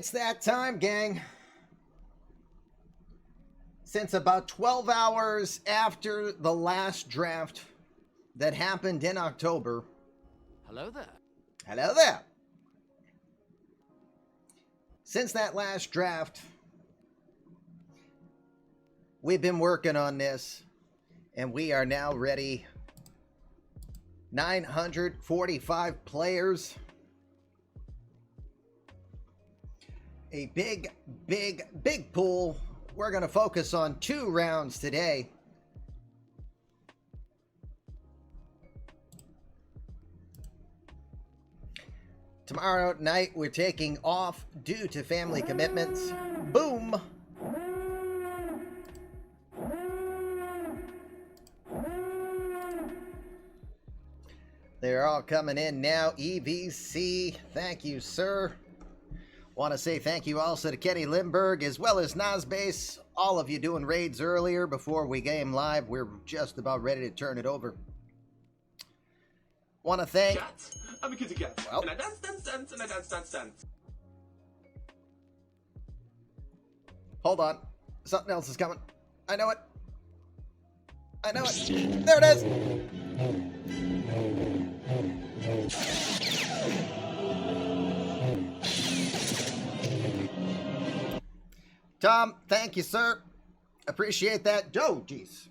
It's that time, gang. Since about 12 hours after the last draft that happened in October. Hello there. Hello there. Since that last draft, we've been working on this, and we are now ready. 945 players. A big pool. We're going to focus on 2 rounds today. Tomorrow night, we're taking off due to family commitments. Boom! They're all coming in now. EVC, thank you, sir. Want to say thank you also to Kenny Lindbergh as well as Nazbase. All of you doing raids earlier before we game live. We're just about ready to turn it over. Want to thank... Cats. I'm a kitty cat. Well. And I dance, and I dance. Hold on. Something else is coming. I know it. I know it. There it is. Tom, thank you, sir. Appreciate that. Oh, jeez.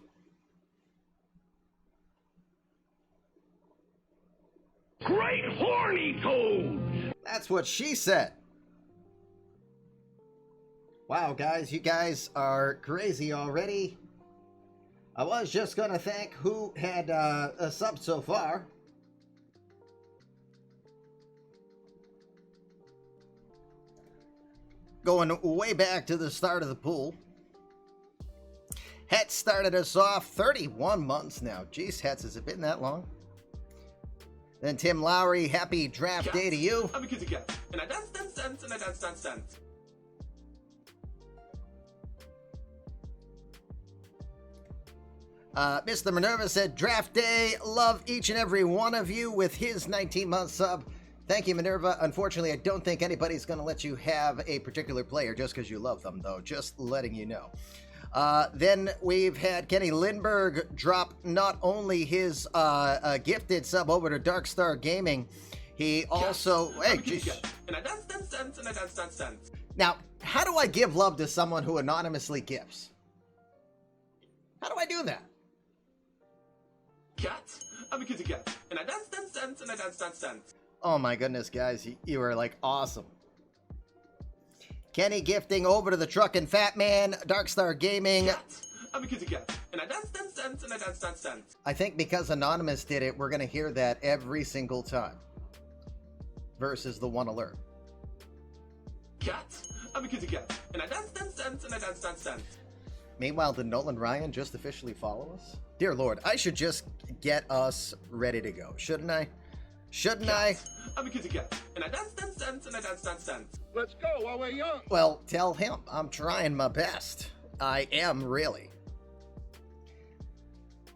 Great horny toads! That's what she said. Wow, guys, you guys are crazy already. I was just going to thank who had a sub so far. Going way back to the start of the pool. Het started us off 31 months now. Jeez, Hets, has it been that long? Then Tim Lowry, happy draft day to you. I'm a kitty cat. And I dance, and I dance. Mr. Minerva said, draft day, love each and every one of you with his 19-month sub. Thank you, Minerva. Unfortunately, I don't think anybody's going to let you have a particular player just because you love them, though. Just letting you know. Then we've had Kenny Lindbergh drop not only his gifted sub over to Darkstar Gaming, he also... Hey, geez. And I dance, and I dance. Now, how do I give love to someone who anonymously gifts? How do I do that? Cat. I'm a kitty cat. And I dance, and I dance. Oh my goodness, guys, you are like awesome. Kenny gifting over to the Truck and Fat Man, Darkstar Gaming. Cat. I'm a kitty cat. And I dance, and I dance. I think because Anonymous did it, we're going to hear that every single time. Versus the one alert. Cat. I'm a kitty cat. And I dance, and I dance. Meanwhile, did Nolan Ryan just officially follow us? Dear Lord, I should just get us ready to go, shouldn't I? Shouldn't I? I'm a kitty cat. And I dance, and I dance. Let's go while we're young. Well, tell him I'm trying my best. I am really.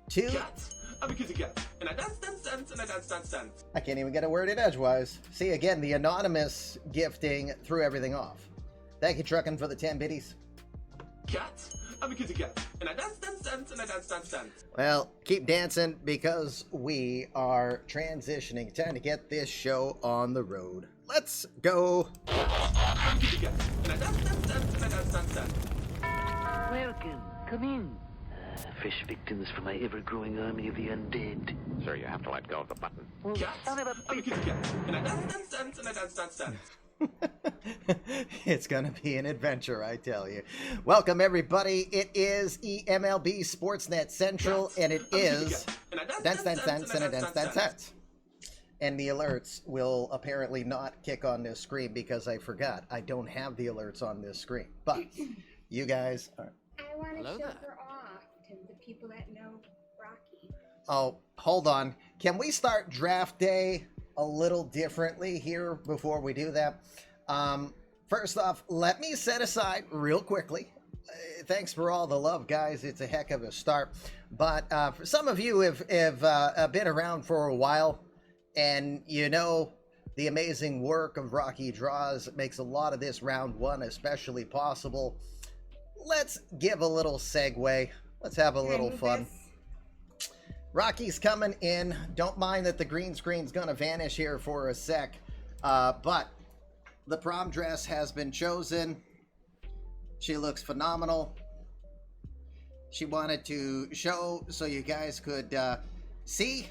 2. Cat. I'm a kitty cat. And I dance, and I dance. I can't even get a word in edgewise. See, again, the anonymous gifting threw everything off. Thank you, Truckin', for the 10 biddies. Cat. I'm a kitty cat. And I dance, and I dance. Well, keep dancing because we are transitioning. Time to get this show on the road. Let's go. I'm a kitty cat. And I dance, and I dance. Welcome. Come in. Fresh victims for my ever-growing army of the undead. Sir, you have to let go of the button. Well, Cat. son of a I'm a bitch. kitty cat. And I dance, and I dance. It's gonna be an adventure, I tell you. Welcome, everybody. It is eMLB Sportsnet Central, and it is dance. And the alerts will apparently not kick on this screen because I forgot. I don't have the alerts on this screen. But you guys are... I want to Hello show there. her off to the people that know Rocky. Oh, hold on. Can we start draft day a little differently here before we do that? First off, let me set aside real quickly. Thanks for all the love, guys. It's a heck of a start. But for some of you have been around for a while, and you know the amazing work of Rocky Draws makes a lot of this round one especially possible. Let's give a little segue. Let's have a little fun. Rocky's coming in. Don't mind that the green screen's gonna vanish here for a sec. But the prom dress has been chosen. She looks phenomenal. She wanted to show so you guys could see.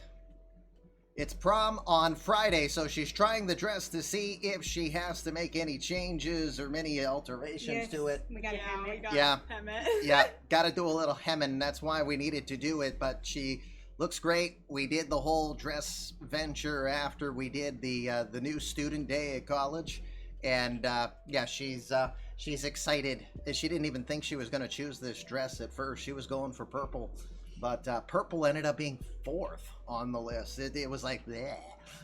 It's prom on Friday, so she's trying the dress to see if she has to make any changes or many alterations to it. We gotta hem it. Hem it. Yeah, gotta do a little hemming. That's why we needed to do it, but she looks great. We did the whole dress venture after we did the new student day at college, and yeah, she's excited. She didn't even think she was going to choose this dress at first. She was going for purple, but purple ended up being 4th on the list. It was like, bleh.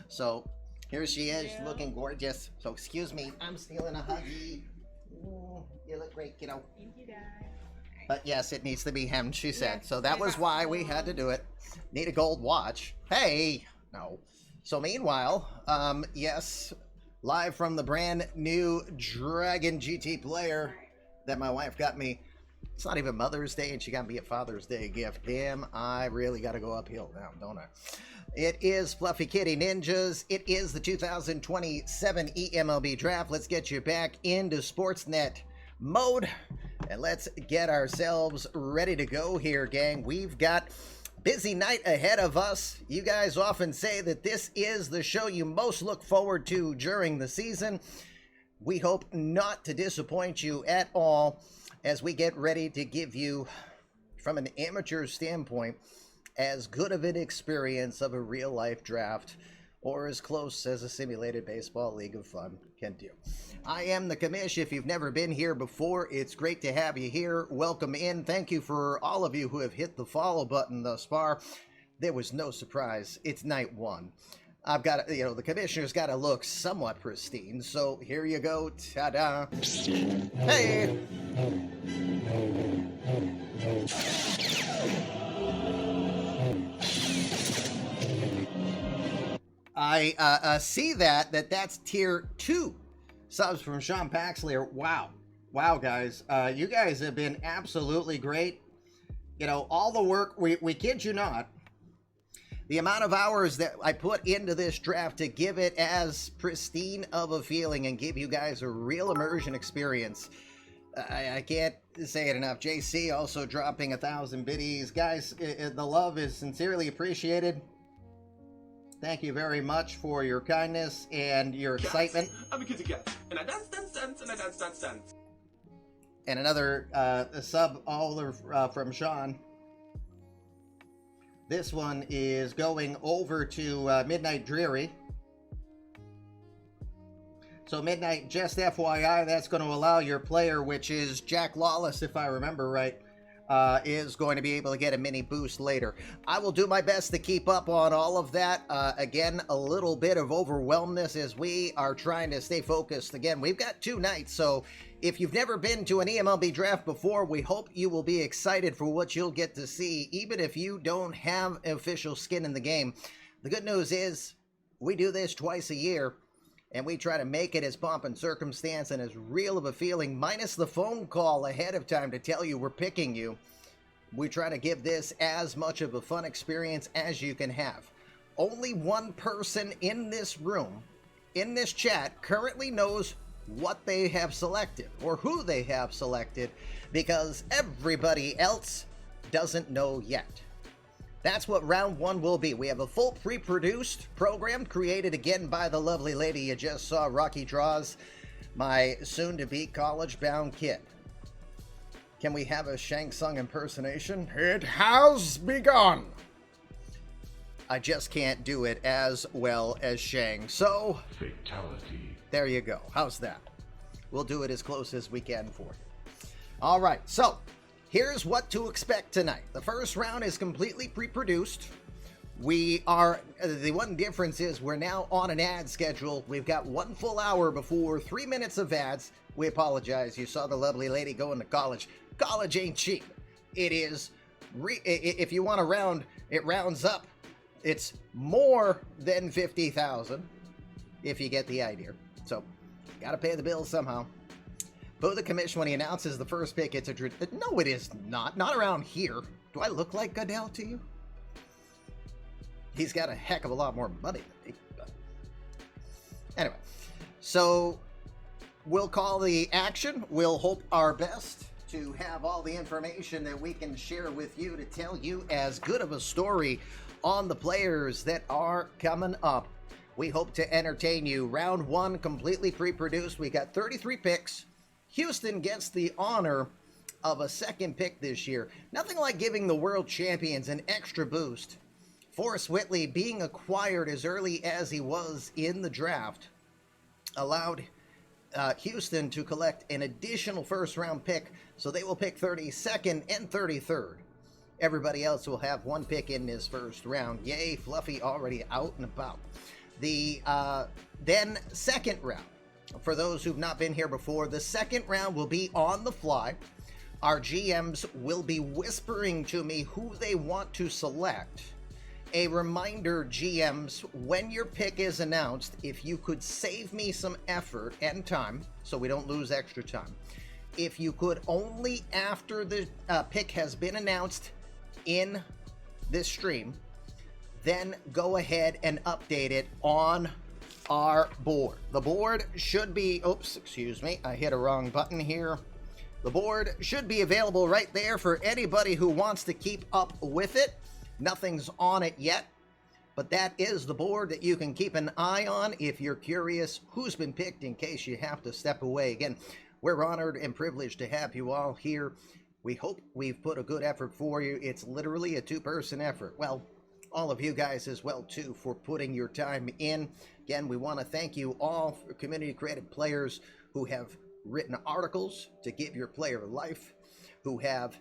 So here she is, looking gorgeous. So excuse me, I'm stealing a huggy. Ooh, you look great, kiddo. Thank you, Dad. But yes, it needs to be hemmed, she said. Yes, So that was why we had to do it. Need a gold watch. Hey! No. So meanwhile, yes, live from the brand new Dragon GT player that my wife got me. It's not even Mother's Day, and she got me a Father's Day gift. Damn, I really got to go uphill now, don't I? It is Fluffy Kitty Ninjas. It is the 2027 eMLB Draft. Let's get you back into Sportsnet mode, and let's get ourselves ready to go here, gang. We've got busy night ahead of us. You guys often say that this is the show you most look forward to during the season. We hope not to disappoint you at all as we get ready to give you, from an amateur standpoint, as good of an experience of a real life draft, or as close as a simulated baseball league of fun can do. I am the commish. If you've never been here before, it's great to have you here. Welcome in. Thank you for all of you who have hit the follow button thus far. There was no surprise. It's night one. I've got, the commissioner's got to look somewhat pristine. So here you go. Ta-da. Hey. I see that's tier 2 subs from Sean Paxley. Wow, guys. You guys have been absolutely great. All the work, we kid you not, the amount of hours that I put into this draft to give it as pristine of a feeling and give you guys a real immersion experience. I can't say it enough. JC also dropping 1,000 biddies. Guys, the love is sincerely appreciated. Thank you very much for your kindness and your excitement. I'm a kitty cat, and I dance, and I dance. And another sub from Sean. This one is going over to Midnight Dreary. So Midnight, just FYI, that's going to allow your player, which is Jack Lawless, if I remember right, is going to be able to get a mini boost later. I will do my best to keep up on all of that. Again, a little bit of overwhelmness as we are trying to stay focused. Again, we've got 2 nights, so if you've never been to an eMLB draft before, we hope you will be excited for what you'll get to see, even if you don't have official skin in the game. The good news is we do this twice a year, and we try to make it as pomp and circumstance and as real of a feeling, minus the phone call ahead of time to tell you we're picking you. We try to give this as much of a fun experience as you can have. Only one person in this room, in this chat, currently knows what they have selected or who they have selected, because everybody else doesn't know yet. That's what round 1 will be. We have a full pre-produced program created again by the lovely lady you just saw, Rocky Draws, my soon-to-be college-bound kid. Can we have a Shang Tsung impersonation? It has begun. I just can't do it as well as Shang, so Fatality. there you go. How's that? We'll do it as close as we can for you. All right, so here's what to expect tonight. The first round is completely pre-produced. The one difference is we're now on an ad schedule. We've got 1 full hour before 3 minutes of ads. We apologize. You saw the lovely lady going to college. College ain't cheap. It is, if you want to round, it rounds up. It's more than $50,000. if you get the idea. So, got to pay the bills somehow. Boo the commission when he announces the first pick. It's a no, it is not. Not around here. Do I look like Goodell to you? He's got a heck of a lot more money than me. But anyway, so we'll call the action. We'll hope our best to have all the information that we can share with you to tell you as good of a story on the players that are coming up. We hope to entertain you. Round one completely pre-produced. We got 33 picks. Houston gets the honor of a second pick this year. Nothing like giving the world champions an extra boost. Forrest Whitley, being acquired as early as he was in the draft, allowed Houston to collect an additional first-round pick, so they will pick 32nd and 33rd. Everybody else will have one pick in this first round. Yay, Fluffy already out and about. The then second round. For those who've not been here before, the second round will be on the fly. Our GMs will be whispering to me who they want to select. A reminder, GMs, when your pick is announced, if you could save me some effort and time, so we don't lose extra time, if you could only after the pick has been announced in this stream, then go ahead and update it on our board. The board should be, oops, excuse me, I hit a wrong button here. The board should be available right there for anybody who wants to keep up with it. Nothing's on it yet, but that is the board that you can keep an eye on if you're curious who's been picked in case you have to step away. Again, we're honored and privileged to have you all here. We hope we've put a good effort for you. It's literally a two-person effort. Well, all of you guys as well, too, for putting your time in. Again, we want to thank you all for community creative players who have written articles to give your player life, who have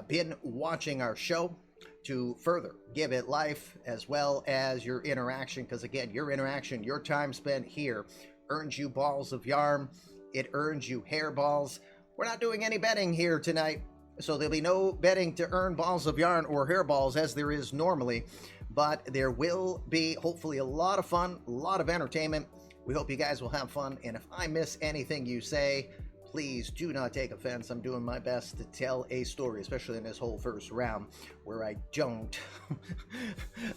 been watching our show to further give it life, as well as your interaction, because again, your interaction, your time spent here earns you balls of yarn. It earns you hairballs. We're not doing any betting here tonight, so there'll be no betting to earn balls of yarn or hairballs as there is normally, but there will be hopefully a lot of fun, a lot of entertainment. We hope you guys will have fun, and if I miss anything you say, please do not take offense. I'm doing my best to tell a story, especially in this whole first round where I don't.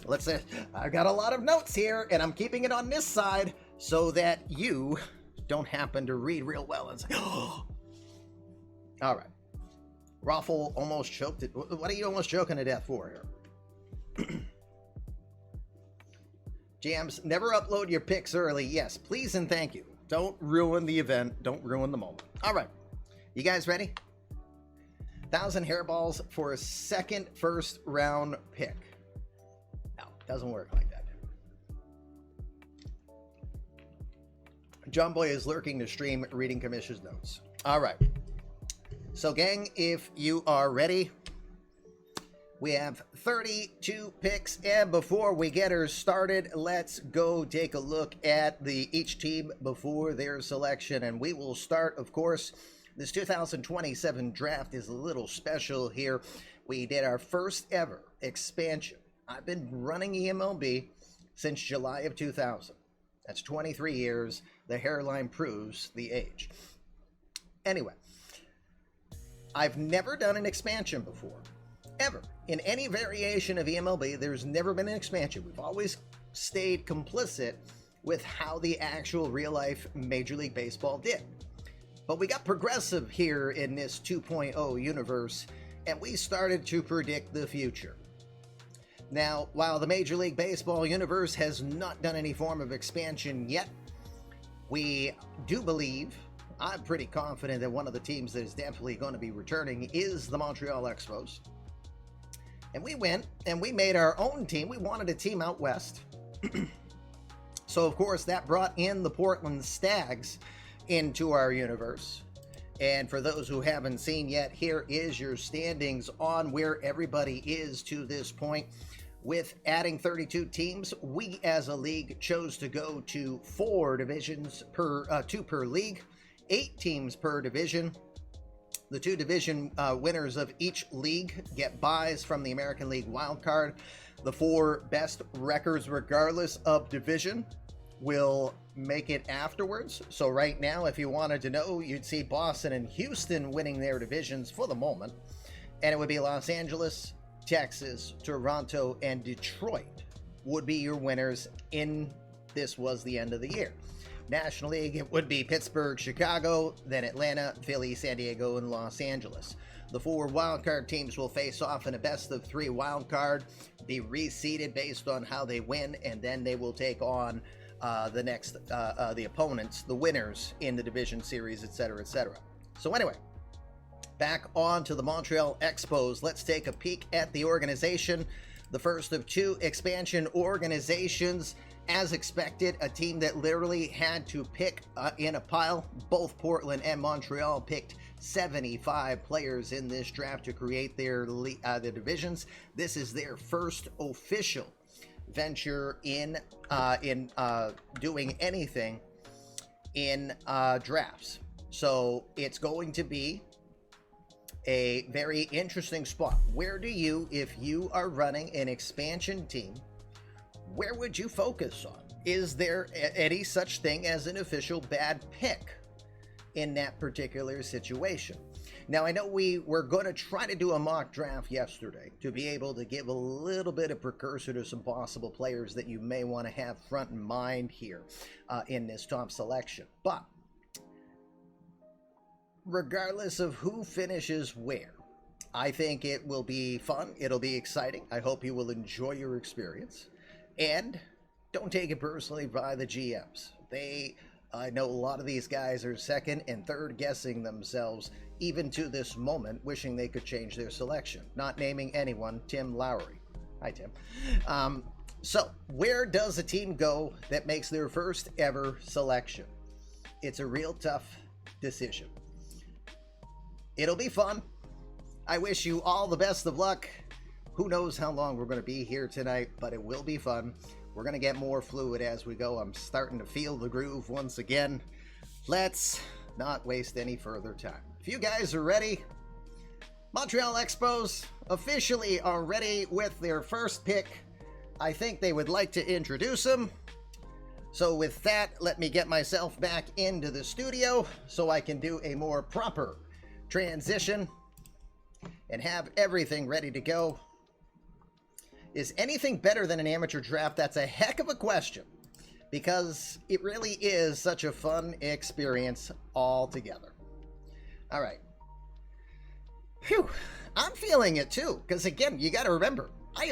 Let's say I've got a lot of notes here, and I'm keeping it on this side so that you don't happen to read real well and say, oh. All right. Raffle almost choked it. What are you almost choking to death for here? Jams, never upload your picks early. Yes, please and thank you. Don't ruin the event. Don't ruin the moment. All right. You guys ready? 1,000 hairballs for a second first round pick. No, doesn't work like that. John Boy is lurking the stream, reading commission's notes. All right. So, gang, if you are ready, we have 32 picks, and before we get her started, let's go take a look at each team before their selection, and we will start, of course. This 2027 draft is a little special here. We did our first ever expansion. I've been running eMLB since July of 2000. That's 23 years. The hairline proves the age. Anyway, I've never done an expansion before, ever. In any variation of eMLB, there's never been an expansion. We've always stayed complicit with how the actual real-life Major League Baseball did. But we got progressive here in this 2.0 universe, and we started to predict the future. Now, while the Major League Baseball universe has not done any form of expansion yet, we do believe, I'm pretty confident that one of the teams that is definitely going to be returning is the Montreal Expos. And we went and we made our own team. We wanted a team out west. So, of course, that brought in the Portland Stags into our universe. And for those who haven't seen yet, here is your standings on where everybody is to this point. With adding 32 teams, we as a league chose to go to 4 divisions per 2 per league, 8 teams per division. The 2 division winners of each league get buys from the American League wildcard. The 4 best records, regardless of division, will make it afterwards. So right now, if you wanted to know, you'd see Boston and Houston winning their divisions for the moment. And it would be Los Angeles, Texas, Toronto, and Detroit would be your winners in this was the end of the year. National League, it would be Pittsburgh, Chicago, then Atlanta, Philly, San Diego, and Los Angeles. The 4 wildcard teams will face off in a best-of-3 wildcard, be reseeded based on how they win, and then they will take on the opponents, the winners in the division series, etc., etc. So anyway, back on to the Montreal Expos. Let's take a peek at the organization. The first of 2 expansion organizations. As expected, a team that literally had to pick in a pile. Both Portland and Montreal picked 75 players in this draft to create their divisions. This is their first official venture in doing anything in drafts. So it's going to be a very interesting spot. Where do you, if you are running an expansion team, where would you focus on? Is there any such thing as an official bad pick in that particular situation? Now, I know we were going to try to do a mock draft yesterday to be able to give a little bit of precursor to some possible players that you may want to have front in mind here in this top selection. But regardless of who finishes where, I think it will be fun. It'll be exciting. I hope you will enjoy your experience. And don't take it personally by the GMs. I know a lot of these guys are second and third guessing themselves, even to this moment, wishing they could change their selection. Not naming anyone, Tim Lowry. Hi, Tim. So, where does a team go that makes their first ever selection? It's a real tough decision. It'll be fun. I wish you all the best of luck. Who knows how long we're going to be here tonight, but it will be fun. We're going to get more fluid as we go. I'm starting to feel the groove once again. Let's not waste any further time. If you guys are ready, Montreal Expos officially are ready with their first pick. I think they would like to introduce him. So with that, let me get myself back into the studio so I can do a more proper transition and have everything ready to go. Is anything better than an amateur draft? That's a heck of a question, because it really is such a fun experience altogether. All right. Phew. I'm feeling it too, because again, you got to remember, I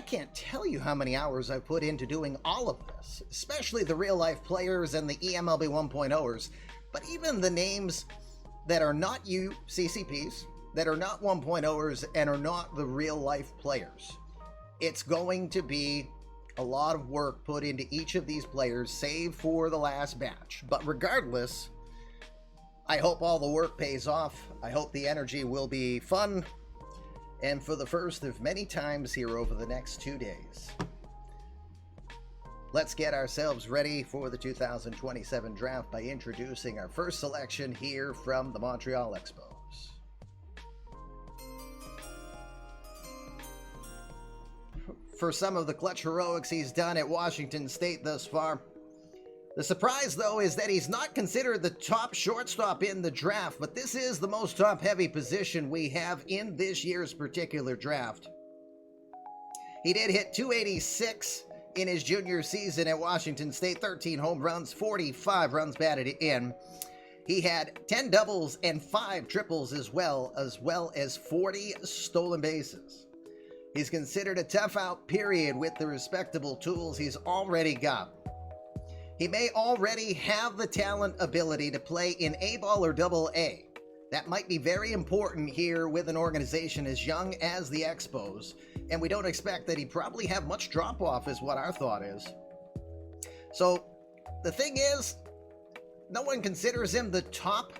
can't tell you how many hours I've put into doing all of this, especially the real life players and the eMLB 1.0ers, but even the names that are not CCPs, that are not 1.0ers and are not the real life players. It's going to be a lot of work put into each of these players, save for the last batch. But regardless, I hope all the work pays off. I hope the energy will be fun. And for the first of many times here over the next 2 days, let's get ourselves ready for the 2027 draft by introducing our first selection here from the Montreal Expos. For some of the clutch heroics he's done at Washington State thus far. The surprise, though, is that he's not considered the top shortstop in the draft, but this is the most top-heavy position we have in this year's particular draft. He did hit .286 in his junior season at Washington State, 13 home runs, 45 runs batted in. He had 10 doubles and 5 triples as well as 40 stolen bases. He's considered a tough out, period, with the respectable tools he's already got. He may already have the talent ability to play in A-ball or AA. That might be very important here with an organization as young as the Expos, and we don't expect that he'd probably have much drop-off is what our thought is. So, the thing is, no one considers him the top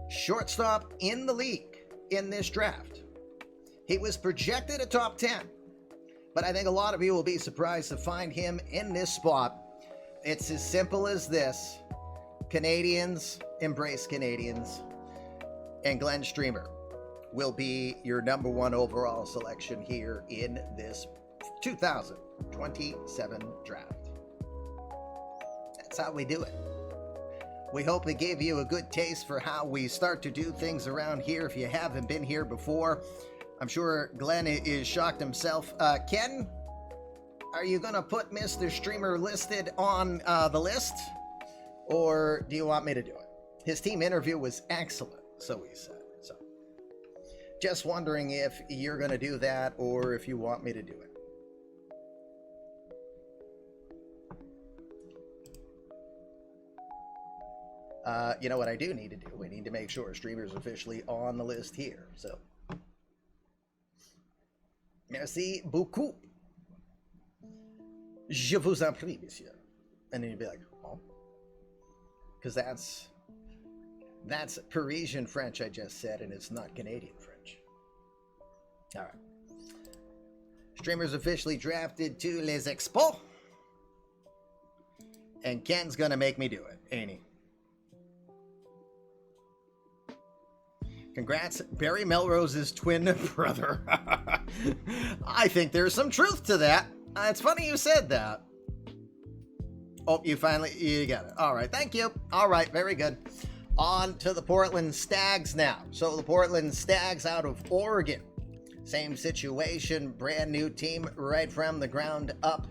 shortstop in the league in this draft. He was projected a top 10, but I think a lot of you will be surprised to find him in this spot. It's as simple as this. Canadians embrace Canadians, and Glenn Streamer will be your number 1 overall selection here in this 2027 draft. That's how we do it. We hope it gave you a good taste for how we start to do things around here. If you haven't been here before, I'm sure Glenn is shocked himself. Ken, are you going to put Mr. Streamer listed on the list? Or do you want me to do it? His team interview was excellent, so he said. So, just wondering if you're going to do that or if you want me to do it. You know what I do need to do? We need to make sure Streamer's officially on the list here. So, merci beaucoup. Je vous en prie, monsieur. And then you'd be like, oh. Because that's Parisian French I just said, and it's not Canadian French. All right. Streamer's officially drafted to Les Expos. And Ken's gonna make me do it, ain't he? Congrats, Barry Melrose's twin brother. I think there's some truth to that. It's funny you said that. Oh, you got it. All right, thank you. All right, very good. On to the Portland Stags now. So the Portland Stags out of Oregon. Same situation, brand new team right from the ground up.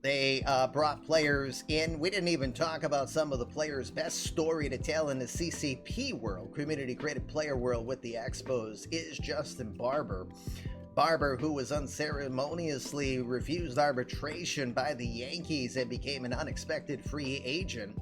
They brought players in. We didn't even talk about some of the players' best story to tell in the CCP world, Community Created Player world with the Expos, is Justin Barber. Barber, who was unceremoniously refused arbitration by the Yankees and became an unexpected free agent,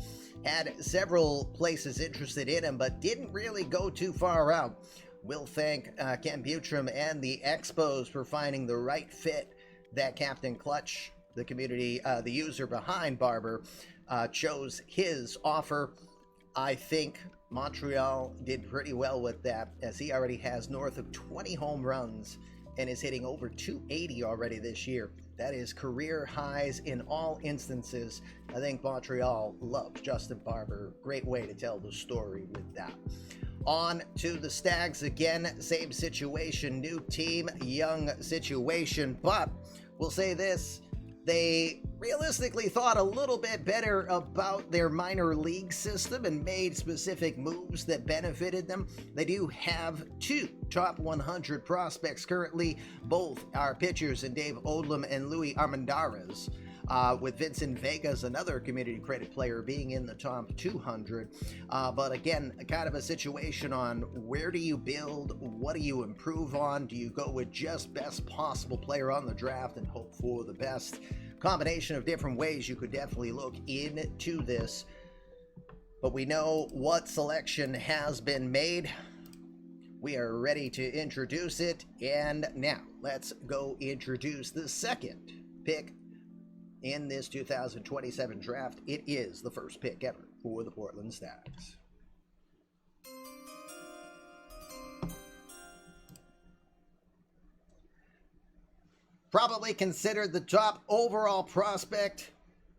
had several places interested in him, but didn't really go too far out. We'll thank Ken Butram and the Expos for finding the right fit that Captain Clutch, the community, the user behind Barber, chose his offer. I think Montreal did pretty well with that, as he already has north of 20 home runs and is hitting over 280 already this year. That is career highs in all instances. I think Montreal loves Justin Barber. Great way to tell the story with that. On to the Stags again, same situation, new team, young situation, but we'll say this. They realistically thought a little bit better about their minor league system and made specific moves that benefited them. They do have two top 100 prospects currently. Both are pitchers in Dave Odlum and Louis Armendariz, with Vincent Vegas, another community credit player, being in the top 200. But again, kind of a situation on where do you build? What do you improve on? Do you go with just best possible player on the draft and hope for the best? Combination of different ways you could definitely look into this. But we know what selection has been made. We are ready to introduce it. And now let's go introduce the second pick in this 2027 draft. It is the first pick ever for the Portland Stags. Probably considered the top overall prospect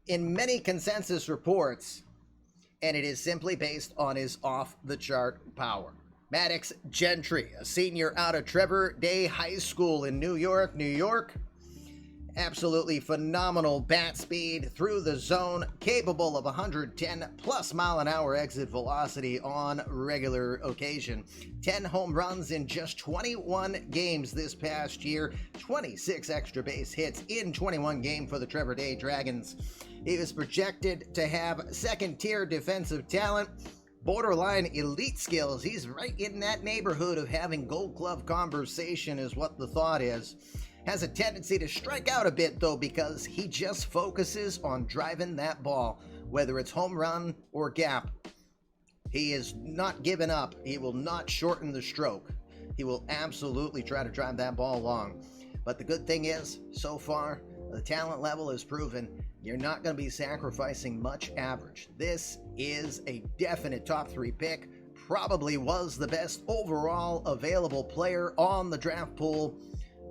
in many consensus reports, and it is simply based on his off-the-chart power. Maddox Gentry, a senior out of Trevor Day High School in New York, New York. Absolutely phenomenal bat speed through the zone, capable of 110 plus mile an hour exit velocity on regular occasion. 10 home runs in just 21 games this past year, 26 extra base hits in 21 games for the Trevor Day Dragons. He was projected to have second-tier defensive talent, borderline elite skills. He's right in that neighborhood of having Gold Glove conversation is what the thought is. Has a tendency to strike out a bit, though, because he just focuses on driving that ball, whether it's home run or gap. He is not giving up. He will not shorten the stroke. He will absolutely try to drive that ball long. But the good thing is, so far, the talent level is proven you're not going to be sacrificing much average. This is a definite top 3 pick. Probably was the best overall available player on the draft pool.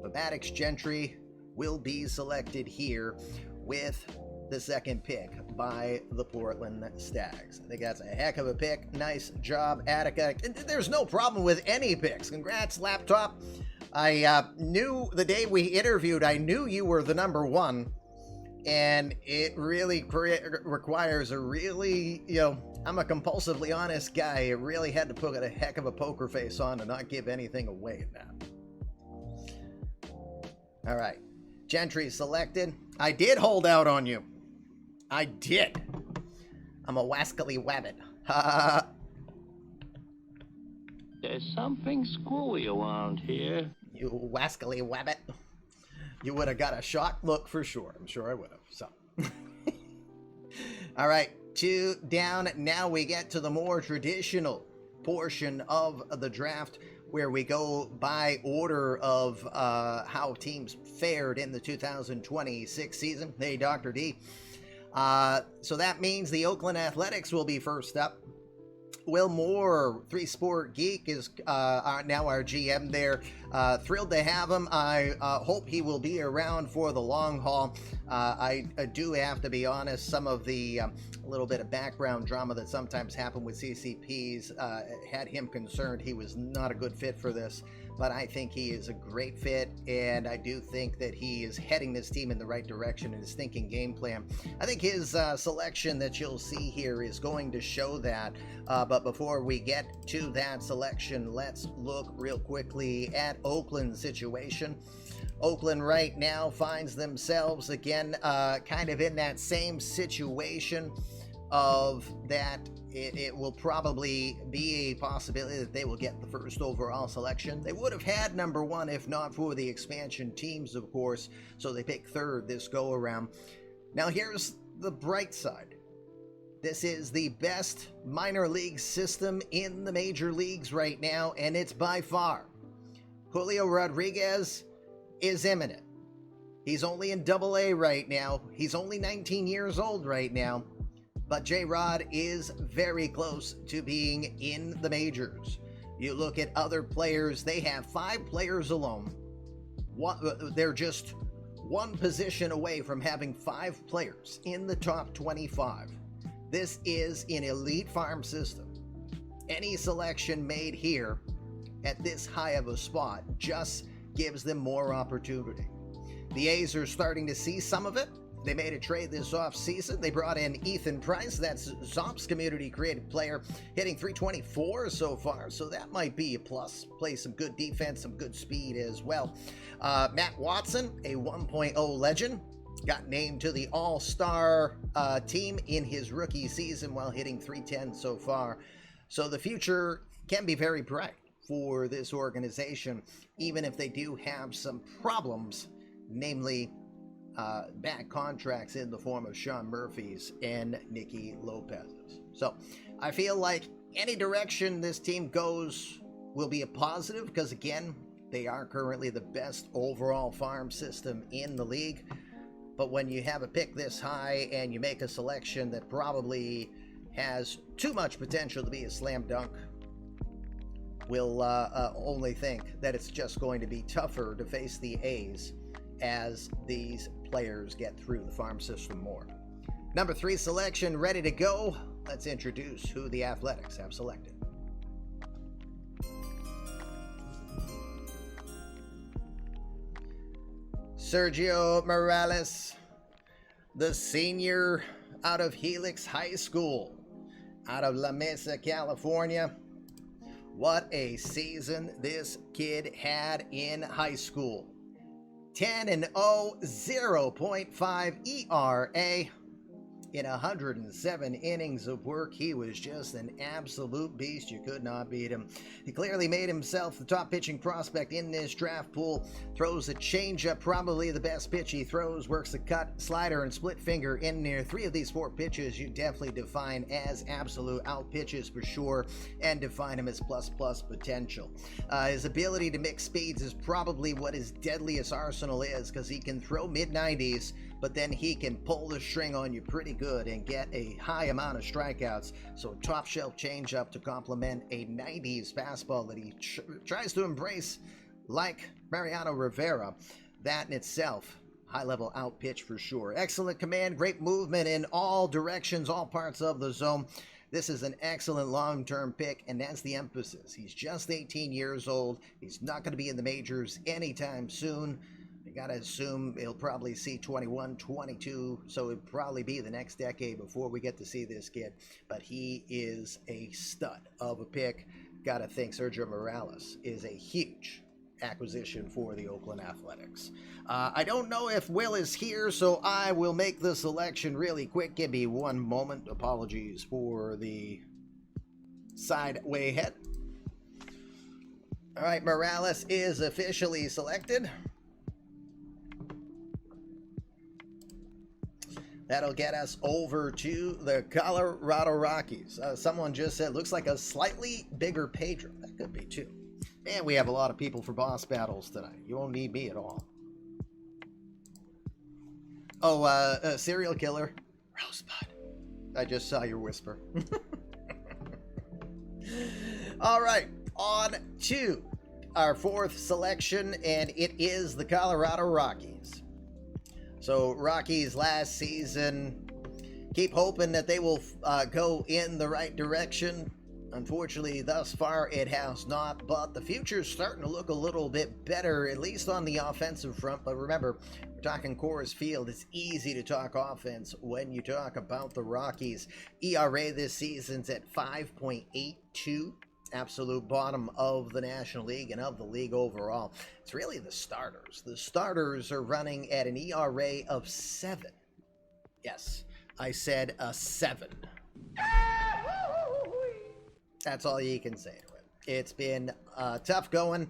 But Maddox Gentry will be selected here with the second pick by the Portland Stags. I think that's a heck of a pick. Nice job, Attica. There's no problem with any picks. Congrats, Laptop. I knew the day we interviewed, I knew you were the number one. And it really requires a really, I'm a compulsively honest guy. It really had to put a heck of a poker face on to not give anything away now. All right. Gentry selected. I did hold out on you. I did. I'm a wascally wabbit. There's something screwy around here. You wascally wabbit. You would have got a shocked look for sure. I'm sure I would have. So, all right, 2 down. Now we get to the more traditional portion of the draft, where we go by order of how teams fared in the 2026 season. Hey, Dr. D. So that means the Oakland Athletics will be first up. Will Moore, 3-Sport Geek, is now our GM there. Thrilled to have him. I hope he will be around for the long haul. I do have to be honest, some of the little bit of background drama that sometimes happen with CCPs had him concerned he was not a good fit for this. But I think he is a great fit, and I do think that he is heading this team in the right direction in his thinking game plan. I think his selection that you'll see here is going to show that. But before we get to that selection, let's look real quickly at Oakland's situation. Oakland right now finds themselves again kind of in that same situation of that it will probably be a possibility that they will get the first overall selection. They would have had number 1 if not for the expansion teams, of course, so they picked 3rd this go around. Now here's the bright side. This is the best minor league system in the major leagues right now, and it's by far. Julio Rodriguez is imminent. He's only in AA right now. He's only 19 years old right now. But J-Rod is very close to being in the majors. You look at other players, they have 5 players alone. They're just one position away from having 5 players in the top 25. This is an elite farm system. Any selection made here at this high of a spot just gives them more opportunity. The A's are starting to see some of it. They made a trade this offseason. They brought in Ethan Price. That's Zomp's community-created player, hitting .324 so far, so that might be a plus. Play some good defense, some good speed as well. Matt Watson, a 1.0 legend, got named to the All-Star team in his rookie season while hitting .310 so far. So the future can be very bright for this organization, even if they do have some problems, namely bad contracts in the form of Sean Murphy's and Nicky Lopez's. So I feel like any direction this team goes will be a positive because, again, they are currently the best overall farm system in the league. But when you have a pick this high and you make a selection that probably has too much potential to be a slam dunk, we'll only think that it's just going to be tougher to face the A's as these players get through the farm system more. Number 3 selection ready to go. Let's introduce who the Athletics have selected. Sergio Morales, the senior out of Helix High School, out of La Mesa, California. What a season this kid had in high school. 10-0, 0.5 ERA. In 107 innings of work, he was just an absolute beast. You could not beat him. He clearly made himself the top pitching prospect in this draft pool. Throws a changeup, probably the best pitch he throws. Works a cut, slider, and split finger in there. 3 of these 4 pitches you definitely define as absolute out pitches for sure, and define him as plus potential. His ability to mix speeds is probably what his deadliest arsenal is, because he can throw mid-90s, but then he can pull the string on you pretty good and get a high amount of strikeouts. So a top shelf changeup to complement a 90s fastball that he tries to embrace like Mariano Rivera. That in itself, high level out pitch for sure. Excellent command, great movement in all directions, all parts of the zone. This is an excellent long-term pick, and that's the emphasis. He's just 18 years old. He's not going to be in the majors anytime soon. You gotta assume he'll probably see 21, 22, so it'll probably be the next decade before we get to see this kid. But he is a stud of a pick. Gotta think Sergio Morales is a huge acquisition for the Oakland Athletics. I don't know if Will is here, so I will make the selection really quick. Give me one moment. Apologies for the side way ahead. All right, Morales is officially selected. That'll get us over to the Colorado Rockies. Someone just said, looks like a slightly bigger Pedro. That could be too. And we have a lot of people for boss battles tonight. You won't need me at all. Oh, serial killer. Rosebud. I just saw your whisper. All right, on to our fourth selection, and it is the Colorado Rockies. So Rockies last season, keep hoping that they will go in the right direction. Unfortunately, thus far it has not, but the future's starting to look a little bit better, at least on the offensive front. But remember, we're talking Coors Field. It's easy to talk offense when you talk about the Rockies. ERA this season's at 5.82. Absolute bottom of the National League and of the league overall. It's really the starters. The starters are running at an ERA of 7. Yes, I said a 7. That's all you can say to it. It's been tough going,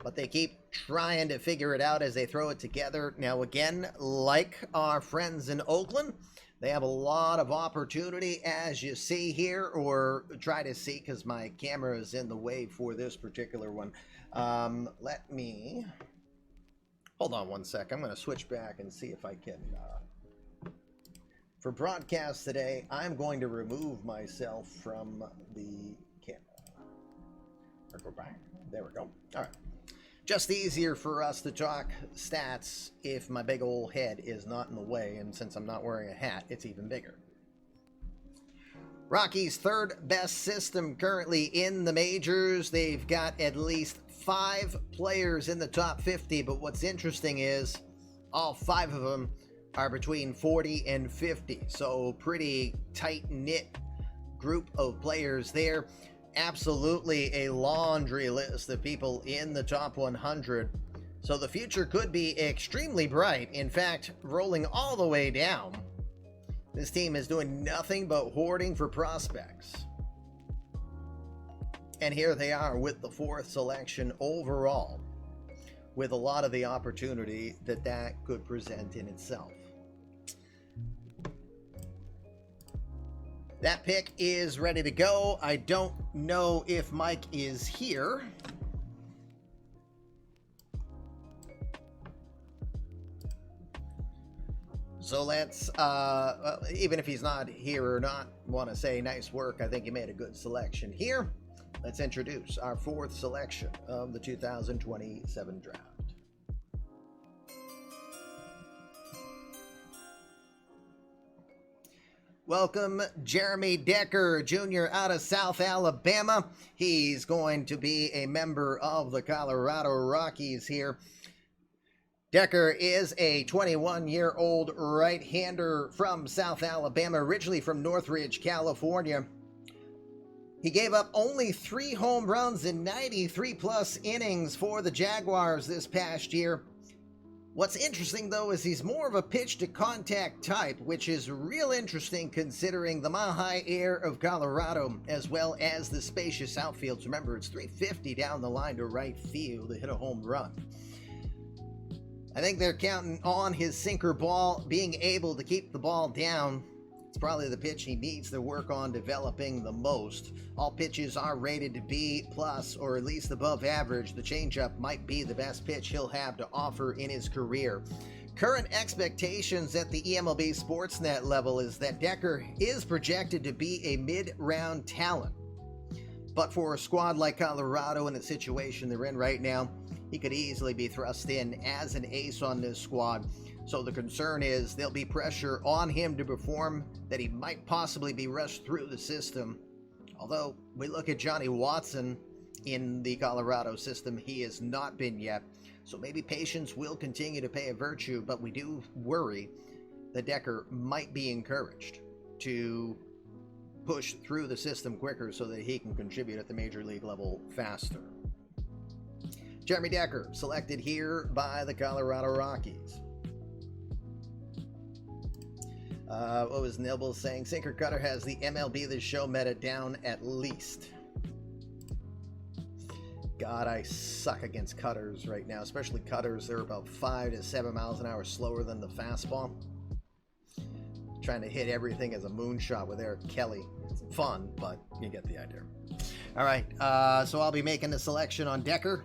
but they keep trying to figure it out as they throw it together. Now, again, like our friends in Oakland, they have a lot of opportunity, as you see here, or try to see, because my camera is in the way for this particular one. Let me... Hold on one sec. I'm going to switch back and see if I can... For broadcast today, I'm going to remove myself from the camera. Or go back. There we go. All right. Just easier for us to talk stats if my big old head is not in the way, and since I'm not wearing a hat, it's even bigger. Rockies' third best system currently in the majors. They've got at least 5 players in the top 50, but what's interesting is all 5 of them are between 40 and 50, so pretty tight-knit group of players there. Absolutely a laundry list of people in the top 100, so the future could be extremely bright. In fact, rolling all the way down, this team is doing nothing but hoarding for prospects. And here they are with the 4th selection overall, with a lot of the opportunity that could present in itself. That pick is ready to go. I don't know if Mike is here. So let's, even if he's not here or not, want to say nice work. I think you made a good selection here. Let's introduce our 4th selection of the 2027 draft. Welcome, Jeremy Decker Jr. out of South Alabama. He's going to be a member of the Colorado Rockies here. Decker is a 21-year-old right-hander from South Alabama, originally from Northridge, California. He gave up only 3 home runs in 93-plus innings for the Jaguars this past year. What's interesting, though, is he's more of a pitch-to-contact type, which is real interesting considering the mile-high air of Colorado, as well as the spacious outfields. Remember, it's 350 down the line to right field to hit a home run. I think they're counting on his sinker ball being able to keep the ball down. It's probably the pitch he needs to work on developing the most. All pitches are rated to B+, or at least above average. The changeup might be the best pitch he'll have to offer in his career. Current expectations at the eMLB Sportsnet level is that Decker is projected to be a mid-round talent. But for a squad like Colorado in the situation they're in right now, he could easily be thrust in as an ace on this squad. So the concern is there'll be pressure on him to perform, that he might possibly be rushed through the system. Although we look at Johnny Watson, in the Colorado system. He has not been yet. So maybe patience will continue to pay a virtue, but we do worry that Decker might be encouraged to push through the system quicker so that he can contribute at the major league level faster. Jeremy Decker, selected here by the Colorado Rockies. What was Nibble saying? Sinker Cutter has the MLB The Show meta down at least. God, I suck against cutters right now, especially cutters. They're about 5 to 7 miles an hour slower than the fastball. Trying to hit everything as a moonshot with Eric Kelly. It's fun, but you get the idea. All right, so I'll be making the selection on Decker.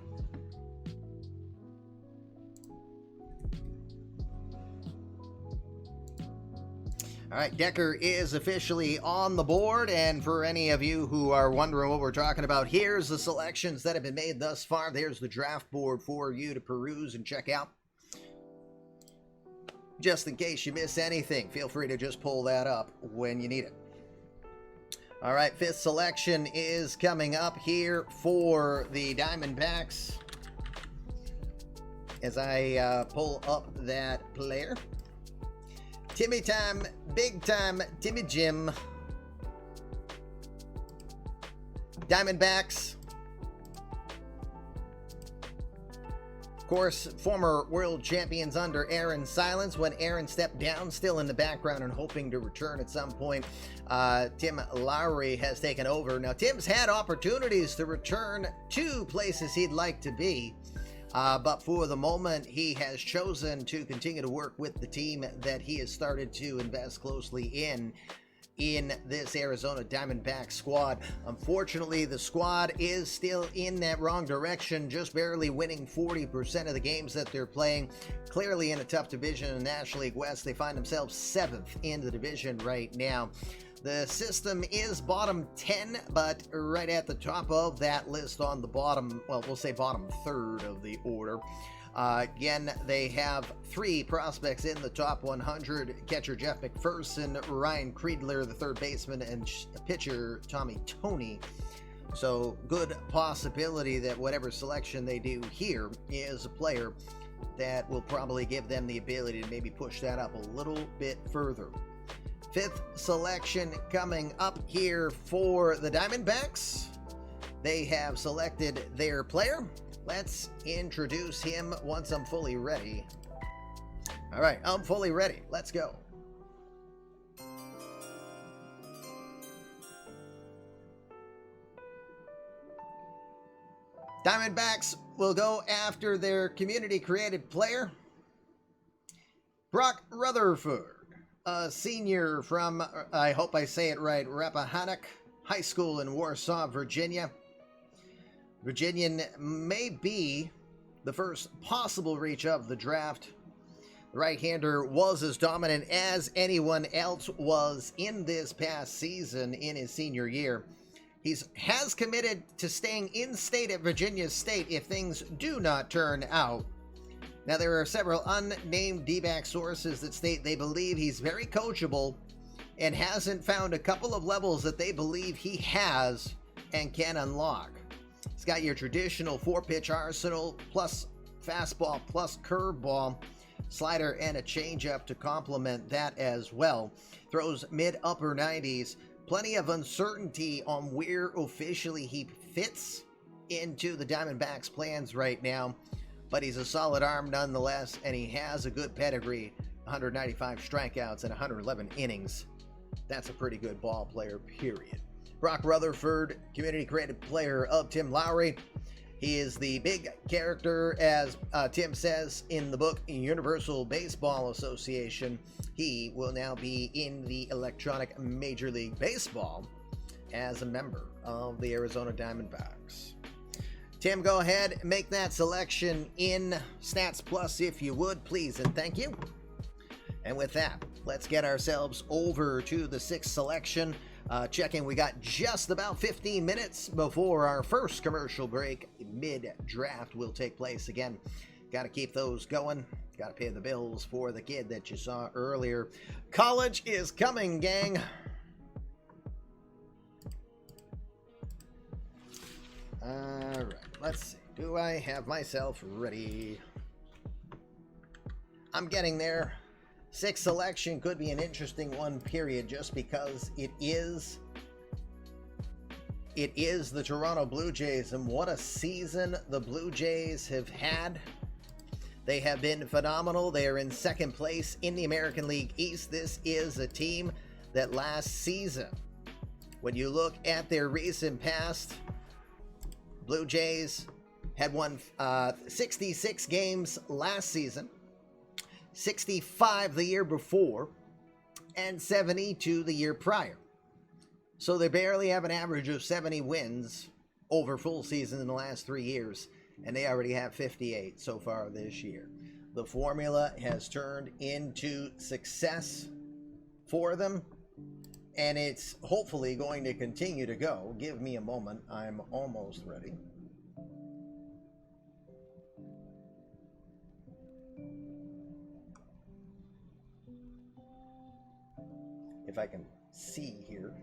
All right, Decker is officially on the board, and for any of you who are wondering what we're talking about, here's the selections that have been made thus far. There's the draft board for you to peruse and check out. Just in case you miss anything, feel free to just pull that up when you need it. All right, 5th selection is coming up here for the Diamondbacks. As I pull up that player. Timmy time, big time, Timmy Jim. Diamondbacks. Of course, former world champions under Aaron Silence when Aaron stepped down, still in the background and hoping to return at some point. Tim Lowry has taken over. Now, Tim's had opportunities to return to places he'd like to be. But for the moment, he has chosen to continue to work with the team that he has started to invest closely in this Arizona Diamondback squad. Unfortunately, the squad is still in that wrong direction, just barely winning 40% of the games that they're playing. Clearly in a tough division in the National League West. They find themselves 7th in the division right now. The system is bottom 10, but right at the top of that list on the bottom, well, we'll say bottom 3rd of the order. Again, they have 3 prospects in the top 100. Catcher Jeff McPherson, Ryan Creedler, the 3rd baseman, and pitcher Tommy Toney. So good possibility that whatever selection they do here is a player that will probably give them the ability to maybe push that up a little bit further. 5th selection coming up here for the Diamondbacks. They have selected their player. Let's introduce him once I'm fully ready. All right, I'm fully ready. Let's go. Diamondbacks will go after their community-created player, Brock Rutherford. A senior from, I hope I say it right, Rappahannock High School in Warsaw, Virginia. Virginian may be the first possible reach of the draft. The right-hander was as dominant as anyone else was in this past season in his senior year. He has committed to staying in state at Virginia State if things do not turn out. Now, there are several unnamed D-back sources that state they believe he's very coachable and hasn't found a couple of levels that they believe he has and can unlock. He's got your traditional 4-pitch arsenal, plus fastball, plus curveball, slider, and a changeup to complement that as well. Throws mid-upper 90s. Plenty of uncertainty on where officially he fits into the Diamondbacks' plans right now. But he's a solid arm nonetheless, and he has a good pedigree. 195 strikeouts and 111 innings. That's a pretty good ball player, period. Brock Rutherford, community-created player of Tim Lowry. He is the big character, as Tim says in the book, Universal Baseball Association. He will now be in the electronic Major League Baseball as a member of the Arizona Diamondbacks. Tim, go ahead, make that selection in Stats Plus if you would, please, and thank you. And with that, let's get ourselves over to the 6th selection. Checking, we got just about 15 minutes before our first commercial break. Mid-draft will take place again. Got to keep those going. Got to pay the bills for the kid that you saw earlier. College is coming, gang. Alright, let's see. Do I have myself ready? I'm getting there. Sixth selection could be an interesting one, period, just because it is the Toronto Blue Jays, and what a season the Blue Jays have had. They have been phenomenal. They are in second place in the American League East. This is a team that last season, when you look at their recent past, Blue Jays had won 66 games last season, 65 the year before, and 72 the year prior. So they barely have an average of 70 wins over full season in the last 3 years, and they already have 58 so far this year. The formula has turned into success for them, and it's hopefully going to continue to go. Give me a moment. I'm almost ready. If I can see here.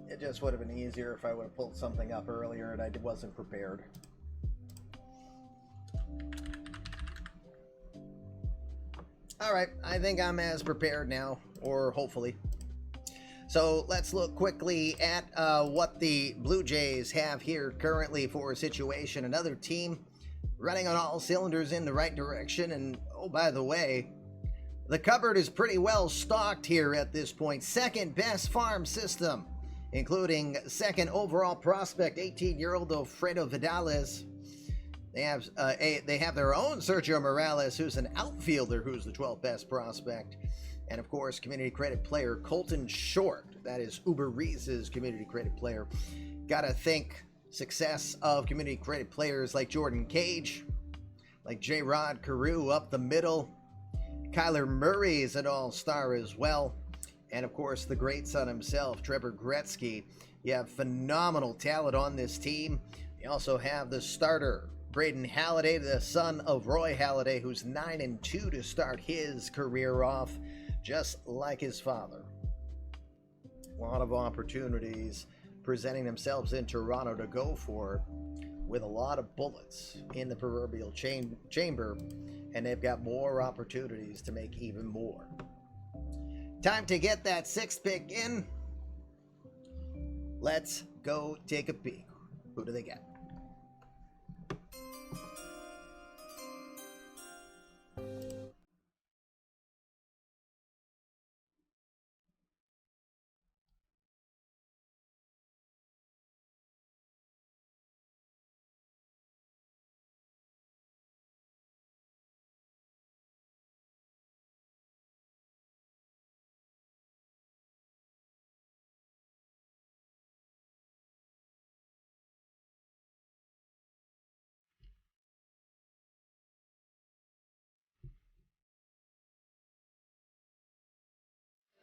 It just would have been easier if I would have pulled something up earlier and I wasn't prepared. All right, I think I'm as prepared now, or hopefully. So let's look quickly at what the Blue Jays have here currently for a situation. Another team running on all cylinders in the right direction. And oh, by the way, the cupboard is pretty well stocked here at this point. Second best farm system, including second overall prospect, 18-year-old Alfredo Vidales. They have their own Sergio Morales, who's an outfielder, who's the 12th best prospect. And of course, community credit player Colton Short. That is Uber Reese's community credit player. Gotta think success of community credit players like Jordan Cage, like J-Rod Carew up the middle. Kyler Murray is an all-star as well. And of course, the great son himself, Trevor Gretzky. You have phenomenal talent on this team. You also have the starter, Braden Halliday, the son of Roy Halladay, who's 9-2 to start his career off, just like his father. A lot of opportunities presenting themselves in Toronto to go for, with a lot of bullets in the proverbial chamber, and they've got more opportunities to make even more. Time to get that sixth pick in. Let's go take a peek. Who do they get?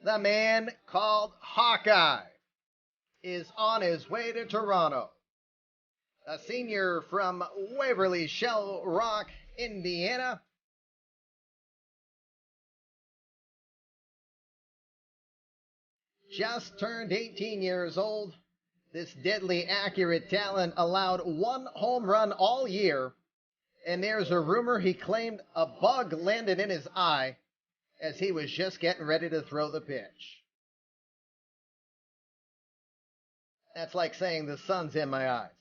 The man called Hawkeye is on his way to Toronto. A senior from Waverly Shell Rock, Indiana. Just turned 18 years old. This deadly accurate talent allowed one home run all year, and there's a rumor he claimed a bug landed in his eye as he was just getting ready to throw the pitch. That's like saying the sun's in my eyes.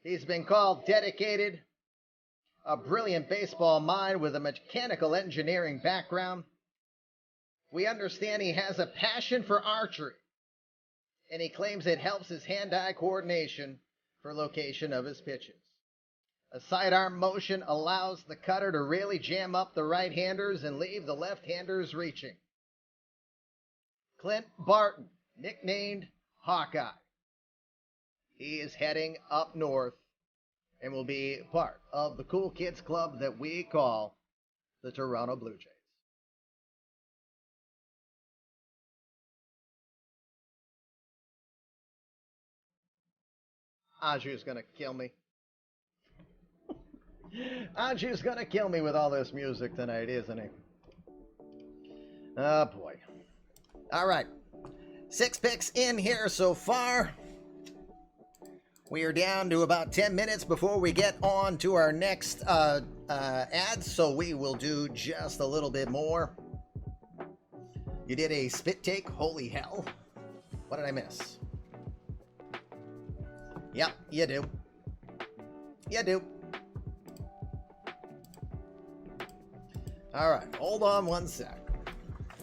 He's been called dedicated, a brilliant baseball mind with a mechanical engineering background. We understand he has a passion for archery, and he claims it helps his hand-eye coordination for location of his pitches. A sidearm motion allows the cutter to really jam up the right-handers and leave the left-handers reaching. Clint Barton, nicknamed Hawkeye. He is heading up north and will be part of the cool kids club that we call the Toronto Blue Jays. Aju's going to kill me. Anju's gonna kill me with all this music tonight, isn't he? Oh boy. All right. 6 picks in here so far. We are down to about 10 minutes before we get on to our next ads, so we will do just a little bit more. You did a spit take? Holy hell. What did I miss? Yep, you do. You do. All right, hold on one sec.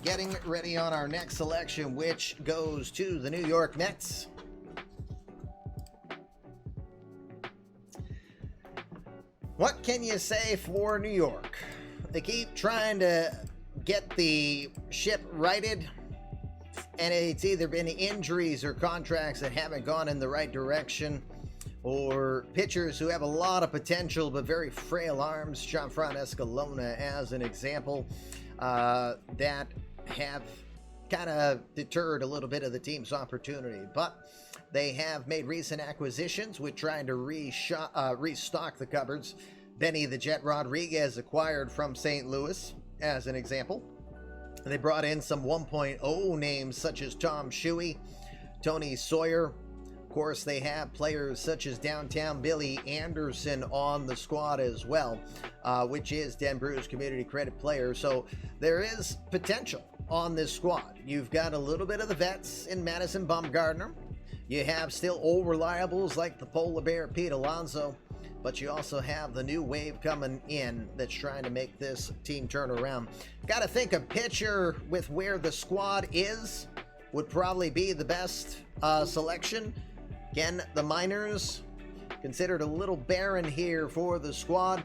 Getting ready on our next selection, which goes to the New York Mets. What can you say for New York? They keep trying to get the ship righted, and it's either been injuries or contracts that haven't gone in the right direction, or pitchers who have a lot of potential but very frail arms. Gianfranco Escalona as an example, that have kind of deterred a little bit of the team's opportunity. But they have made recent acquisitions with trying to restock the cupboards. Benny the Jet Rodriguez acquired from St. Louis as an example. They brought in some 1.0 names such as Tom Shuey, Tony Sawyer. Of course, they have players such as Downtown Billy Anderson on the squad as well, which is Denver's Community Credit player. So there is potential on this squad. You've got a little bit of the vets in Madison Bumgarner. You have still old reliables like the Polar Bear Pete Alonso, but you also have the new wave coming in that's trying to make this team turn around. Got to think a pitcher with where the squad is would probably be the best selection. Again, the minors considered a little barren here for the squad.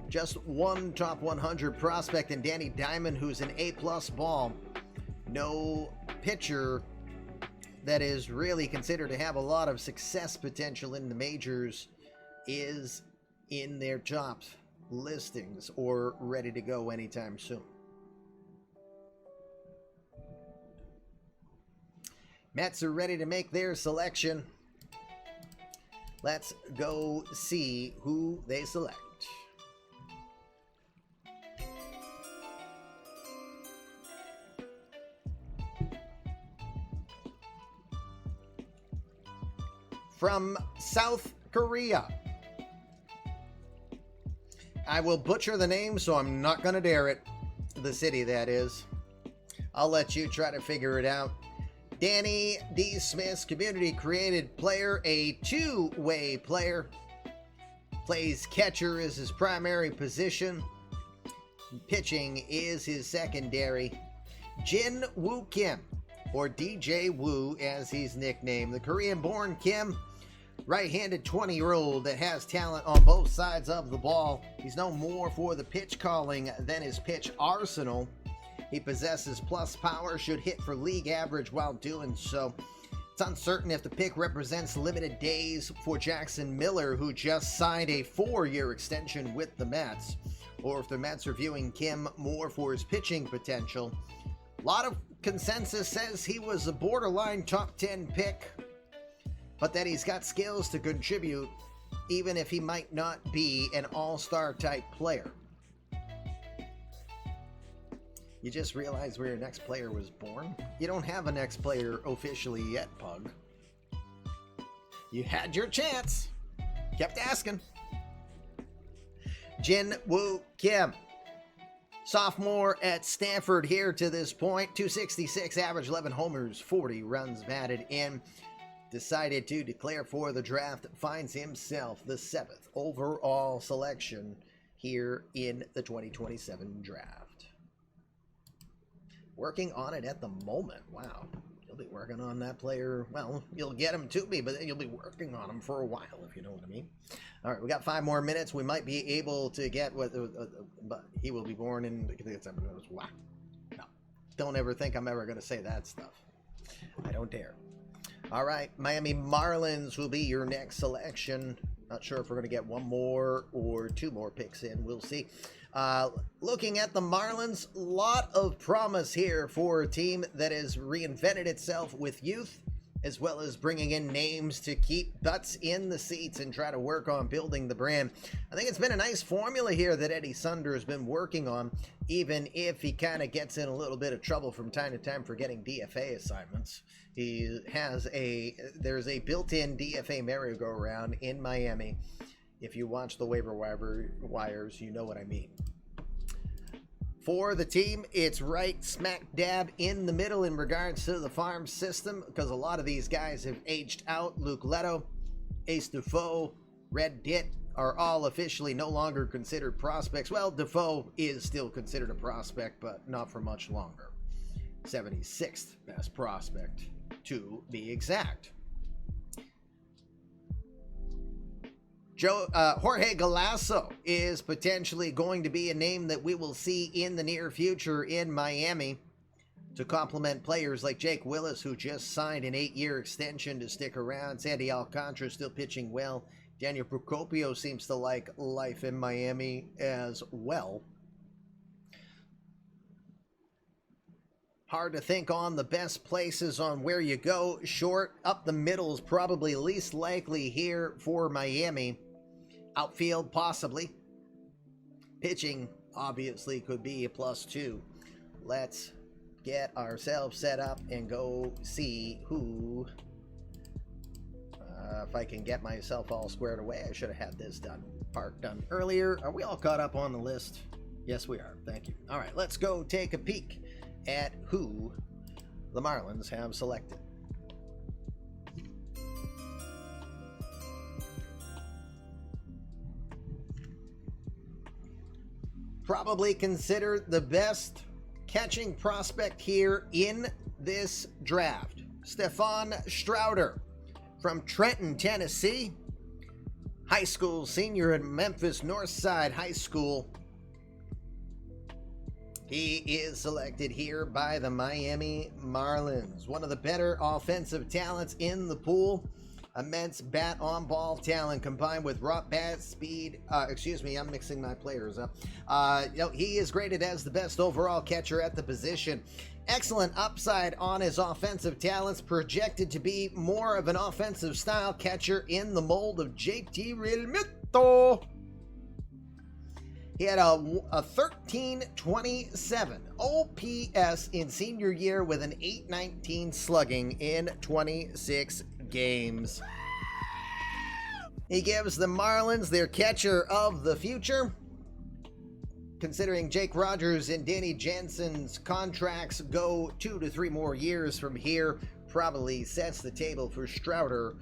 Just one top 100 prospect in Danny Diamond, who's an A-plus ball. No pitcher that is really considered to have a lot of success potential in the majors is in their top listings or ready to go anytime soon. Mets are ready to make their selection. Let's go see who they select. From South Korea. I will butcher the name, so I'm not going to dare it. The city, that is. I'll let you try to figure it out. Danny D. Smith's community-created player, a two-way player. Plays catcher as his primary position. Pitching is his secondary. Jin Woo Kim, or DJ Woo as he's nicknamed. The Korean-born Kim, right-handed 20-year-old that has talent on both sides of the ball. He's known more for the pitch calling than his pitch arsenal. He possesses plus power, should hit for league average while doing so. It's uncertain if the pick represents limited days for Jackson Miller, who just signed a 4-year extension with the Mets, or if the Mets are viewing Kim more for his pitching potential. A lot of consensus says he was a borderline top 10 pick, but that he's got skills to contribute, even if he might not be an all-star type player. You just realized where your next player was born? You don't have a next player officially yet, Pug. You had your chance. Kept asking. Jin Woo Kim. Sophomore at Stanford here to this point. 266 average, 11 homers, 40 runs batted in. Decided to declare for the draft. Finds himself the 7th overall selection here in the 2027 draft. Working on it at the moment. Wow. You'll be working on that player. Well, you'll get him to me, but then you'll be working on him for a while, if you know what I mean. All right, we got 5 more minutes. We might be able to get what, but he will be born in. Wow. No, don't ever think I'm ever going to say that stuff. I don't dare. All right, Miami Marlins will be your next selection. Not sure if we're going to get 1 more or 2 more picks in. We'll see. Looking at the Marlins, lot of promise here for a team that has reinvented itself with youth as well as bringing in names to keep butts in the seats and try to work on building the brand. I think it's been a nice formula here that Eddie Sunder has been working on, even if he kind of gets in a little bit of trouble from time to time for getting DFA assignments. There's a built-in DFA merry-go-round in Miami. If you watch the waiver wires, you know what I mean. For the team, it's right smack dab in the middle in regards to the farm system, because a lot of these guys have aged out. Luke Leto, Ace Defoe, Red Dit are all officially no longer considered prospects. Well, Defoe is still considered a prospect, but not for much longer. 76th best prospect, to be exact. Jorge Galasso is potentially going to be a name that we will see in the near future in Miami to complement players like Jake Willis, who just signed an 8-year extension to stick around. Sandy Alcantara still pitching well. Daniel Procopio seems to like life in Miami as well. Hard to think on the best places on where you go. Short, up the middle is probably least likely here for Miami. Outfield, possibly. Pitching, obviously, could be a +2. Let's get ourselves set up and go see who. If I can get myself all squared away, I should have had this part done earlier. Are we all caught up on the list? Yes, we are. Thank you. All right, let's go take a peek at who the Marlins have selected. Probably considered the best catching prospect here in this draft. Stefan Strouder from Trenton, Tennessee. High school senior at Memphis Northside High School. He is selected here by the Miami Marlins. One of the better offensive talents in the pool. Immense bat-on-ball talent combined with raw bat speed. I'm mixing my players up. He is graded as the best overall catcher at the position. Excellent upside on his offensive talents. Projected to be more of an offensive style catcher in the mold of JT Realmuto. He had a 1327 OPS in senior year with an 819 slugging in 26 games. He gives the Marlins their catcher of the future. Considering Jake Rogers and Danny Jansen's contracts go 2 to 3 more years from here, probably sets the table for Strouder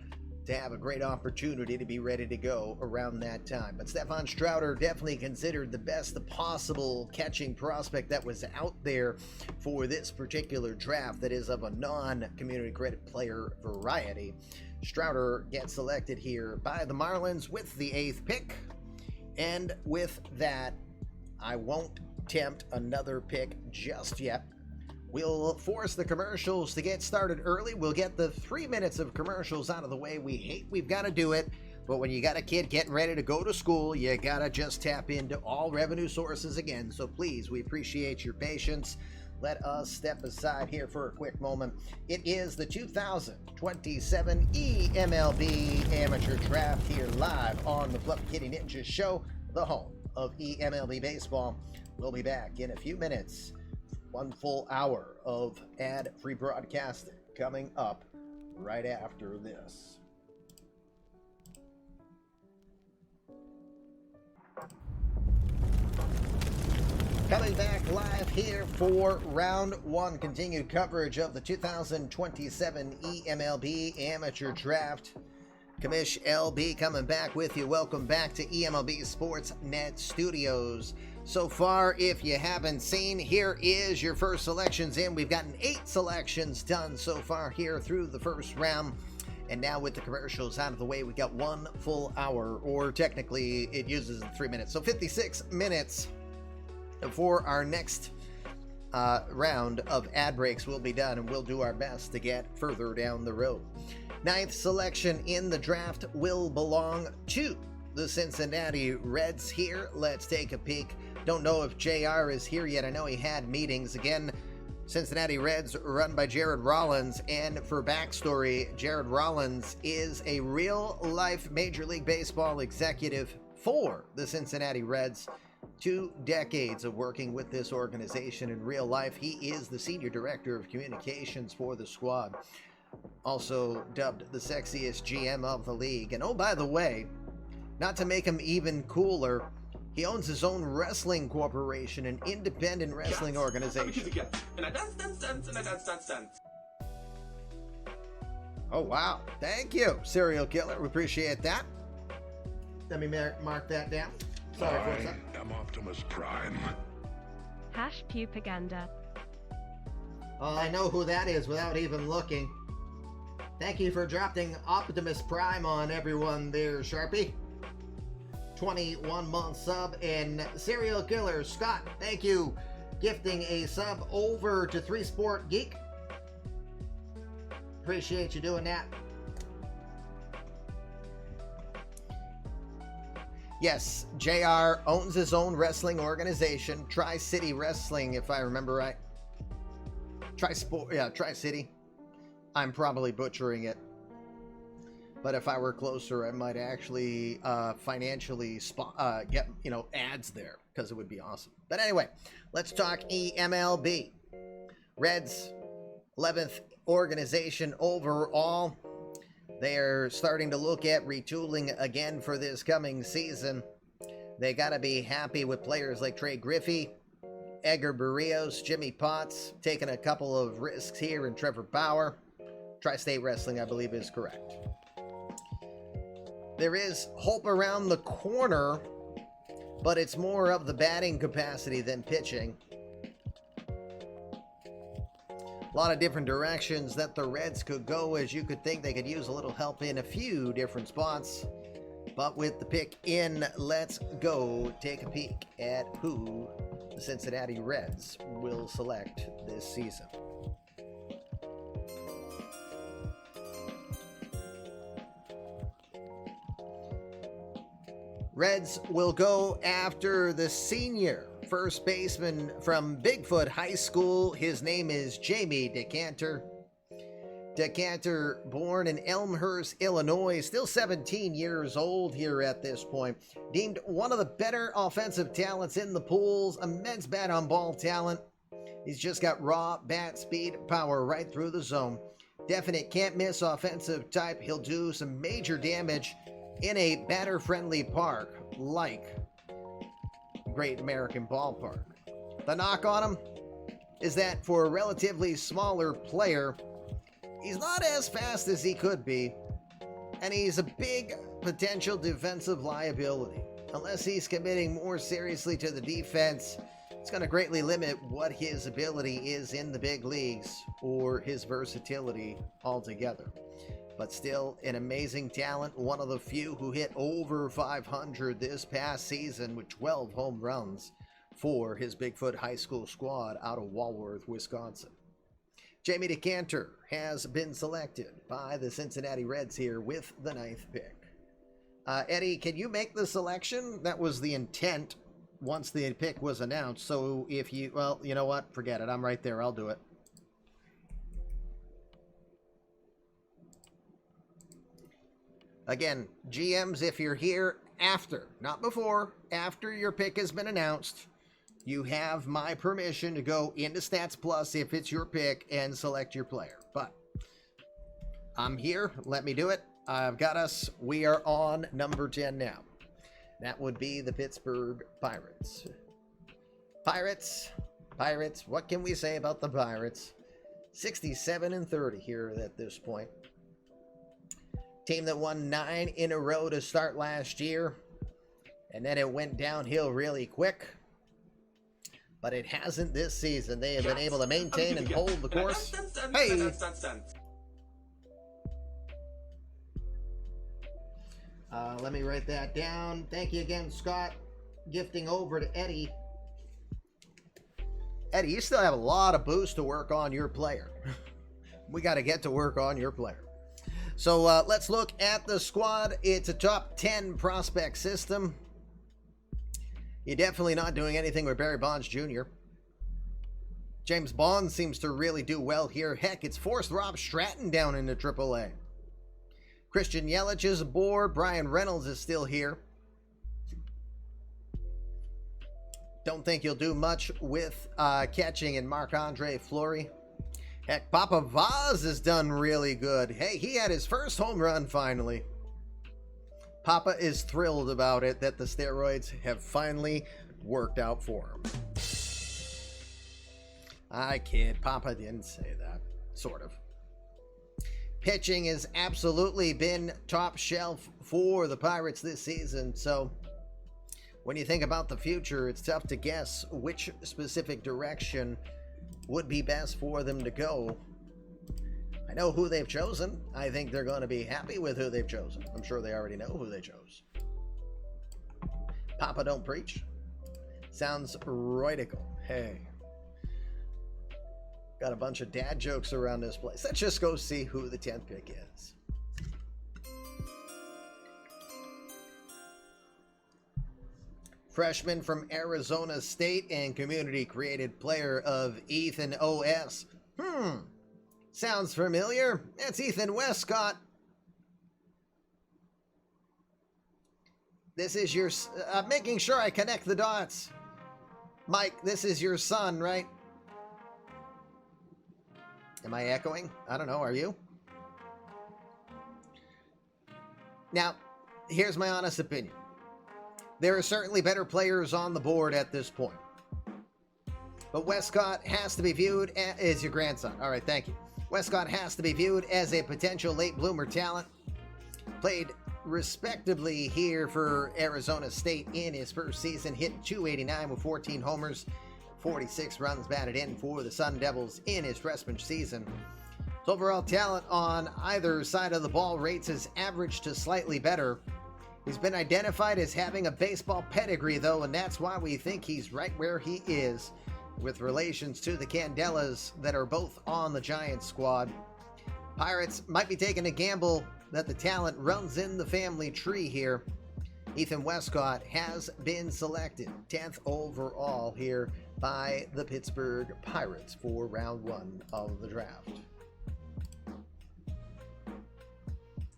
to have a great opportunity to be ready to go around that time. But Stefan Strouder definitely considered the best possible catching prospect that was out there for this particular draft that is of a non-community credit player variety. Strouder gets selected here by the Marlins with the 8th pick. And with that, I won't tempt another pick just yet. We'll force the commercials to get started early. We'll get the 3 minutes of commercials out of the way. We've got to do it. But when you got a kid getting ready to go to school, you got to just tap into all revenue sources again. So please, we appreciate your patience. Let us step aside here for a quick moment. It is the 2027 eMLB Amateur Draft here live on the Fluffy Kitty Ninja Show, the home of eMLB Baseball. We'll be back in a few minutes. 1 full hour of ad-free broadcasting coming up right after this. Coming back live here for round 1, continued coverage of the 2027 eMLB Amateur Draft. Commish LB coming back with you. Welcome back to eMLB Sportsnet Studios. So far, if you haven't seen, here is your first selections in. We've gotten 8 selections done so far here through the first round. And now with the commercials out of the way, we got 1 full hour, or technically it uses 3 minutes. So 56 minutes before our next round of ad breaks will be done, and we'll do our best to get further down the road. 9th selection in the draft will belong to the Cincinnati Reds here. Let's take a peek. Don't know if JR is here yet. I know he had meetings. Again, Cincinnati Reds run by Jared Rollins, and for backstory, Jared Rollins is a real-life Major League Baseball executive for the Cincinnati Reds. 2 decades of working with this organization in real life. He is the Senior Director of Communications for the squad, also dubbed the sexiest GM of the league. And oh, by the way, not to make him even cooler, he owns his own wrestling corporation, an independent wrestling organization. And I dance, dance, dance, and I dance, dance, dance. Oh, wow. Thank you, Serial Killer. We appreciate that. Let me mark that down. Sorry for that. I am Optimus Prime. #Pupaganda. Well, I know who that is without even looking. Thank you for dropping Optimus Prime on everyone there, Sharpie. 21-month sub. And Serial Killer Scott, thank you, gifting a sub over to 3 Sport Geek. Appreciate you doing that. Yes, JR owns his own wrestling organization, Tri-City Wrestling, if I remember right. Tri-City. I'm probably butchering it. But if I were closer, I might actually financially get, ads there, because it would be awesome. But anyway, let's talk eMLB. Reds, 11th organization overall. They're starting to look at retooling again for this coming season. They got to be happy with players like Trey Griffey, Edgar Barrios, Jimmy Potts, taking a couple of risks here, and Trevor Bauer. Tri-State Wrestling, I believe, is correct. There is hope around the corner, but it's more of the batting capacity than pitching. A lot of different directions that the Reds could go, as you could think they could use a little help in a few different spots. But with the pick in, let's go take a peek at who the Cincinnati Reds will select this season. Reds will go after the senior first baseman from Bigfoot High School. His name is Jamie Decanter. Decanter, born in Elmhurst, Illinois, still 17 years old here at this point. Deemed one of the better offensive talents in the pools, immense bat-on-ball talent. He's just got raw bat speed, power right through the zone. Definite can't-miss offensive type. He'll do some major damage in a batter-friendly park like Great American Ballpark. The knock on him is that for a relatively smaller player, he's not as fast as he could be, and he's a big potential defensive liability. Unless he's committing more seriously to the defense, it's going to greatly limit what his ability is in the big leagues or his versatility altogether. But still an amazing talent, one of the few who hit over 500 this past season with 12 home runs for his Bigfoot High School squad out of Walworth, Wisconsin. Jamie Decanter has been selected by the Cincinnati Reds here with the 9th pick. Eddie, can you make the selection? That was the intent once the pick was announced. So if you, well, you know what? Forget it. I'm right there. I'll do it. Again, GMs, if you're here after, not before, after your pick has been announced, you have my permission to go into Stats Plus if it's your pick and select your player. But I'm here. Let me do it. I've got us. We are on number 10 now. That would be the Pittsburgh Pirates. Pirates. What can we say about the Pirates? 67-30 here at this point. Team that won 9 in a row to start last year, and then it went downhill really quick. But it hasn't this season. They have been able to maintain and hold the course. Hey! Let me write that down. Thank you again, Scott. Gifting over to Eddie. Eddie, you still have a lot of boost to work on your player. We got to get to work on your player. So let's look at the squad. It's a top 10 prospect system. You're definitely not doing anything with Barry Bonds Jr. James Bond seems to really do well here. Heck, it's forced Rob Stratton down into AAA. Christian Yelich is aboard. Brian Reynolds is still here. Don't think you'll do much with catching in Marc-Andre Fleury. Heck, Papa Vaz has done really good. Hey, he had his first home run finally. Papa is thrilled about it, that the steroids have finally worked out for him. I kid. Papa didn't say that. Sort of. Pitching has absolutely been top shelf for the Pirates this season, so when you think about the future, it's tough to guess which specific direction would be best for them to go. I know who they've chosen. I think they're going to be happy with who they've chosen. I'm sure they already know who they chose. Papa don't preach. Sounds roidical. Hey. Got a bunch of dad jokes around this place. Let's just go see who the 10th pick is. Freshman from Arizona State and community-created player of Ethan O.S. Sounds familiar. That's Ethan Westcott. This is your... I'm making sure I connect the dots. Mike, this is your son, right? Am I echoing? I don't know. Are you? Now, here's my honest opinion. There are certainly better players on the board at this point. But Westcott has to be viewed as your grandson. All right, thank you. Westcott has to be viewed as a potential late bloomer talent. Played respectably here for Arizona State in his first season. Hit .289 with 14 homers, 46 runs batted in for the Sun Devils in his freshman season. His overall talent on either side of the ball rates his average to slightly better. He's been identified as having a baseball pedigree, though, and that's why we think he's right where he is with relations to the Candelas that are both on the Giants squad. Pirates might be taking a gamble that the talent runs in the family tree here. Ethan Westcott has been selected 10th overall here by the Pittsburgh Pirates for round 1 of the draft.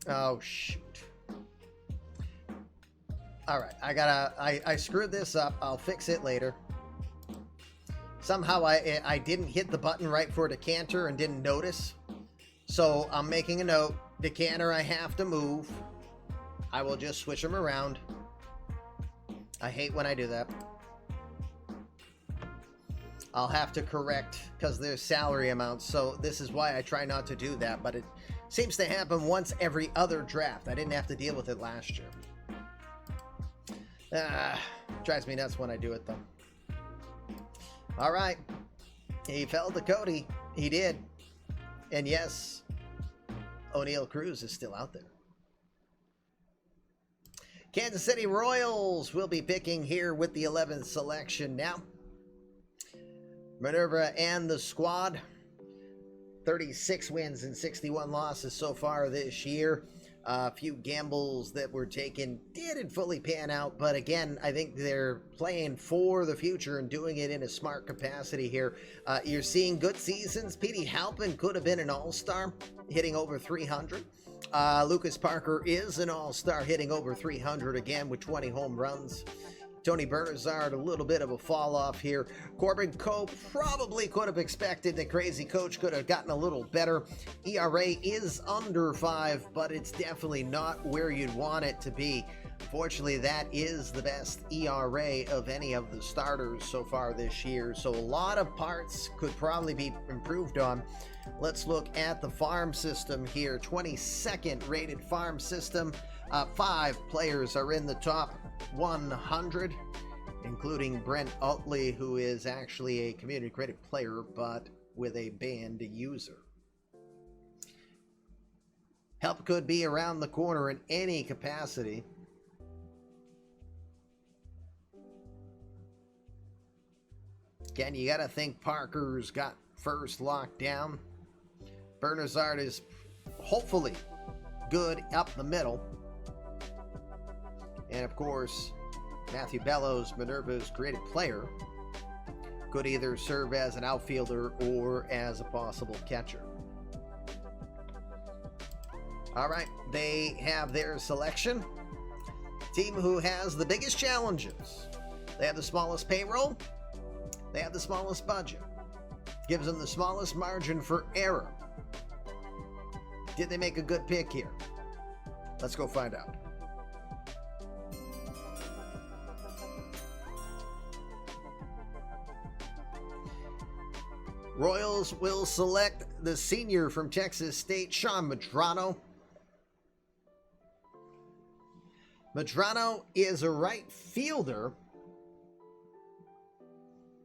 Oh, shoot. All right, I screwed this up. I'll fix it later. Somehow I didn't hit the button right for decanter and didn't notice. So I'm making a note. Decanter I have to move. I will just switch them around. I hate when I do that. I'll have to correct because there's salary amounts. So this is why I try not to do that. But it seems to happen once every other draft. I didn't have to deal with it last year. Drives me nuts when I do it, though. All right. He fell to Cody. He did. And yes, O'Neal Cruz is still out there. Kansas City Royals will be picking here with the 11th selection now. Minerva and the squad. 36 wins and 61 losses so far this year. A few gambles that were taken didn't fully pan out, but again, I think they're playing for the future and doing it in a smart capacity here. You're seeing good seasons. Petey Halpin could have been an all-star, hitting over 300. Lucas Parker is an all-star, hitting over 300 again with 20 home runs. Tony Bernazard, a little bit of a fall off here. Corbin Cope probably could have expected the crazy coach could have gotten a little better. ERA is under 5, but it's definitely not where you'd want it to be. Fortunately, that is the best ERA of any of the starters so far this year. So a lot of parts could probably be improved on. Let's look at the farm system here. 22nd rated farm system. 5 players are in the top 100, including Brent Utley, who is actually a community credit player, but with a banned user. Help could be around the corner in any capacity. Again, you got to think Parker's got first locked down. Bernazard is hopefully good up the middle. And of course, Matthew Bellows, Minerva's creative player, Could either serve as an outfielder or as a possible catcher. All right, they have their selection. Team who has the biggest challenges. They have the smallest payroll. They have the smallest budget. Gives them the smallest margin for error. Did they make a good pick here? Let's go find out. Royals will select the senior from Texas State, Sean Medrano. Medrano is a right fielder,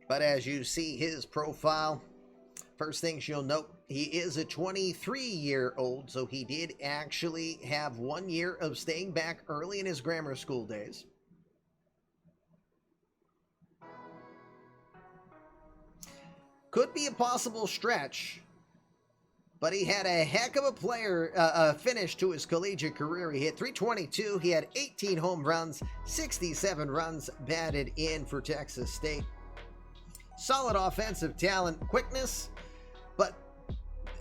but as you see his profile, first things you'll note, he is a 23-year-old, so he did actually have 1 year of staying back early in his grammar school days. Could be a possible stretch, but he had a heck of a finish to his collegiate career. He hit .322, he had 18 home runs, 67 runs batted in for Texas State. Solid offensive talent, quickness, but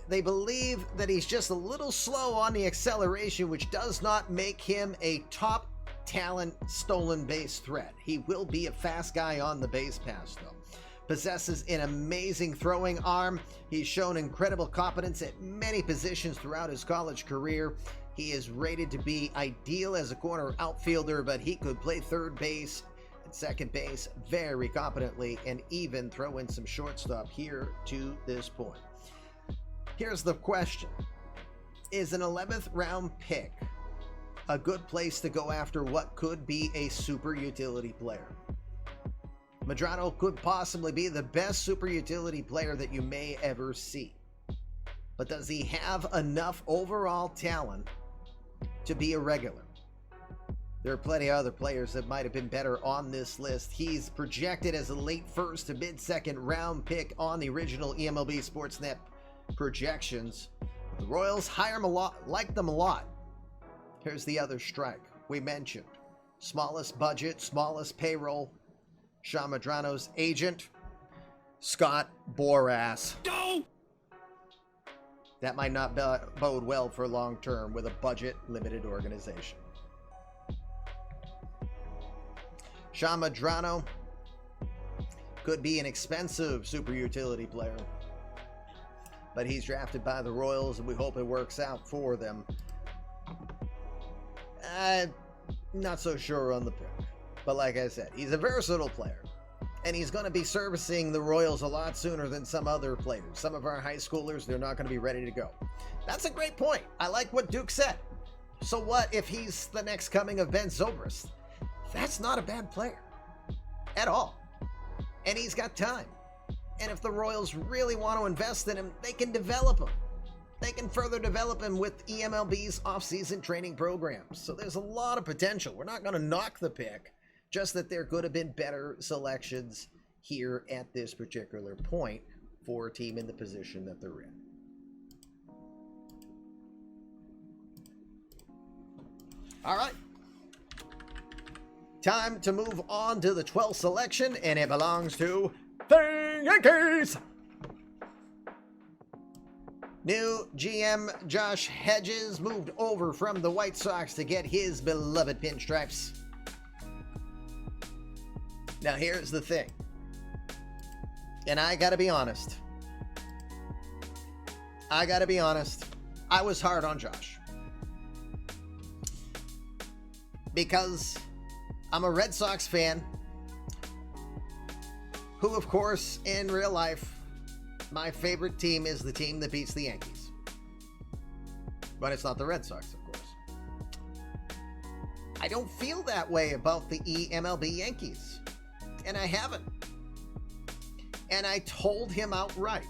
they believe that he's just a little slow on the acceleration, which does not make him a top talent stolen base threat. He will be a fast guy on the base pass, though. Possesses an amazing throwing arm. He's shown incredible competence at many positions throughout his college career. He is rated to be ideal as a corner outfielder, but he could play third base and second base very competently and even throw in some shortstop here to this point. Here's the question. Is an 11th round pick a good place to go after what could be a super utility player? Medrano could possibly be the best super utility player that you may ever see. But does he have enough overall talent to be a regular? There are plenty of other players that might have been better on this list. He's projected as a late first to mid-second round pick on the original eMLB Sportsnet projections. The Royals hire him a lot, like them a lot. Here's the other strike we mentioned. Smallest budget, smallest payroll. Sean Medrano's agent, Scott Boras. No! That might not bode well for long term with a budget-limited organization. Sean Medrano could be an expensive super utility player, but he's drafted by the Royals, and we hope it works out for them. Not so sure on the pick. But like I said, he's a versatile player, and he's going to be servicing the Royals a lot sooner than some other players. Some of our high schoolers, they're not going to be ready to go. That's a great point. I like what Duke said. So what if he's the next coming of Ben Zobrist? That's not a bad player at all. And he's got time. And if the Royals really want to invest in him, they can develop him. They can further develop him with eMLB's off-season training programs. So there's a lot of potential. We're not going to knock the pick. Just that there could have been better selections here at this particular point for a team in the position that they're in. All right. Time to move on to the 12th selection, and it belongs to the Yankees. New GM Josh Hedges moved over from the White Sox to get his beloved pinstripes. Now, here's the thing, and I gotta be honest. I was hard on Josh because I'm a Red Sox fan who, of course, in real life, my favorite team is the team that beats the Yankees. But it's not the Red Sox, of course. I don't feel that way about the eMLB Yankees. And I haven't. And I told him outright,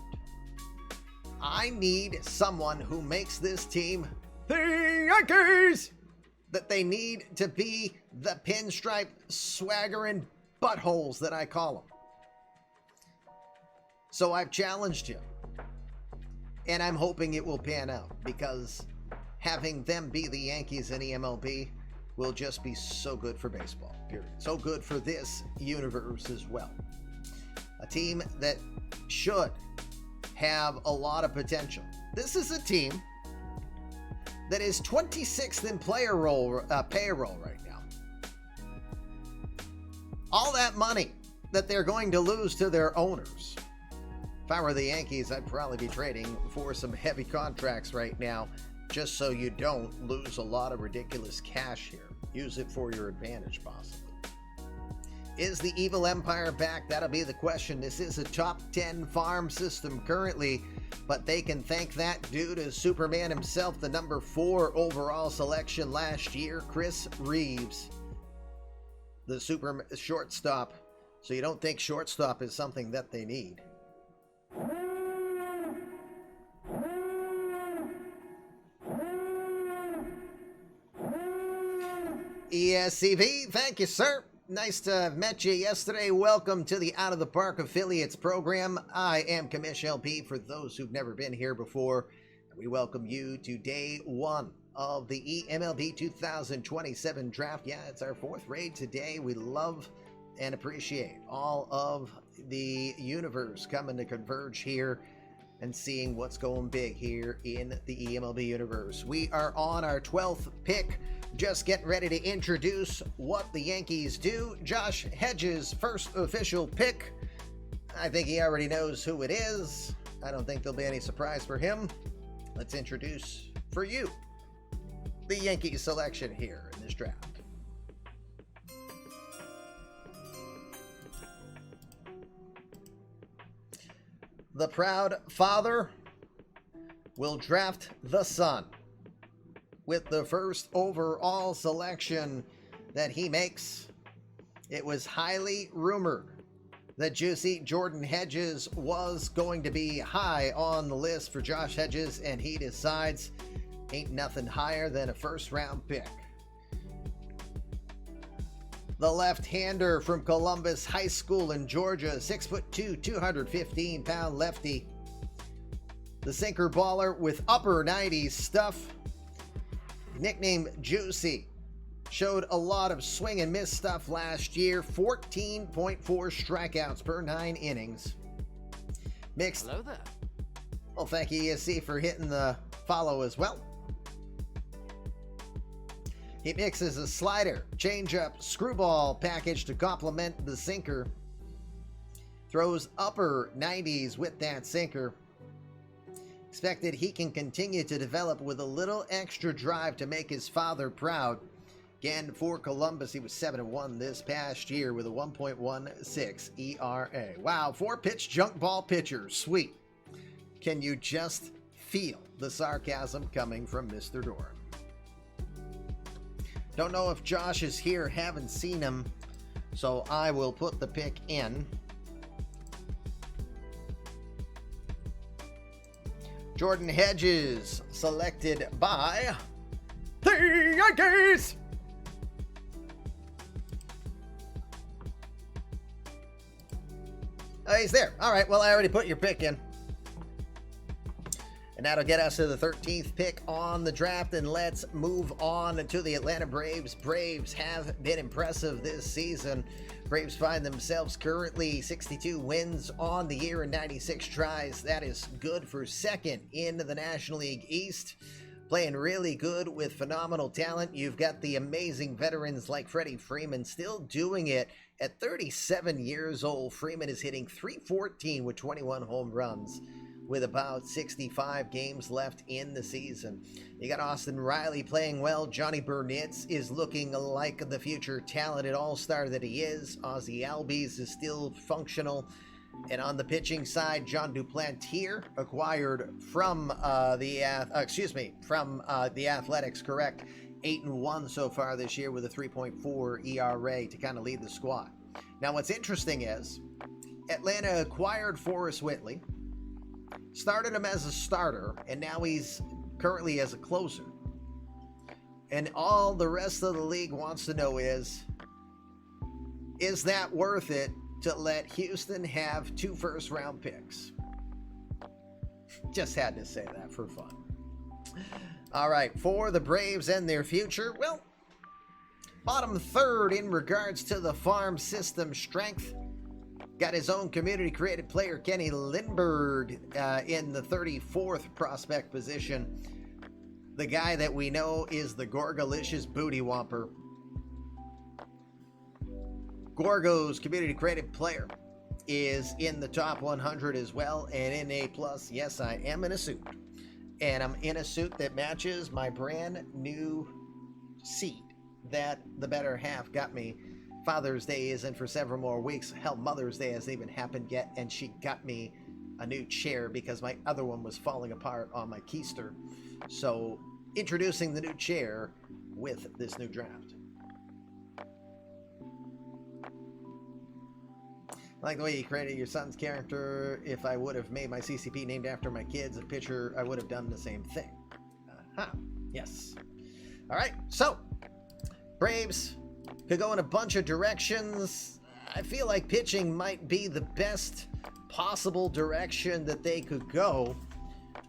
I need someone who makes this team the Yankees. That they need to be the pinstripe swaggering buttholes that I call them. So I've challenged him. And I'm hoping it will pan out, because having them be the Yankees in eMLB will just be so good for baseball, period. So good for this universe as well. A team that should have a lot of potential. This is a team that is 26th in payroll right now. All that money that they're going to lose to their owners. If I were the Yankees, I'd probably be trading for some heavy contracts right now, just so you don't lose a lot of ridiculous cash here. Use it for your advantage, possibly. Is the evil empire back? That'll be the question. This is a top 10 farm system currently, but they can thank that due to Superman himself, the number 4 overall selection last year, Chris Reeves, the super shortstop. So you don't think shortstop is something that they need. ESCV, thank you, sir. Nice to have met you yesterday. Welcome to the Out of the Park Affiliates program. I am Commish LP for those who've never been here before. We welcome you to day 1 of the eMLB 2027 draft. Yeah, it's our 4th raid today. We love and appreciate all of the universe coming to converge here and seeing what's going big here in the eMLB universe. We are on our 12th pick. Just getting ready to introduce what the Yankees do. Josh Hedges' first official pick. I think he already knows who it is. I don't think there'll be any surprise for him. Let's introduce for you the Yankees selection here in this draft. The proud father will draft the son with the first overall selection that he makes. It was highly rumored that Juicy Jordan Hedges was going to be high on the list for Josh Hedges, and he decides ain't nothing higher than a first-round pick. The left-hander from Columbus High School in Georgia, 6'2", 215-pound lefty. The sinker baller with upper 90s stuff, nicknamed Juicy, showed a lot of swing and miss stuff last year. 14.4 strikeouts per 9 innings. Mixed. Hello there. Well, thank you, ESC, for hitting the follow as well. He mixes a slider, changeup, screwball package to complement the sinker. Throws upper 90s with that sinker. Expected he can continue to develop with a little extra drive to make his father proud. Again, for Columbus, he was 7-1 this past year with a 1.16 ERA. Wow, 4-pitch junk ball pitcher. Sweet. Can you just feel the sarcasm coming from Mr. Doran? Don't know if Josh is here. Haven't seen him. So I will put the pick in. Jordan Hedges, selected by the Yankees. Oh, he's there. All right, well, I already put your pick in. And that'll get us to the 13th pick on the draft, and let's move on to the Atlanta Braves. Braves have been impressive this season. Braves find themselves currently 62 wins on the year and 96 tries. That is good for second in the National League East. Playing really good with phenomenal talent. You've got the amazing veterans like Freddie Freeman still doing it at 37 years old. Freeman is hitting .314 with 21 home runs with about 65 games left in the season. You got Austin Riley playing well. Johnny Burnitz is looking like the future talented all-star that he is. Ozzie Albies is still functional. And on the pitching side, John Duplantier, acquired from the Athletics, correct. 8-1 so far this year with a 3.4 ERA to kind of lead the squad. Now, what's interesting is Atlanta acquired Forrest Whitley, started him as a starter, and now he's currently as a closer. And all the rest of the league wants to know is that worth it to let Houston have 2 first-round picks? Just had to say that for fun. All right, for the Braves and their future, well, bottom third in regards to the farm system strength. Got his own community-created player, Kenny Lindbergh, in the 34th prospect position. The guy that we know is the Gorgalicious Booty Whomper. Gorgo's community-created player is in the top 100 as well, and in A+. Yes, I am in a suit. And I'm in a suit that matches my brand new seat that the better half got me. Father's Day isn't for several more weeks. Hell, Mother's Day hasn't even happened yet, and she got me a new chair because my other one was falling apart on my keister. So, introducing the new chair with this new draft. I like the way you created your son's character. If I would have made my CCP named after my kids a picture, I would have done the same thing. Yes. All right, so Braves could go in a bunch of directions. I feel like pitching might be the best possible direction that they could go,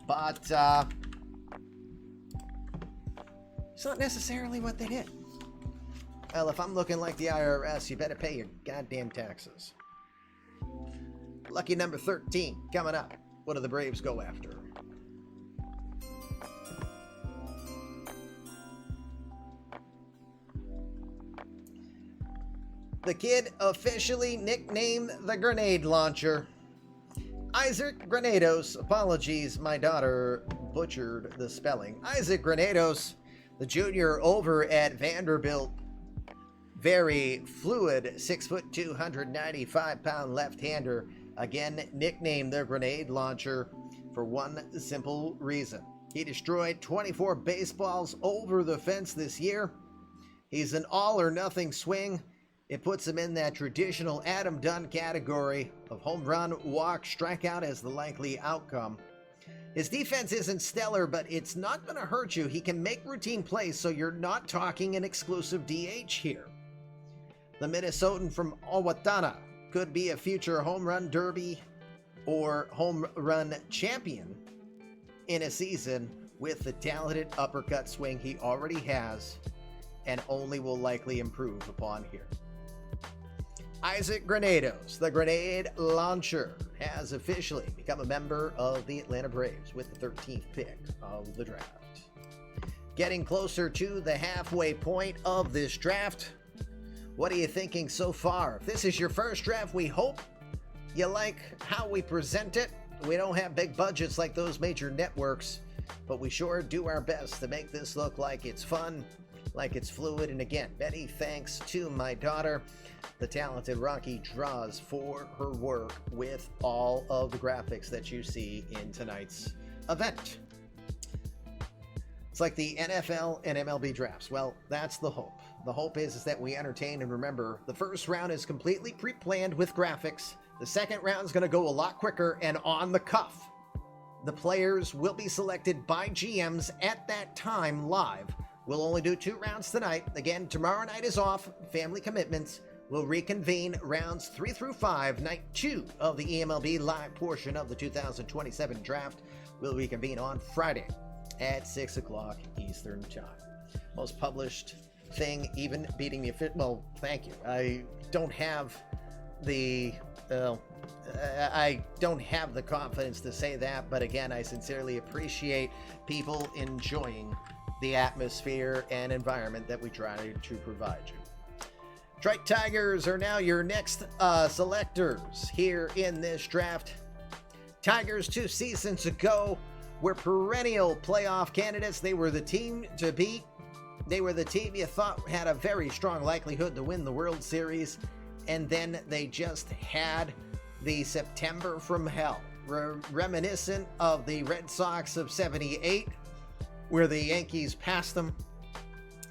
but it's not necessarily what they did. Well, if I'm looking like the IRS, you better pay your goddamn taxes. Lucky number 13 coming up. What do the Braves go after? The kid officially nicknamed the grenade launcher. Isaac Granados. Apologies, my daughter butchered the spelling. Isaac Granados, the junior over at Vanderbilt. Very fluid, 6'2", 295-pound left-hander. Again, nicknamed the grenade launcher for one simple reason. He destroyed 24 baseballs over the fence this year. He's an all-or-nothing swing. It puts him in that traditional Adam Dunn category of home run, walk, strikeout as the likely outcome. His defense isn't stellar, but it's not going to hurt you. He can make routine plays, so you're not talking an exclusive DH here. The Minnesotan from Owatonna could be a future home run derby or home run champion in a season with the talented uppercut swing he already has and only will likely improve upon here. Isaac Granados, the grenade launcher, has officially become a member of the Atlanta Braves with the 13th pick of the draft. Getting closer to the halfway point of this draft. What are you thinking so far? If this is your first draft, we hope you like how we present it. We don't have big budgets like those major networks, but we sure do our best to make this look like it's fun, like it's fluid. And again, many thanks to my daughter, the talented Rocky Draws, for her work with all of the graphics that you see in tonight's event. It's like the NFL and MLB drafts. Well, that's the hope. The hope is that we entertain, and remember, the first round is completely pre-planned with graphics. The second round is going to go a lot quicker and on the cuff. The players will be selected by GMs at that time live. We'll only do 2 rounds tonight. Again, tomorrow night is off, family commitments. We'll reconvene rounds 3 through 5, night 2 of the eMLB live portion of the 2027 draft. We'll reconvene on Friday at 6 o'clock Eastern Time. Most published thing, even beating the official. Well, thank you. I don't have the confidence to say that, but again, I sincerely appreciate people enjoying the atmosphere and environment that we try to provide you. Detroit Tigers are now your next selectors here in this draft. Tigers 2 seasons ago were perennial playoff candidates. They were the team to beat. They were the team you thought had a very strong likelihood to win the World Series, and then they just had the September from hell, reminiscent of the Red Sox of '78, where the Yankees passed them.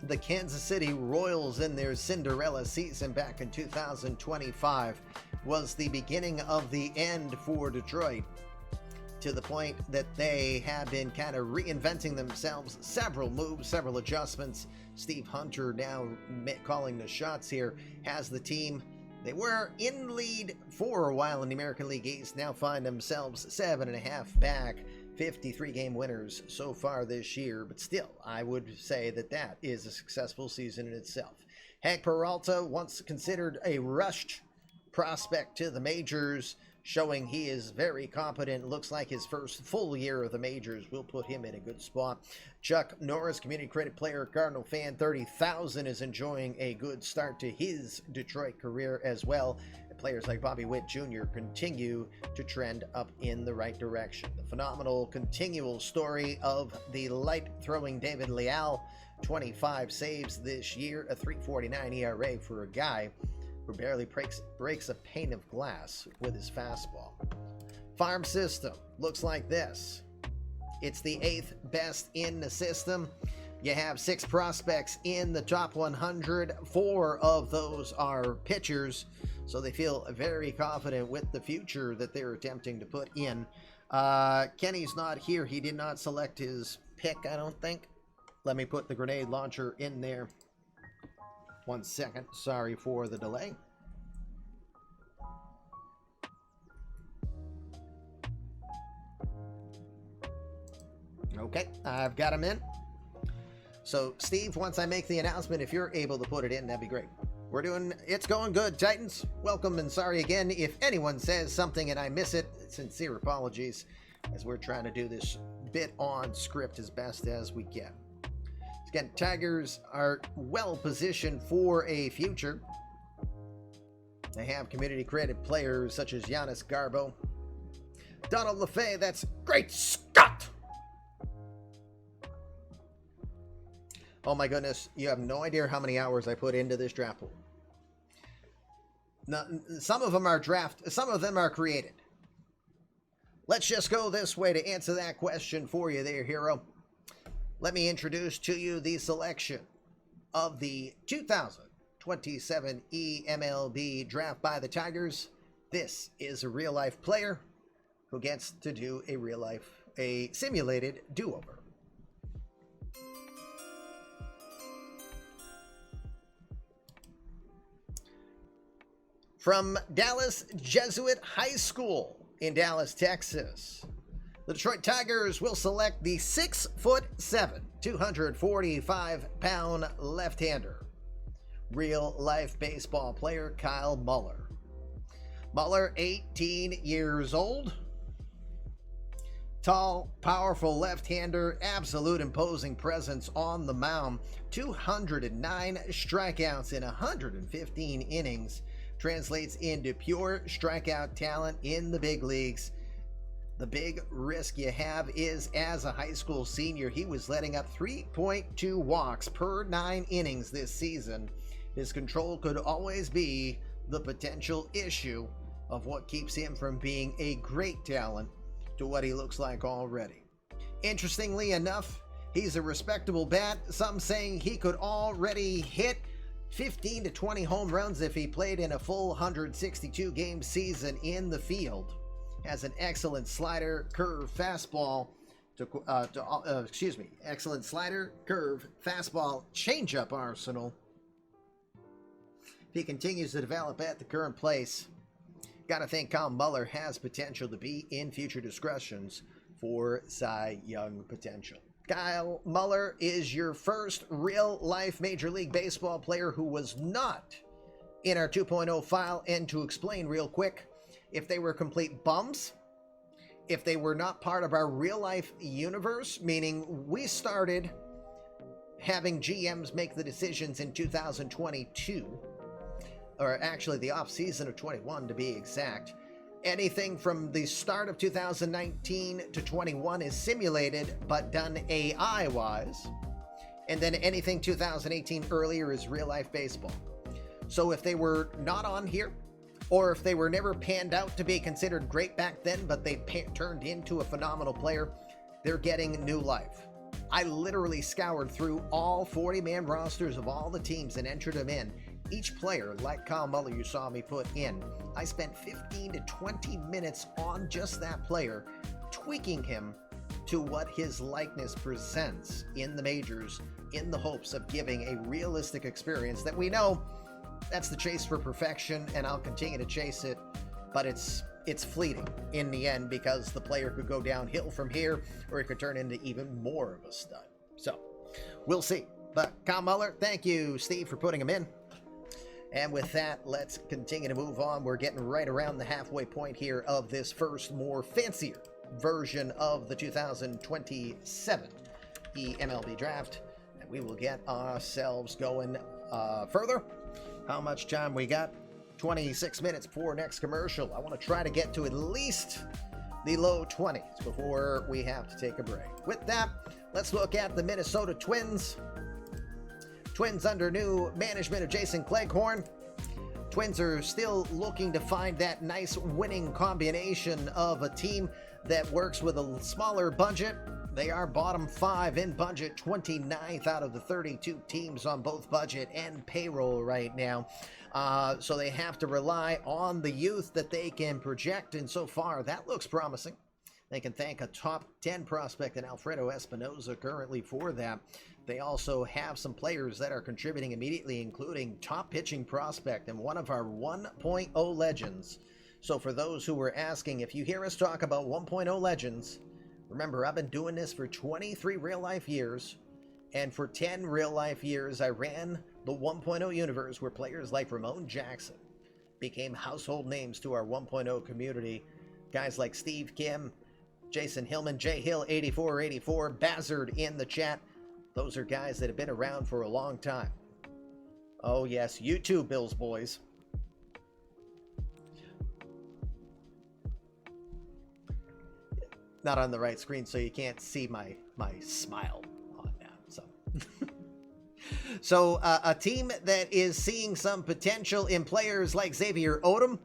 The Kansas City Royals in their Cinderella season back in 2025 was the beginning of the end for Detroit, to the point that they have been kind of reinventing themselves. Several moves, several adjustments. Steve Hunter now calling the shots here, has the team. They were in lead for a while in the American League East, now find themselves 7.5 back, 53-game winners so far this year, but still, I would say that that is a successful season in itself. Hank Peralta, once considered a rushed prospect to the majors, showing he is very competent. Looks like his first full year of the majors will put him in a good spot. Chuck Norris, community credit player, Cardinal fan, 30,000, is enjoying a good start to his Detroit career as well. And players like Bobby Witt Jr. continue to trend up in the right direction. The phenomenal continual story of the light-throwing David Leal, 25 saves this year, a 3.49 ERA for a guy who barely breaks a pane of glass with his fastball. Farm system looks like this. It's the 8th best in the system. You have 6 prospects in the top 100. 4 of those are pitchers, so they feel very confident with the future that they're attempting to put in. Kenny's not here. He did not select his pick, I don't think. Let me put the grenade launcher in there. 1 second. Sorry for the delay. Okay, I've got him in. So, Steve, once I make the announcement, if you're able to put it in, that'd be great. It's going good, Titans. Welcome, and sorry again if anyone says something and I miss it. Sincere apologies, as we're trying to do this bit on script as best as we can. Again, Tigers are well positioned for a future. They have community credit players such as Giannis Garbo, Donald LaFay. That's great Scott. Oh my goodness, you have no idea how many hours I put into this draft pool. Now, some of them are some of them are created. Let's just go this way to answer that question for you there, hero. Let me introduce to you the selection of the 2027 eMLB draft by the Tigers. This is a real-life player who gets to do a simulated do-over. From Dallas Jesuit High School in Dallas, Texas, the Detroit Tigers will select the 6'7", 245-pound left-hander, real-life baseball player Kyle Muller. Muller, 18 years old, tall, powerful left-hander, absolute imposing presence on the mound, 209 strikeouts in 115 innings, translates into pure strikeout talent in the big leagues. The big risk you have is, as a high school senior, he was letting up 3.2 walks per 9 innings this season. His control could always be the potential issue of what keeps him from being a great talent to what he looks like already. Interestingly enough, he's a respectable bat, some saying he could already hit 15 to 20 home runs if he played in a full 162 game season in the field. Has an excellent slider, curve, fastball, excellent slider, curve, fastball, changeup arsenal. If he continues to develop at the current pace, gotta think Kyle Muller has potential to be in future discussions for Cy Young potential. Kyle Muller is your first real-life Major League Baseball player who was not in our 2.0 file. And to explain real quick, if they were complete bums, if they were not part of our real-life universe, meaning we started having GMs make the decisions in 2022, or actually the off-season of 21 to be exact, anything from the start of 2019 to 21 is simulated but done AI-wise, and then anything 2018 earlier is real-life baseball. So if they were not on here, or if they were never panned out to be considered great back then, but they turned into a phenomenal player, they're getting new life. I literally scoured through all 40-man rosters of all the teams and entered them in. Each player, like Kyle Muller you saw me put in, I spent 15 to 20 minutes on just that player, tweaking him to what his likeness presents in the majors, in the hopes of giving a realistic experience that we know that's the chase for perfection, and I'll continue to chase it, but it's fleeting in the end, because the player could go downhill from here, or it could turn into even more of a stud. So, we'll see. But Kyle Muller, thank you, Steve, for putting him in. And with that, let's continue to move on. We're getting right around the halfway point here of this first, more fancier version of the 2027 eMLB draft. And we will get ourselves going further. How much time we got? 26 minutes before next commercial. I want to try to get to at least the low 20s before we have to take a break. With that, let's look at the Minnesota Twins. Twins under new management of Jason Cleghorn. Twins are still looking to find that nice winning combination of a team that works with a smaller budget. They are bottom 5 in budget, 29th out of the 32 teams on both budget and payroll right now. So they have to rely on the youth that they can project, and so far that looks promising. They can thank a top 10 prospect in Alfredo Espinoza currently for that. They also have some players that are contributing immediately, including top pitching prospect and one of our 1.0 legends. So for those who were asking, if you hear us talk about 1.0 legends, remember, I've been doing this for 23 real-life years, and for 10 real-life years, I ran the 1.0 universe where players like Ramon Jackson became household names to our 1.0 community. Guys like Steve Kim, Jason Hillman, J Hill 8484, Bazard in the chat. Those are guys that have been around for a long time. Oh yes, you too, Bills boys. Not on the right screen, so you can't see my smile on that. So, a team that is seeing some potential in players like Xavier Odom.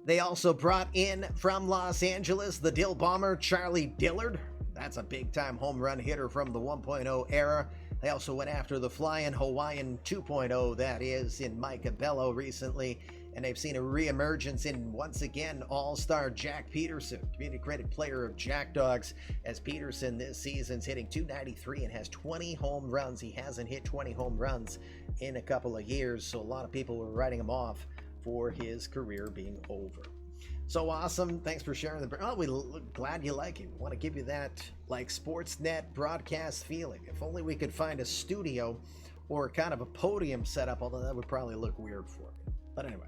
They also brought in from Los Angeles the Dill Bomber Charlie Dillard. That's a big-time home run hitter from the 1.0 era. They also went after the Flying Hawaiian 2.0, that is, in Micah Bello recently. And they've seen a reemergence in, once again, all-star Jack Peterson, community credit player of Jack Dogs, as Peterson this season's hitting .293 and has 20 home runs. He hasn't hit 20 home runs in a couple of years, so a lot of people were writing him off for his career being over. So awesome. Thanks for sharing the... Oh, we're glad you like it. We want to give you that, like, Sportsnet broadcast feeling. If only we could find a studio or kind of a podium setup, although that would probably look weird for me. But anyway.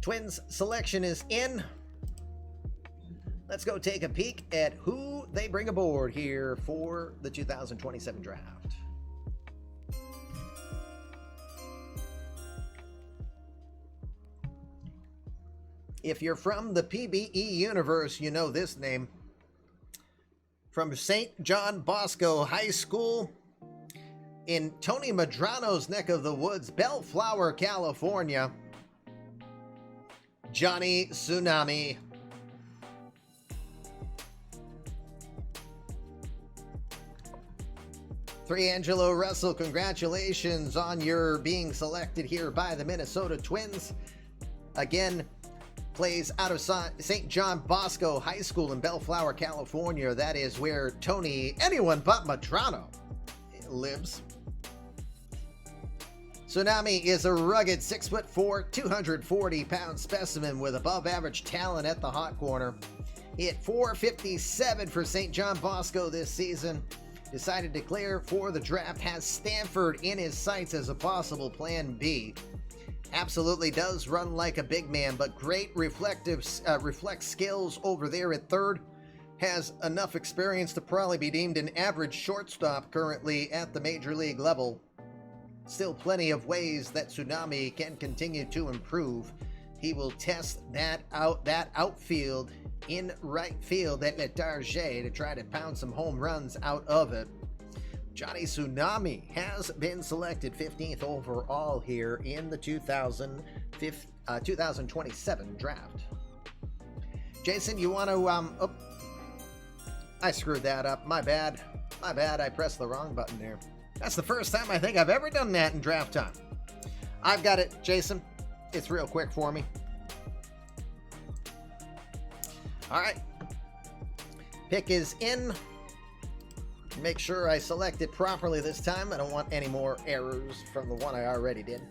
Twins selection is in. Let's go take a peek at who they bring aboard here for the 2027 draft. If you're from the PBE universe, you know this name. From St. John Bosco High School in Tony Madrano's neck of the woods, Bellflower, California, Johnny Tsunami. Angelo Russell, congratulations on your being selected here by the Minnesota Twins. Again, plays out of St. John Bosco High School in Bellflower, California. That is where Tony, anyone but Madrano, lives. Tsunami is a rugged 6'4", 240-pound specimen with above-average talent at the hot corner. He hit .457 for St. John Bosco this season. Decided to declare for the draft, has Stanford in his sights as a possible plan B. Absolutely does run like a big man, but great reflect skills over there at third. Has enough experience to probably be deemed an average shortstop currently at the major league level. Still plenty of ways that Tsunami can continue to improve. He will test that outfield in right field at Letarget to try to pound some home runs out of it. Johnny Tsunami has been selected 15th overall here in the 2027 draft. Jason, you want to, oh, I screwed that up. My bad. I pressed the wrong button there. That's the first time I think I've ever done that in draft time. I've got it, Jason. It's real quick for me. All right. Pick is in. Make sure I select it properly this time. I don't want any more errors from the one I already did.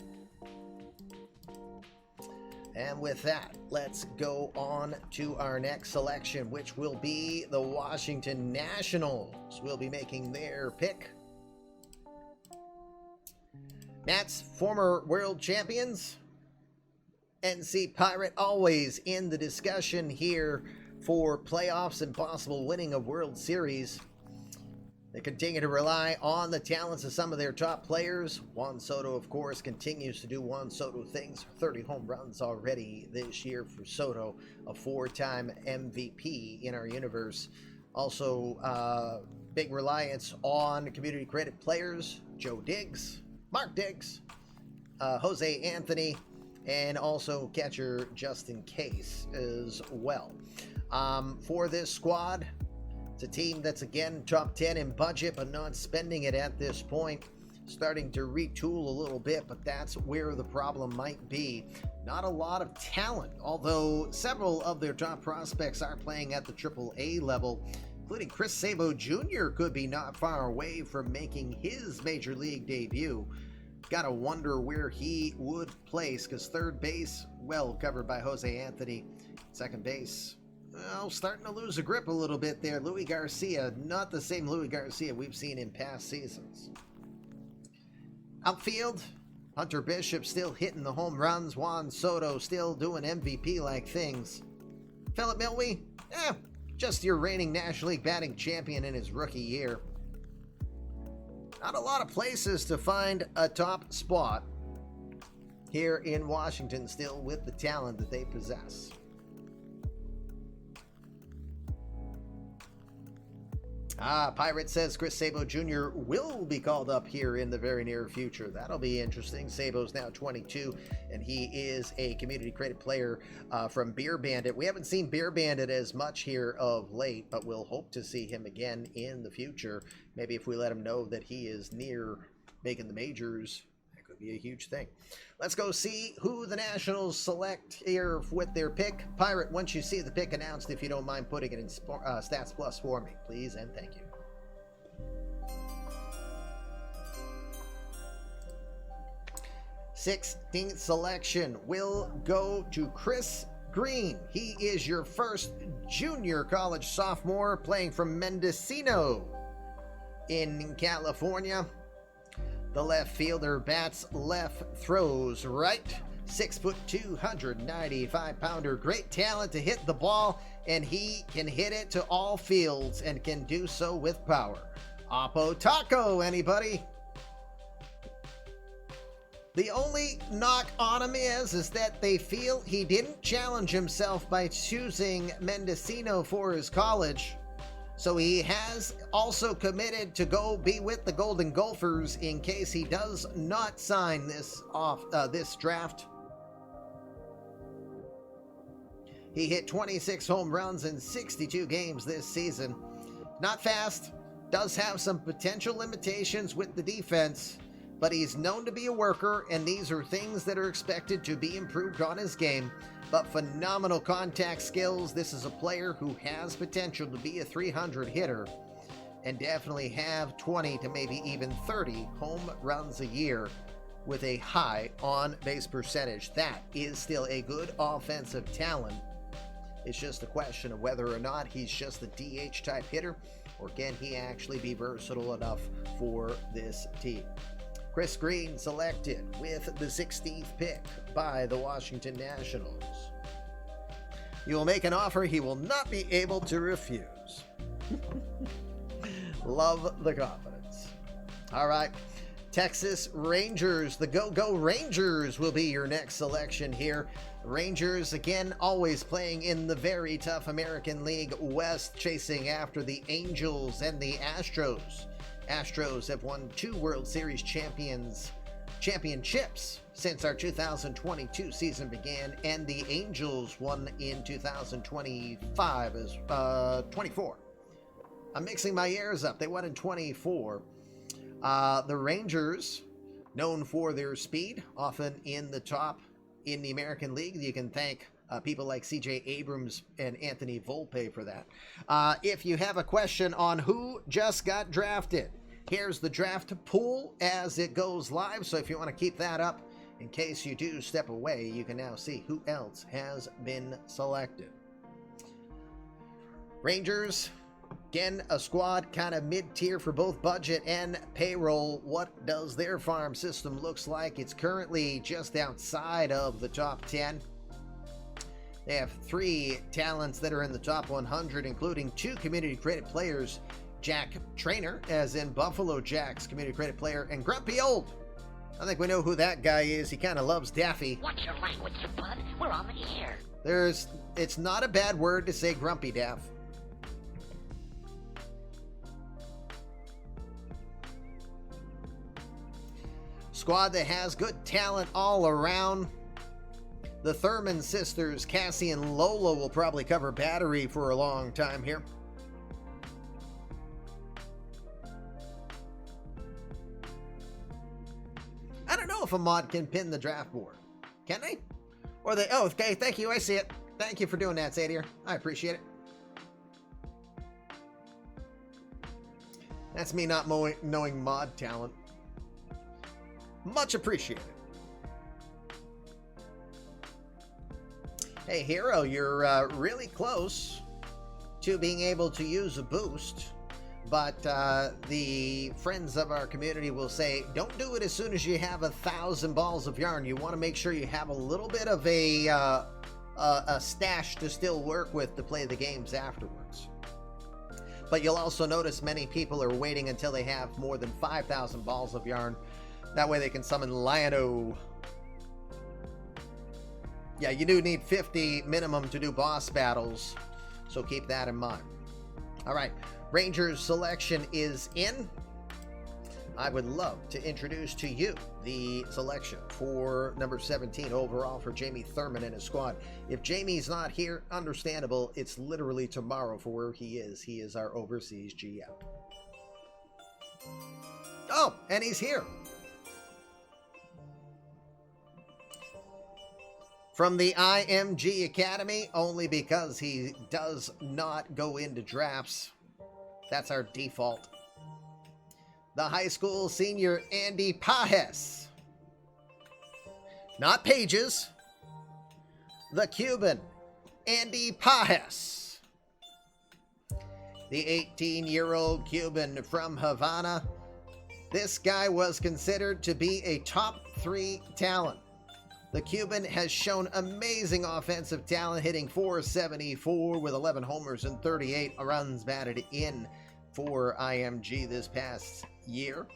And with that, let's go on to our next selection, which will be the Washington Nationals. Will be making their pick. Nats, former world champions. NC Pirate always in the discussion here for playoffs and possible winning of World Series. They continue to rely on the talents of some of their top players. Juan Soto, of course, continues to do Juan Soto things. 30 home runs already this year for Soto, a 4-time MVP in our universe. Also, big reliance on community credit players. Joe Diggs, Mark Diggs, Jose Anthony, and also catcher Justin Case as well. For this squad, it's a team that's, again, top 10 in budget, but not spending it at this point. Starting to retool a little bit, but that's where the problem might be. Not a lot of talent, although several of their top prospects are playing at the AAA level, including Chris Sabo Jr. could be not far away from making his major league debut. Gotta wonder where he would place, because third base, well covered by Jose Anthony. Second base, well, starting to lose a grip a little bit there. Louis Garcia, not the same Louis Garcia we've seen in past seasons. Outfield, Hunter Bishop still hitting the home runs. Juan Soto still doing MVP-like things. Philip Milwee, just your reigning National League batting champion in his rookie year. Not a lot of places to find a top spot here in Washington still with the talent that they possess. Pirate says Chris Sabo Jr. will be called up here in the very near future. That'll be interesting. Sabo's now 22, and he is a community credit player from Beer Bandit. We haven't seen Beer Bandit as much here of late, but we'll hope to see him again in the future. Maybe if we let him know that he is near making the majors, that could be a huge thing. Let's go see who the Nationals select here with their pick. Pirate, once you see the pick announced, if you don't mind putting it in Stats Plus for me, please, and thank you. Sixteenth selection will go to Chris Green. He is your first junior college sophomore playing from Mendocino in California. The left fielder bats left, throws right. 6'2", 295-pounder. Great talent to hit the ball, and he can hit it to all fields and can do so with power. Oppo Taco, anybody? The only knock on him is that they feel he didn't challenge himself by choosing Mendocino for his college. So he has also committed to go be with the Golden Gophers in case he does not sign this draft. He hit 26 home runs in 62 games this season. Not fast, does have some potential limitations with the defense, but he's known to be a worker, and these are things that are expected to be improved on his game. But phenomenal contact skills. This is a player who has potential to be a 300 hitter and definitely have 20 to maybe even 30 home runs a year with a high on-base percentage. That is still a good offensive talent. It's just a question of whether or not he's just a DH type hitter, or can he actually be versatile enough for this team. Chris Green selected with the 16th pick by the Washington Nationals. You will make an offer he will not be able to refuse. Love the confidence. All right. Texas Rangers, the Go-Go Rangers will be your next selection here. Rangers, again, always playing in the very tough American League West, chasing after the Angels and the Astros. Astros have won 2 World Series championships since our 2022 season began, and the Angels won in 24. I'm mixing my years up. They won in 24. The Rangers, known for their speed, often in the top in the American League. You can thank people like C.J. Abrams and Anthony Volpe for that. If you have a question on who just got drafted, here's the draft pool as it goes live. So if you want to keep that up, in case you do step away, you can now see who else has been selected. Rangers, Again, a squad kind of mid-tier for both budget and payroll. What does their farm system looks like? It's currently just outside of the top 10. They have 3 talents that are in the top 100, including 2 community credit players. Jack Trainer, as in Buffalo Jack's community credit player, and Grumpy Old. I think we know who that guy is. He kind of loves Daffy. Watch your language, bud. We're on the air. It's not a bad word to say Grumpy Daff. Squad that has good talent all around. The Thurman sisters, Cassie and Lola, will probably cover battery for a long time here. I don't know if a mod can pin the draft board. Can they? Or they... Oh, okay, thank you, I see it. Thank you for doing that, Sadier. I appreciate it. That's me not knowing mod talent. Much appreciated. Hey, Hero, you're really close to being able to use a boost, but the friends of our community will say, don't do it as soon as you have 1,000 balls of yarn. You want to make sure you have a little bit of a stash to still work with to play the games afterwards. But you'll also notice many people are waiting until they have more than 5,000 balls of yarn. That way they can summon Lion-O. Yeah, you do need 50 minimum to do boss battles, so keep that in mind. All right, Rangers selection is in. I would love to introduce to you the selection for number 17 overall for Jamie Thurman and his squad. If Jamie's not here, understandable. It's literally tomorrow for where he is. He is our overseas GM. Oh, and he's here. From the IMG Academy, only because he does not go into drafts. That's our default. The high school senior Andy Pajes. Not Pages. The Cuban Andy Pajes. The 18-year-old Cuban from Havana. This guy was considered to be a top 3 talent. The Cuban has shown amazing offensive talent, hitting .474 with 11 homers and 38 runs batted in for IMG this past year.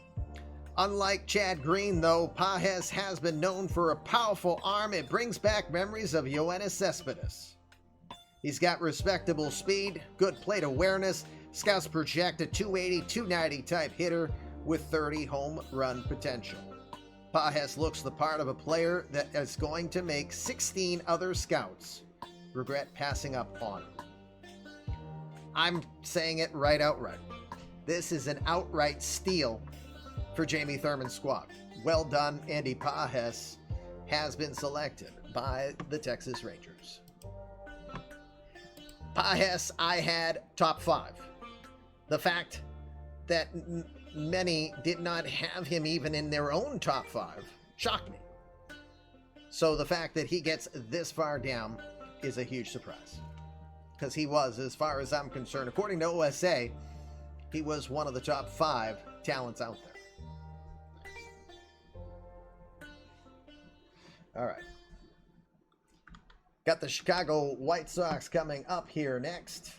Unlike Chad Green, though, Pajes has been known for a powerful arm. It brings back memories of Yoenis Cespedes. He's got respectable speed, good plate awareness. Scouts project a 280, 290 type hitter with 30 home run potential. Pajes looks the part of a player that is going to make 16 other scouts regret passing up on him. I'm saying it right outright. This is an outright steal for Jamie Thurman's squad. Well done, Andy Pajes has been selected by the Texas Rangers. Pajes, I had top 5. The fact that many did not have him even in their own top 5 shocked me. So the fact that he gets this far down is a huge surprise. Because he was, as far as I'm concerned, according to OSA, he was one of the top 5 talents out there. All right. Got the Chicago White Sox coming up here next.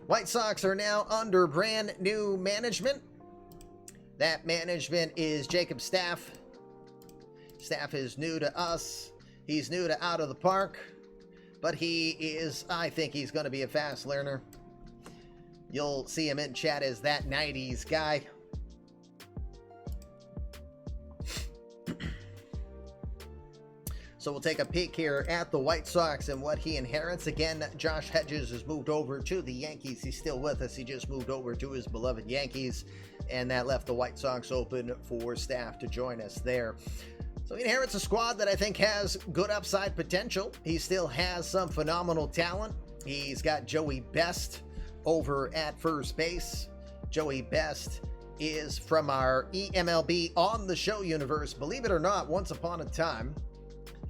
White Sox are now under brand new management. That management is Jacob Staff. Staff is new to us. He's new to Out of the Park. But he is, I think he's going to be a fast learner. You'll see him in chat as that 90s guy. So we'll take a peek here at the White Sox and what he inherits. Again, Josh Hedges has moved over to the Yankees. He's still with us. He just moved over to his beloved Yankees, and that left the White Sox open for Staff to join us there. So he inherits a squad that I think has good upside potential. He still has some phenomenal talent. He's got Joey Best over at first base. Joey Best is from our eMLB on the show universe. Believe it or not, once upon a time,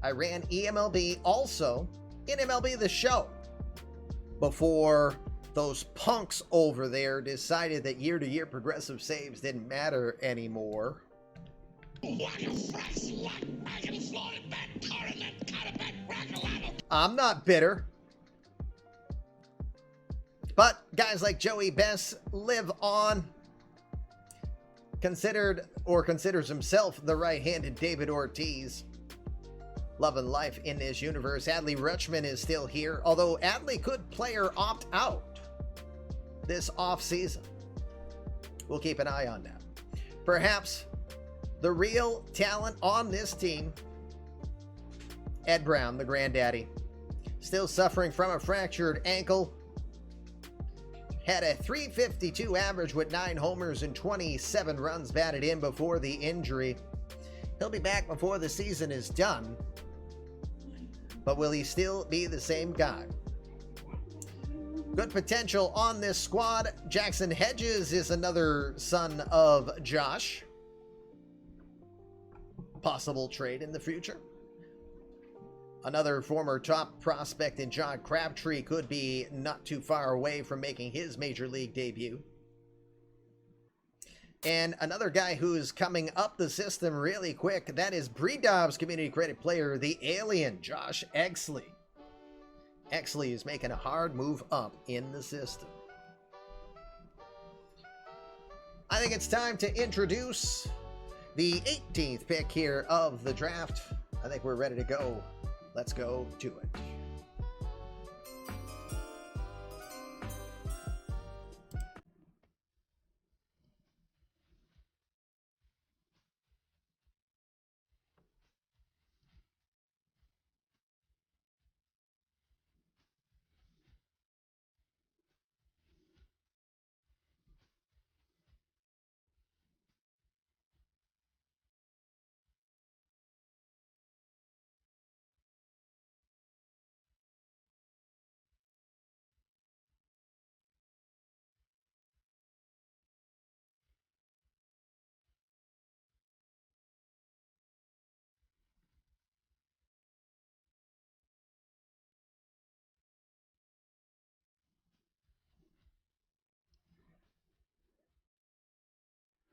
I ran eMLB also in MLB The Show before those punks over there decided that year-to-year progressive saves didn't matter anymore. I'm not bitter. But guys like Joey Bess live on. Considers himself the right-handed David Ortiz. Loving life in this universe. Adley Rutschman is still here, although Adley could play or opt out this offseason. We'll keep an eye on that. Perhaps the real talent on this team, Ed Brown, the granddaddy, still suffering from a fractured ankle. Had a .352 average with 9 homers and 27 runs batted in before the injury. He'll be back before the season is done. But will he still be the same guy? Good potential on this squad. Jackson Hedges is another son of Josh. Possible trade in the future. Another former top prospect in John Crabtree could be not too far away from making his major league debut. And another guy who's coming up the system really quick, that is Breedob's community credit player, the alien, Josh Exley. Exley is making a hard move up in the system. I think it's time to introduce the 18th pick here of the draft. I think we're ready to go. Let's go to it.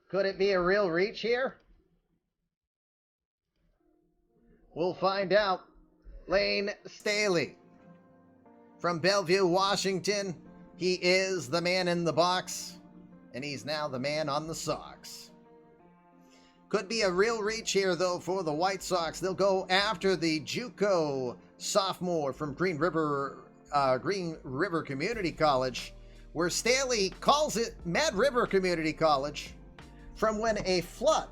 Could it be a real reach here? We'll find out. Lane Staley from Bellevue, Washington. He is the man in the box, and he's now the man on the Sox. Could be a real reach here, though, for the White Sox. They'll go after the JUCO sophomore from Green River Community College, where Staley calls it Mad River Community College, from when a flood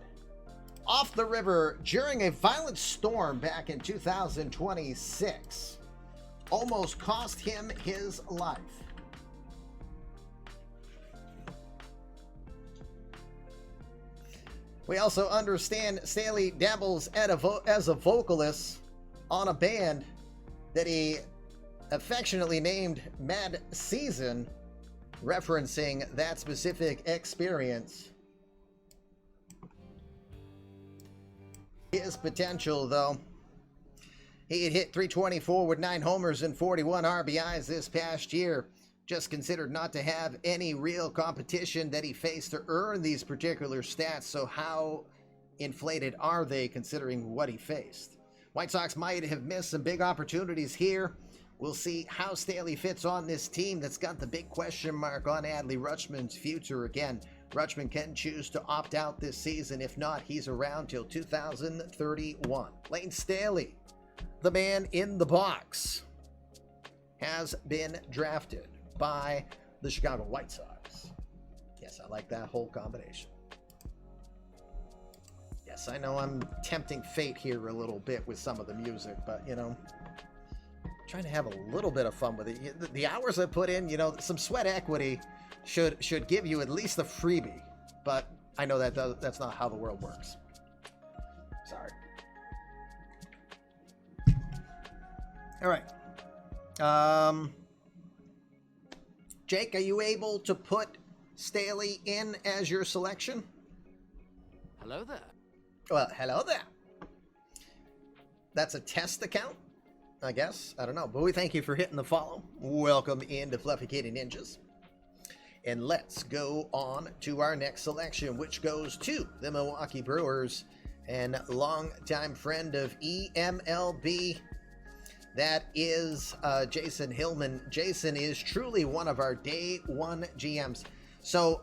off the river during a violent storm back in 2026 almost cost him his life. We also understand Staley dabbles as a vocalist on a band that he affectionately named Mad Season, referencing that specific experience. His potential, though. He had hit .324 with 9 homers and 41 RBIs this past year. Just considered not to have any real competition that he faced to earn these particular stats, so how inflated are they considering what he faced? White Sox might have missed some big opportunities here. We'll see how Staley fits on this team that's got the big question mark on Adley Rutschman's future. Again, Rutschman can choose to opt out this season. If not, he's around till 2031. Lane Staley, the man in the box, has been drafted by the Chicago White Sox. Yes, I like that whole combination. Yes, I know I'm tempting fate here a little bit with some of the music, but, you know, trying to have a little bit of fun with it. The hours I put in, you know, some sweat equity should give you at least a freebie, but I know that's not how the world works. Sorry. All right. Jake, are you able to put Staley in as your selection? Hello there. Well, hello there. That's a test account, I guess. I don't know. But we thank you for hitting the follow. Welcome into Fluffy Kitty Ninjas. And let's go on to our next selection, which goes to the Milwaukee Brewers and longtime friend of eMLB. That is Jason Hillman. Jason is truly one of our day one GMs. So,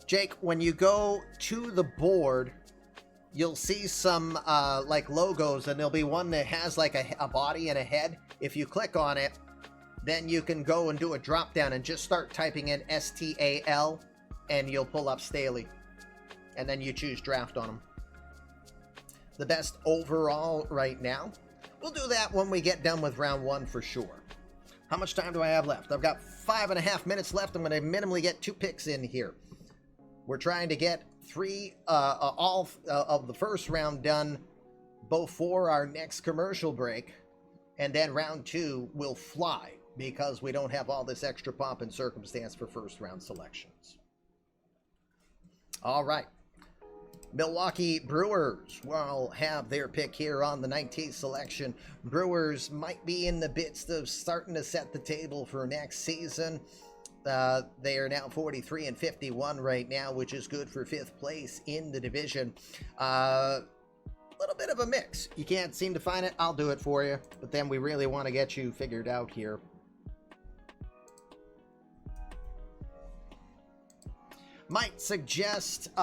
Jake, when you go to the board, you'll see some like logos, and there'll be one that has like a body and a head. If you click on it, then you can go and do a drop down and just start typing in STAL, and you'll pull up Staley, and then you choose draft on them. The best overall right now. We'll do that when we get done with round one for sure. How much time do I have left? I've got 5.5 minutes left. I'm going to minimally get 2 picks in here. We're trying to get all of the first round done before our next commercial break, and then round 2 will fly because we don't have all this extra pomp and circumstance for first round selections. All right. Milwaukee Brewers will have their pick here on the 19th selection. Brewers might be in the midst of starting to set the table for next season. They are now 43-51 right now, which is good for 5th place in the division. Little bit of a mix. You can't seem to find it, I'll do it for you. But then we really want to get you figured out here. Might suggest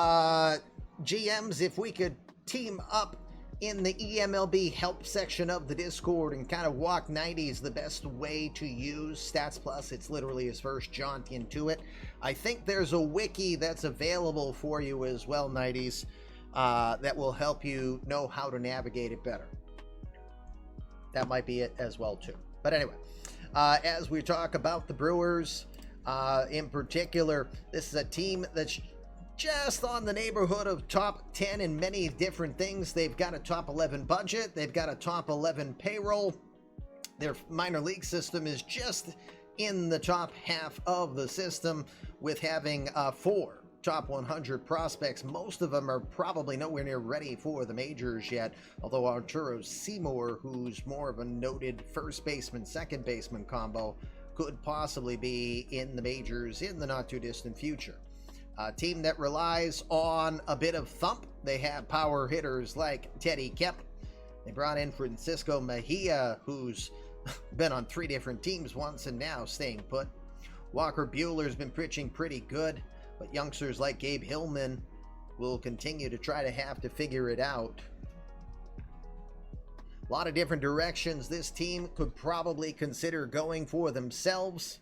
GMs, if we could team up in the eMLB help section of the Discord and kind of walk 90s the best way to use Stats Plus. It's literally his first jaunt into it. I think there's a wiki that's available for you as well, 90s, that will help you know how to navigate it better. That might be it as well too. But anyway, as we talk about the Brewers in particular, this is a team that's just on the neighborhood of top 10 in many different things. They've got a top 11 budget. They've got a top 11 payroll. Their minor league system is just in the top half of the system, with having 4 top 100 prospects. Most of them are probably nowhere near ready for the majors yet, although Arturo Seymour, who's more of a noted first baseman, second baseman combo, could possibly be in the majors in the not too distant future. A team that relies on a bit of thump. They have power hitters like Teddy Kemp. They brought in Francisco Mejia, who's been on 3 different teams once and now staying put. Walker Buehler's been pitching pretty good, but youngsters like Gabe Hillman will continue to try to have to figure it out. A lot of different directions this team could probably consider going for themselves.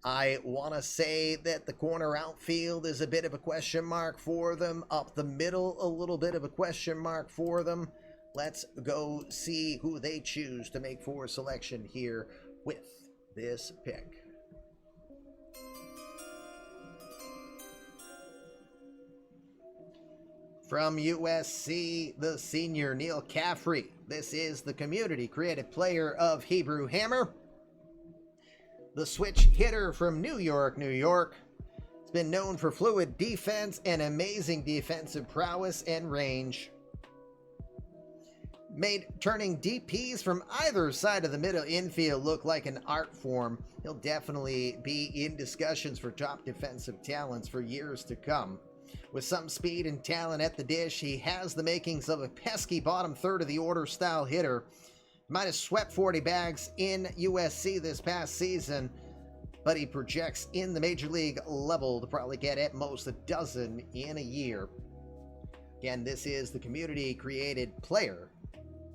I want to say that the corner outfield is a bit of a question mark for them. Up the middle, a little bit of a question mark for them. Let's go see who they choose to make for selection here with this pick. From USC, the senior Neil Caffrey. This is the community created player of Hebrew Hammer. The switch hitter from New York, New York. It's been known for fluid defense and amazing defensive prowess and range. Made turning DPs from either side of the middle infield look like an art form. He'll definitely be in discussions for top defensive talents for years to come. With some speed and talent at the dish, he has the makings of a pesky bottom third of the order style hitter. Might have swept 40 bags in USC this past season, but he projects in the major league level to probably get at most a dozen in a year. Again, this is the community created player,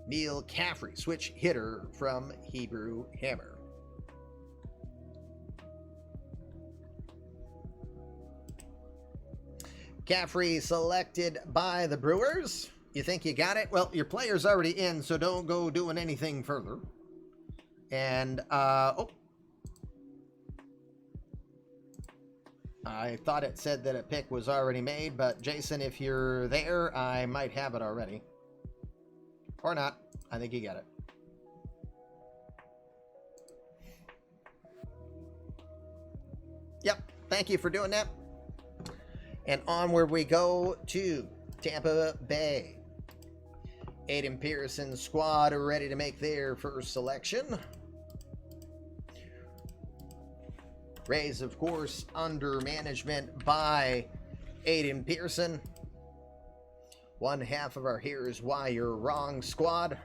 Neil Caffrey, switch hitter from Hebrew Hammer. Caffrey selected by the Brewers. You think you got it? Well, your player's already in, so don't go doing anything further. And, I thought it said that a pick was already made, but Jason, if you're there, I might have it already. Or not. I think you got it. Yep. Thank you for doing that. And onward we go to Tampa Bay. Aiden Pearson's squad are ready to make their first selection. Rays, of course, under management by Aiden Pearson. One half of our Here's Why You're Wrong squad.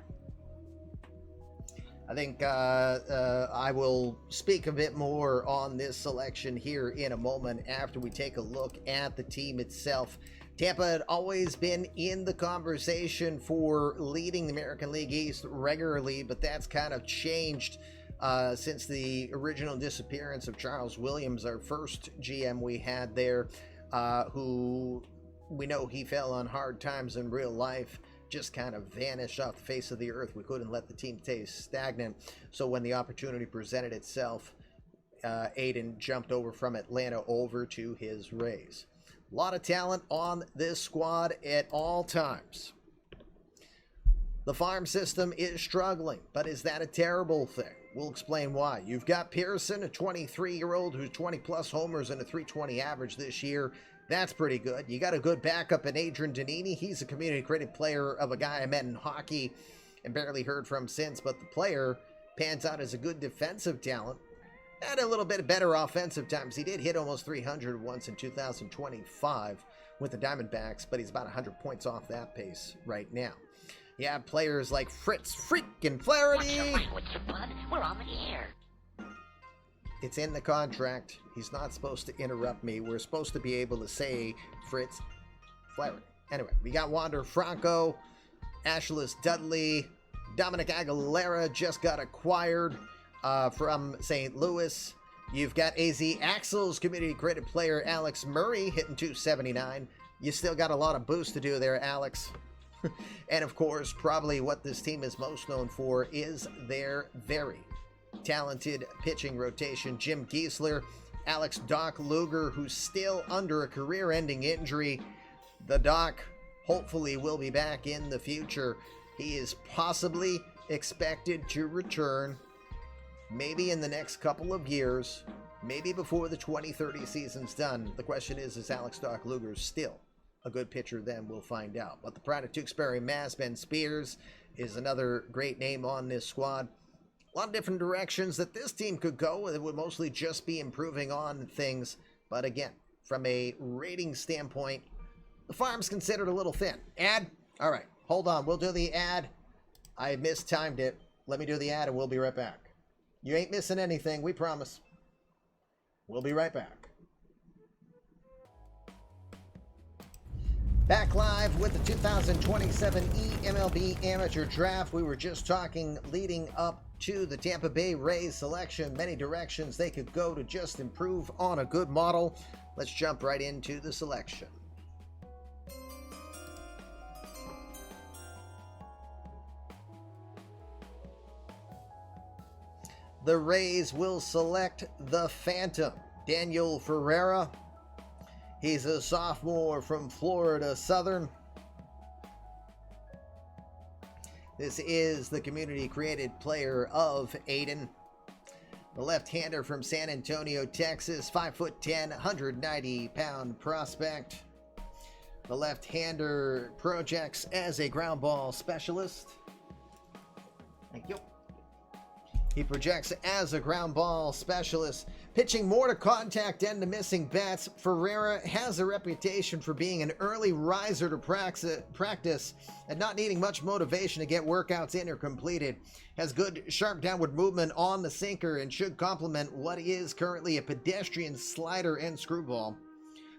I think I will speak a bit more on this selection here in a moment after we take a look at the team itself. Tampa had always been in the conversation for leading the American League East regularly, but that's kind of changed since the original disappearance of Charles Williams, our first GM we had there, who we know he fell on hard times in real life, just kind of vanished off the face of the earth. We couldn't let the team stay stagnant. So when the opportunity presented itself, Aiden jumped over from Atlanta over to his Rays. A lot of talent on this squad at all times. The farm system is struggling, but is that a terrible thing? We'll explain why. You've got Pearson, a 23-year-old who's 20-plus homers and a .320 average this year. That's pretty good. You got a good backup in Adrian Danini. He's a community credit player of a guy I met in hockey and barely heard from since, but the player pans out as a good defensive talent. Had a little bit better offensive times. He did hit almost 300 once in 2025 with the Diamondbacks, but he's about 100 points off that pace right now. You have players like Fritz freaking Flaherty. What's your language, bud? We're on the air. It's in the contract. He's not supposed to interrupt me. We're supposed to be able to say Fritz Flaherty. Anyway, we got Wander Franco, Ashlis Dudley, Dominic Aguilera just got acquired from St. Louis. You've got AZ Axel's community credit player Alex Murray hitting .279. You still got a lot of boost to do there, Alex. And of course, probably what this team is most known for is their very talented pitching rotation. Jim Giesler, Alex Doc Luger, who's still under a career-ending injury. The Doc hopefully will be back in the future. He is possibly expected to return maybe in the next couple of years, maybe before the 2030 season's done. The question is Alex Doc Luger still a good pitcher? Then we'll find out. But the pride of Tewksbury, Mass, Ben Spears is another great name on this squad. A lot of different directions that this team could go. It would mostly just be improving on things. But again, from a rating standpoint, the farm's considered a little thin. Ad? All right, hold on. We'll do the ad. I mistimed it. Let me do the ad and we'll be right back. You ain't missing anything, we promise. We'll be right back. Back live with the 2027 eMLB Amateur Draft. We were just talking leading up to the Tampa Bay Rays selection. Many directions they could go to just improve on a good model. Let's jump right into the selection. The Rays will select the Phantom, Daniel Ferreira. He's a sophomore from Florida Southern. This is the community-created player of Aiden. The left-hander from San Antonio, Texas, 5'10", 190-pound prospect. The left-hander projects as a ground ball specialist. Thank you. He projects as a ground ball specialist, pitching more to contact and to missing bats. Ferreira has a reputation for being an early riser to practice and not needing much motivation to get workouts in or completed. Has good sharp downward movement on the sinker and should complement what is currently a pedestrian slider and screwball.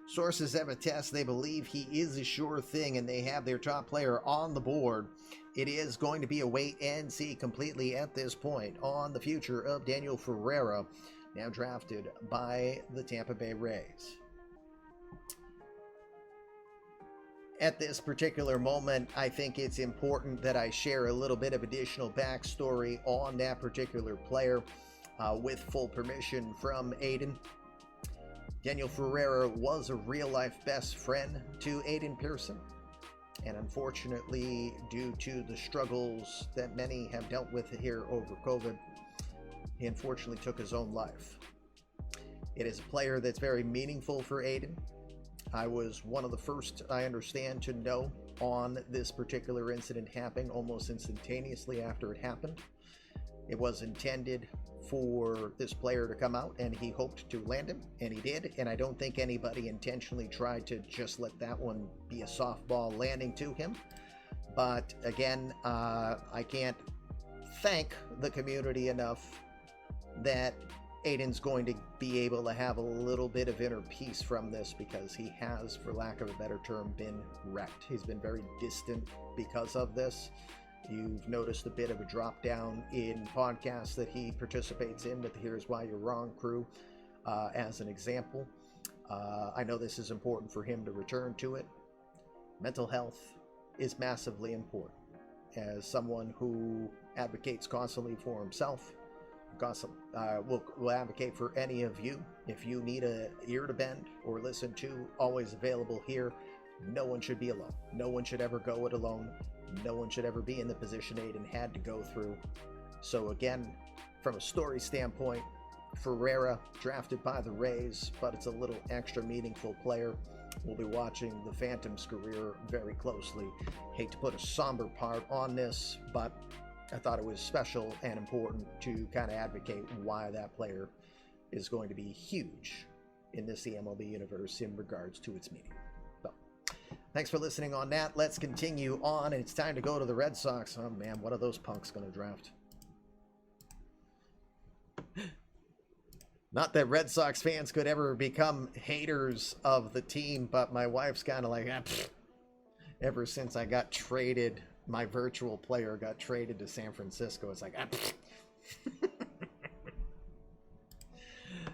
Sources have a test. They believe he is a sure thing and they have their top player on the board. It is going to be a wait and see completely at this point on the future of Daniel Ferreira, now drafted by the Tampa Bay Rays. At this particular moment, I think it's important that I share a little bit of additional backstory on that particular player with full permission from Aiden. Daniel Ferreira was a real-life best friend to Aiden Pearson. And unfortunately, due to the struggles that many have dealt with here over COVID, he unfortunately took his own life. It is a player that's very meaningful for Aiden. I was one of the first, I understand, to know on this particular incident happening almost instantaneously after it happened. It was intended for this player to come out, and he hoped to land him, and he did. And I don't think anybody intentionally tried to just let that one be a softball landing to him. But again, I can't thank the community enough that Aiden's going to be able to have a little bit of inner peace from this, because he has, for lack of a better term, been wrecked. He's been very distant because of this. You've noticed a bit of a drop down in podcasts that he participates in with the Here's Why You're Wrong crew, as an example. I know this is important for him to return to it. Mental health is massively important. As someone who advocates constantly for himself, will advocate for any of you. If you need an ear to bend or listen to, always available here. No one should be alone. No one should ever go it alone. No one should ever be in the position Aiden had to go through. So again, from a story standpoint, Ferreira drafted by the Rays, but it's a little extra meaningful player. We'll be watching the Phantom's career very closely. Hate to put a somber part on this, but I thought it was special and important to kind of advocate why that player is going to be huge in this eMLB universe in regards to its meaning. So, thanks for listening on that. Let's continue on, and it's time to go to the Red Sox. Oh man, what are those punks going to draft? Not that Red Sox fans could ever become haters of the team, but my wife's kind of like, ever since I got traded, my virtual player got traded to San Francisco, it's like,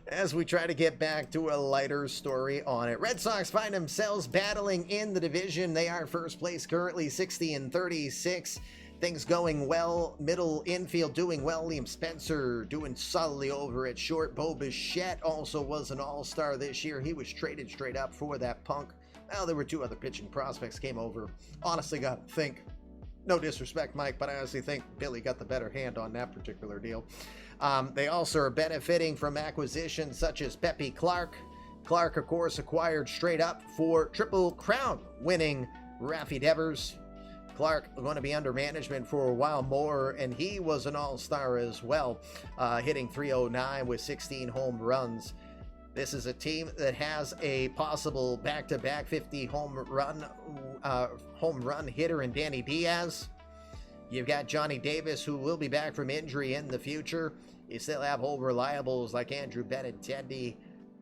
As we try to get back to a lighter story on it, Red Sox find themselves battling in the division. They are first place currently, 60-36. Things going well. Middle infield doing well. Liam Spencer doing solidly over at short. Bo Bichette also was an all-star this year. He was traded straight up for that punk. Well, there were two other pitching prospects came over. Honestly, got to think. No disrespect, Mike, but I honestly think Billy got the better hand on that particular deal. They also are benefiting from acquisitions such as Pepe Clark. Clark, of course, acquired straight up for Triple Crown winning Raffy Devers. Clark going to be under management for a while more, and he was an all-star as well, hitting .309 with 16 home runs. This is a team that has a possible back-to-back 50 home run hitter in Danny Diaz. You've got Johnny Davis, who will be back from injury in the future. You still have old reliables like Andrew Benintendi,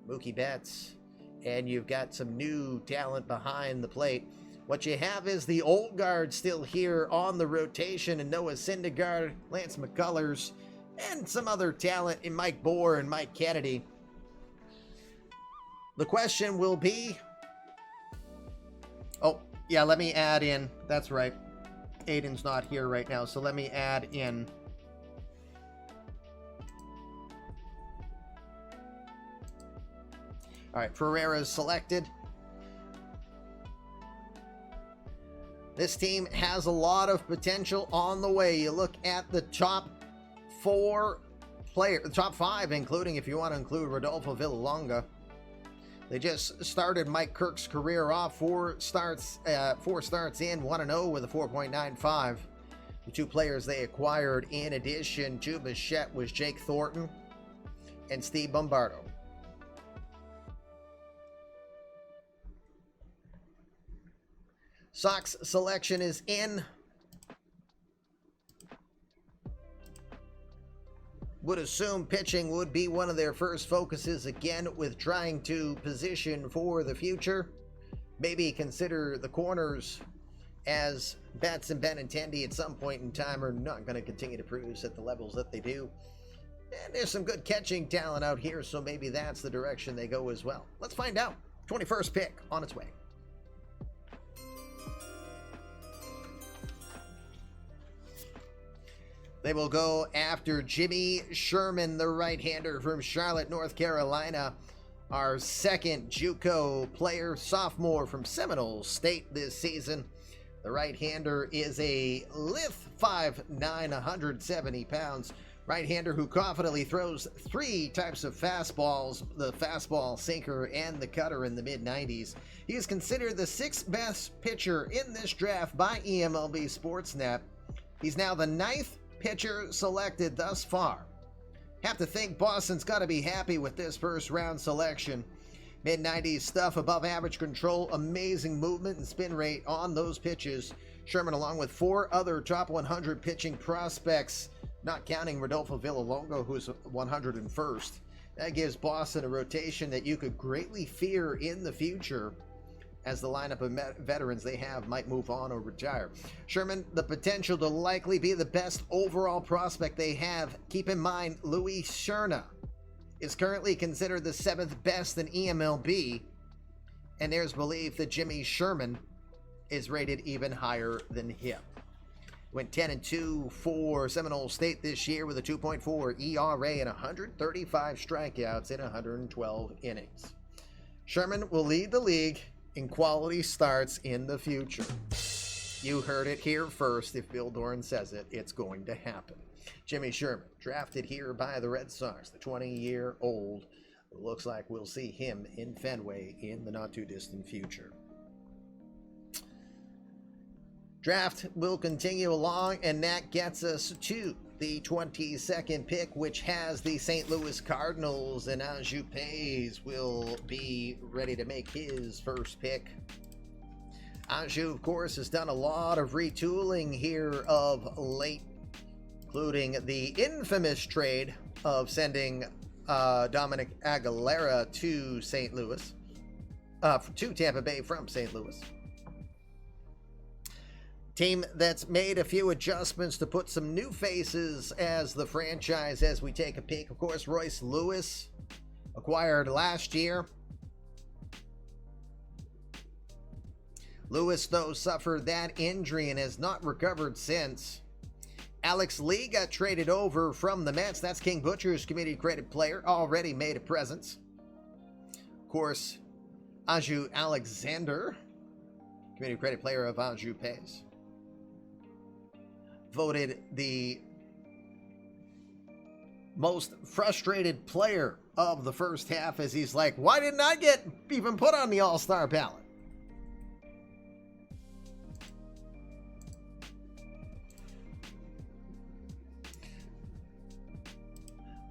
Mookie Betts, and you've got some new talent behind the plate. What you have is the old guard still here on the rotation, and Noah Syndergaard, Lance McCullers, and some other talent in Mike Bohr and Mike Kennedy. The question will be... Oh, yeah, let me add in. That's right. Aiden's not here right now, so let me add in. All right, Ferreira's selected. This team has a lot of potential on the way. You look at the top four players, the top five, including, if you want to include Rodolfo Villalonga. They just started Mike Kirk's career off, four starts in, 1-0 with a 4.95. The two players they acquired in addition to Bichette was Jake Thornton and Steve Bombardo. Sox selection is in. Would assume pitching would be one of their first focuses again, with trying to position for the future. Maybe consider the corners, as Betts and Benintendi at some point in time are not going to continue to produce at the levels that they do. And there's some good catching talent out here, so maybe that's the direction they go as well. Let's find out. 21st pick on its way. They will go after Jimmy Sherman, the right-hander from Charlotte, North Carolina. Our second JUCO player, sophomore from Seminole State this season. The right-hander is a lithe 5'9", 170 pounds, Right-hander who confidently throws 3 types of fastballs, the fastball, sinker, and the cutter in the mid-90s. He is considered the 6th best pitcher in this draft by eMLB Sportsnet. He's now the 9th pitcher selected thus far. Have to think Boston's got to be happy with this first-round selection. Mid-90s stuff, above average control, amazing movement and spin rate on those pitches. Sherman, along with 4 other top 100 pitching prospects, not counting Rodolfo Villalonga, who's 101st. That gives Boston a rotation that you could greatly fear in the future, as the lineup of veterans they have might move on or retire. Sherman, the potential to likely be the best overall prospect they have. Keep in mind, Luis Cerna is currently considered the 7th best in eMLB, and there's belief that Jimmy Sherman is rated even higher than him. Went 10-2 for Seminole State this year with a 2.4 ERA and 135 strikeouts in 112 innings. Sherman will lead the league in quality starts in the future. You heard it here first. If Bill Doran says it, it's going to happen. Jimmy Sherman, drafted here by the Red Sox, the 20-year-old. Looks like we'll see him in Fenway in the not-too-distant future. Draft will continue along, and that gets us to the 22nd pick, which has the St. Louis Cardinals, and Anju Pays will be ready to make his first pick. Anju, of course, has done a lot of retooling here of late, including the infamous trade of sending Dominic Aguilera to St. Louis, to Tampa Bay from St. Louis. Team that's made a few adjustments to put some new faces as the franchise as we take a peek. Of course, Royce Lewis, acquired last year. Lewis, though, suffered that injury and has not recovered since. Alex Lee got traded over from the Mets. That's King Butcher's community credit player, already made a presence. Of course, Anju Alexander, community credit player of Anju Pays, voted the most frustrated player of the first half, as he's like, why didn't I get even put on the All-Star ballot?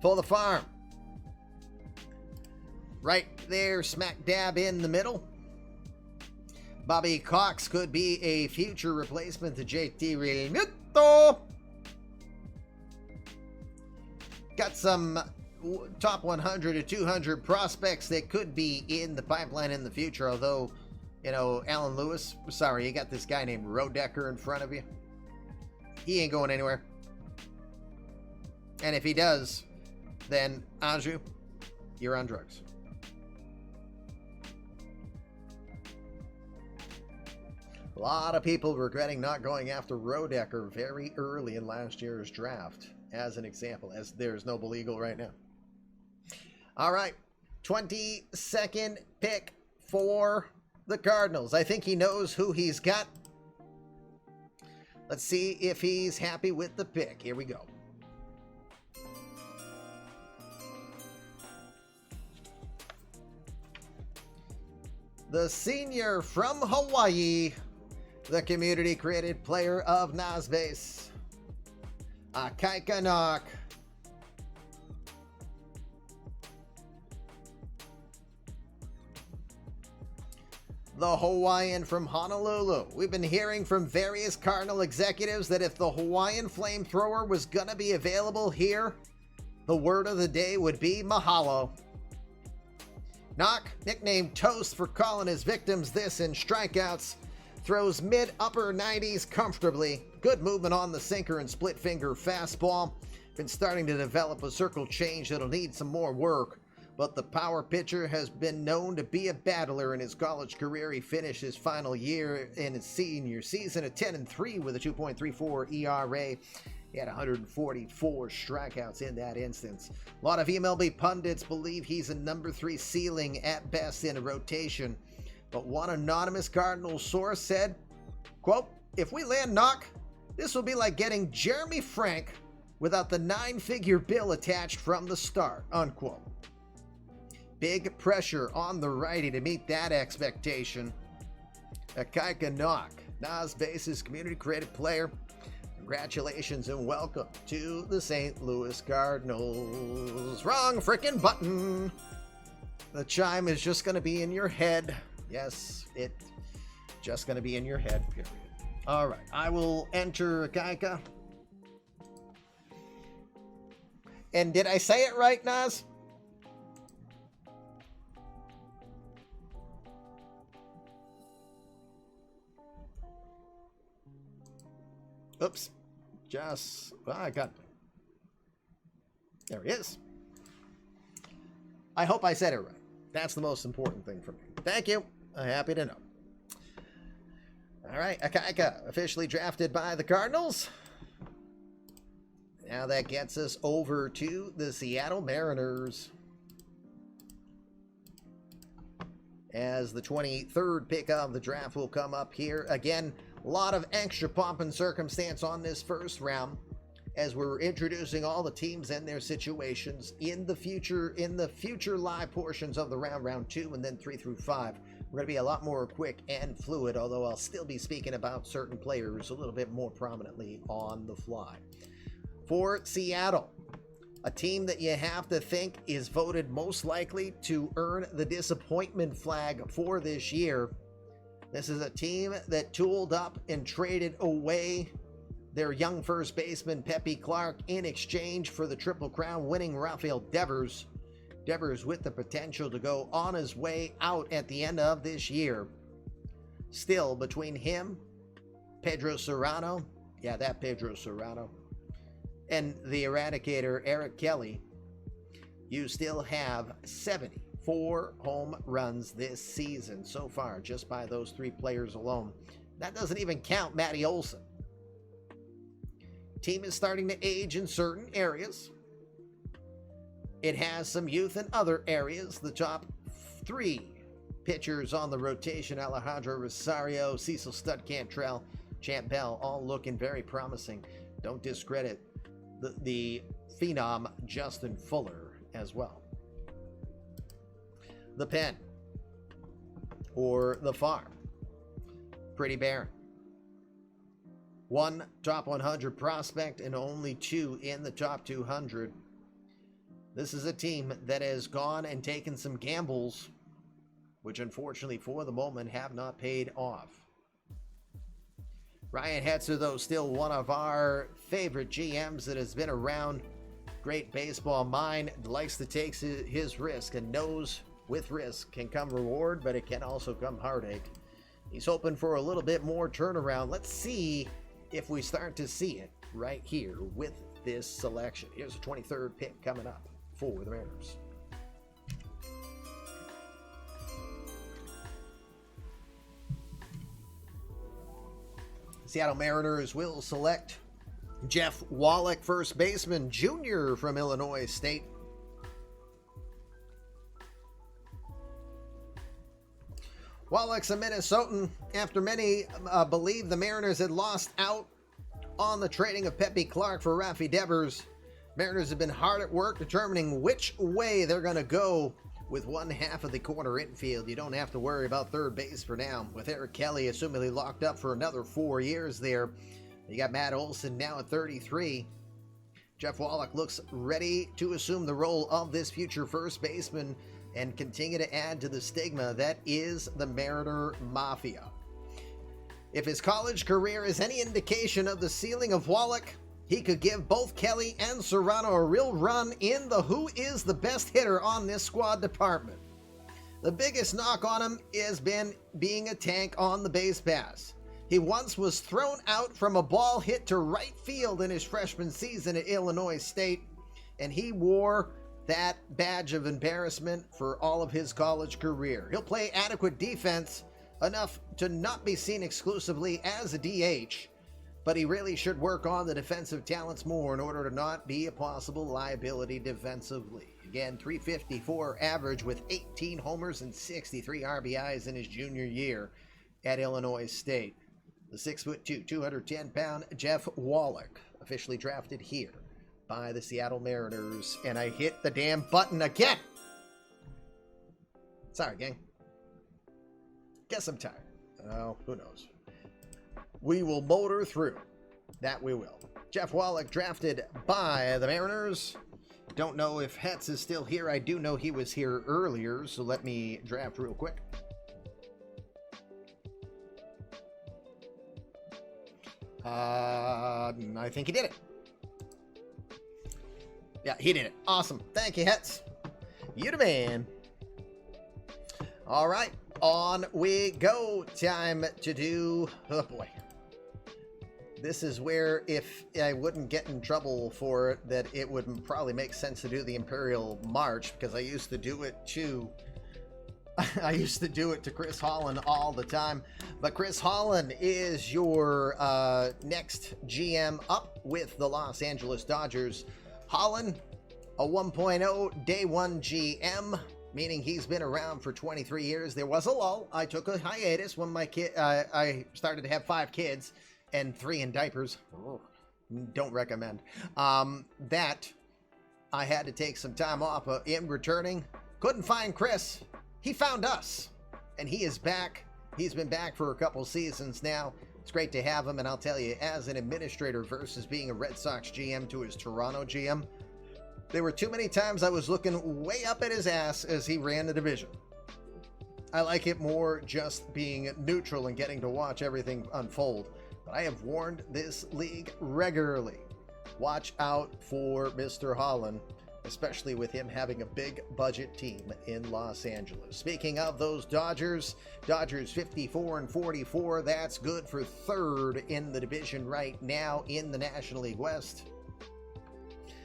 For the farm, right there, smack dab in the middle, Bobby Cox could be a future replacement to JT Realmuto. Got some top 100 to 200 prospects that could be in the pipeline in the future, although, you know, Alan Lewis, sorry, you got this guy named Rodecker in front of you. He ain't going anywhere. And if he does, then Anju, you're on drugs. A lot of people regretting not going after Rodecker very early in last year's draft, as an example, as there's no legal right now. All right, 22nd pick for the Cardinals. I think he knows who he's got. Let's see if he's happy with the pick. Here we go. The senior from Hawaii, the community created player of Nasbase, Akaika Knock. The Hawaiian from Honolulu. We've been hearing from various Cardinal executives that if the Hawaiian flamethrower was gonna be available here, the word of the day would be mahalo. Knock, nicknamed Toast for calling his victims this in strikeouts, throws mid-upper 90s comfortably. Good movement on the sinker and split-finger fastball. Been starting to develop a circle change that'll need some more work, but the power pitcher has been known to be a battler in his college career. He finished his final year in his senior season at 10-3 with a 2.34 ERA. He had 144 strikeouts in that instance. A lot of eMLB pundits believe he's a number 3 ceiling at best in a rotation. But one anonymous Cardinals source said, quote, if we land Knock, this will be like getting Jeremy Frank without the 9-figure bill attached from the start, unquote. Big pressure on the righty to meet that expectation. Akaika Knock, Nas Base's community creative player. Congratulations and welcome to the St. Louis Cardinals. Wrong frickin' button. The chime is just going to be in your head. Yes, it's just going to be in your head, period. All right, I will enter Akaika. And did I say it right, Nas? Oops. Just, well, I got, there he is. I hope I said it right. That's the most important thing for me. Thank you. I'm happy to know. All right, Akaika, officially drafted by the Cardinals. Now that gets us over to the Seattle Mariners. As the 23rd pick of the draft will come up here. Again, a lot of extra pomp and circumstance on this first round as we're introducing all the teams and their situations in the future live portions of the round 2 and then 3 through 5. We're going to be a lot more quick and fluid, although I'll still be speaking about certain players a little bit more prominently on the fly. For Seattle, a team that you have to think is voted most likely to earn the disappointment flag for this year. This is a team that tooled up and traded away their young first baseman Pepe Clark in exchange for the Triple Crown winning Rafael Devers. Devers with the potential to go on his way out at the end of this year. Still, between him, Pedro Serrano, Pedro Serrano, and the Eradicator Eric Kelly, you still have 74 home runs this season so far, just by those 3 players alone. That doesn't even count Matty Olson. Team is starting to age in certain areas. It has some youth in other areas. The top 3 pitchers on the rotation, Alejandro Rosario, Cecil Stud Cantrell, Champ Bell, all looking very promising. Don't discredit the phenom Justin Fuller as well. The pen, or the farm, pretty barren. 1 top 100 prospect and only 2 in the top 200. This is a team that has gone and taken some gambles, which unfortunately for the moment have not paid off. Ryan Hetzer, though, still one of our favorite GMs that has been around. Great baseball mind, likes to take his risk and knows with risk can come reward, but it can also come heartache. He's hoping for a little bit more turnaround. Let's see if we start to see it right here with this selection. Here's the 23rd pick coming up for the Mariners. Seattle Mariners will select Jeff Wallach, first baseman, junior from Illinois State. Wallach's a Minnesotan. After many believe the Mariners had lost out on the trading of Pepe Clark for Rafi Devers, Mariners have been hard at work determining which way they're going to go with one half of the corner infield. You don't have to worry about third base for now, with Eric Kelly assumedly locked up for another 4 years there. You got Matt Olson now at 33. Jeff Wallach looks ready to assume the role of this future first baseman and continue to add to the stigma that is the Mariner Mafia. If his college career is any indication of the ceiling of Wallach, he could give both Kelly and Serrano a real run in the who is the best hitter on this squad department. The biggest knock on him has been being a tank on the base pass. He once was thrown out from a ball hit to right field in his freshman season at Illinois State, and he wore that badge of embarrassment for all of his college career. He'll play adequate defense, enough to not be seen exclusively as a DH, but he really should work on the defensive talents more in order to not be a possible liability defensively. Again, .354 average with 18 homers and 63 RBIs in his junior year at Illinois State. The 6'2", 210-pound Jeff Wallach, officially drafted here by the Seattle Mariners. And I hit the damn button again. Sorry, gang. Guess I'm tired. Oh, who knows? We will motor through. That we will. Jeff Wallach drafted by the Mariners. Don't know if Hetz is still here. I do know he was here earlier, so let me draft real quick. I think he did it. Yeah, he did it. Awesome. Thank you, Hetz. You the man. All right, on we go. Time to do... Oh, boy. This is where, if I wouldn't get in trouble for it, that it would probably make sense to do the Imperial March, because I used to do it to... I used to do it to Chris Holland all the time. But Chris Holland is your next GM up with the Los Angeles Dodgers. Holland, a 1.0 day one GM, meaning he's been around for 23 years. There was a lull. I took a hiatus when my I started to have 5 kids and 3 in diapers. Oh, don't recommend. That I had to take some time off. In returning, couldn't find Chris. He found us, and he is back. He's been back for a couple seasons now. It's great to have him, and I'll tell you, as an administrator versus being a Red Sox GM to his Toronto GM, there were too many times I was looking way up at his ass as he ran the division. I like it more just being neutral and getting to watch everything unfold. But I have warned this league regularly. Watch out for Mr. Holland, especially with him having a big budget team in Los Angeles. Speaking of those Dodgers 54-44, that's good for 3rd in the division right now in the National League West.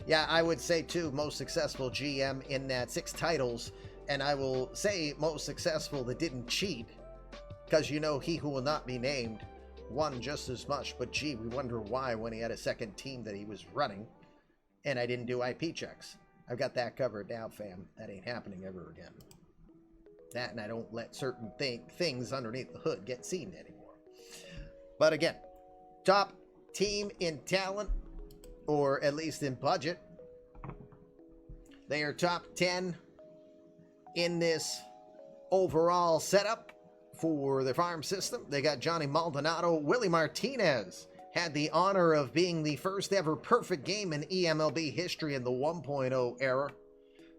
Yeah, I would say too, most successful GM in that 6 titles, and I will say most successful that didn't cheat, because you know he who will not be named won just as much, but gee, we wonder why when he had a second team that he was running, and I didn't do IP checks. I've got that covered now, fam. That ain't happening ever again. That, and I don't let certain things underneath the hood get seen anymore. But again, top team in talent, or at least in budget. They are top 10 in this overall setup for the farm system. They got Johnny Maldonado. Willie Martinez had the honor of being the first ever perfect game in eMLB history in the 1.0 era.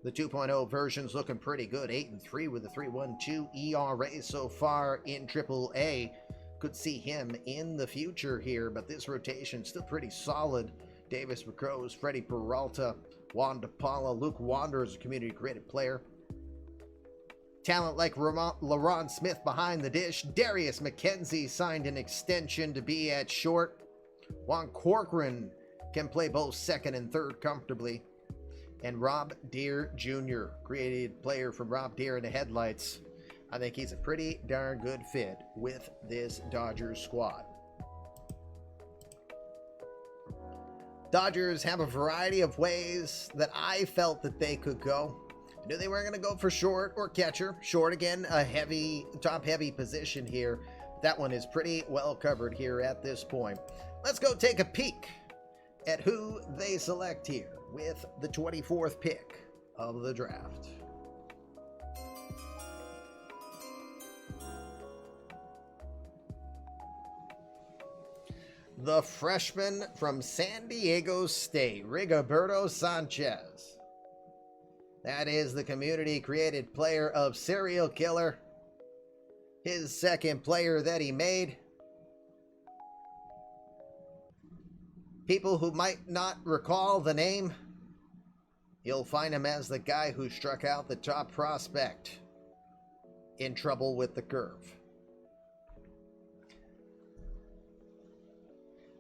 The 2.0 version's looking pretty good. 8-3 with a 3.12 ERA so far in AAA. Could see him in the future here, but this rotation still pretty solid. Davis McCrose, Freddie Peralta, Juan DePaula, Luke Wander is a community-created player. Talent like LaRon Smith behind the dish. Darius McKenzie signed an extension to be at short. Juan Corcoran can play both second and third comfortably. And Rob Deere Jr., created player from Rob Deere in the Headlights. I think he's a pretty darn good fit with this Dodgers squad. Dodgers have a variety of ways that I felt that they could go. I knew they weren't going to go for short or catcher. Short, again, a heavy, top-heavy position here. That one is pretty well covered here at this point. Let's go take a peek at who they select here with the 24th pick of the draft. The freshman from San Diego State, Rigoberto Sanchez. That is the community-created player of Serial Killer. His second player that he made. People who might not recall the name, you'll find him as the guy who struck out the top prospect in Trouble with the Curve.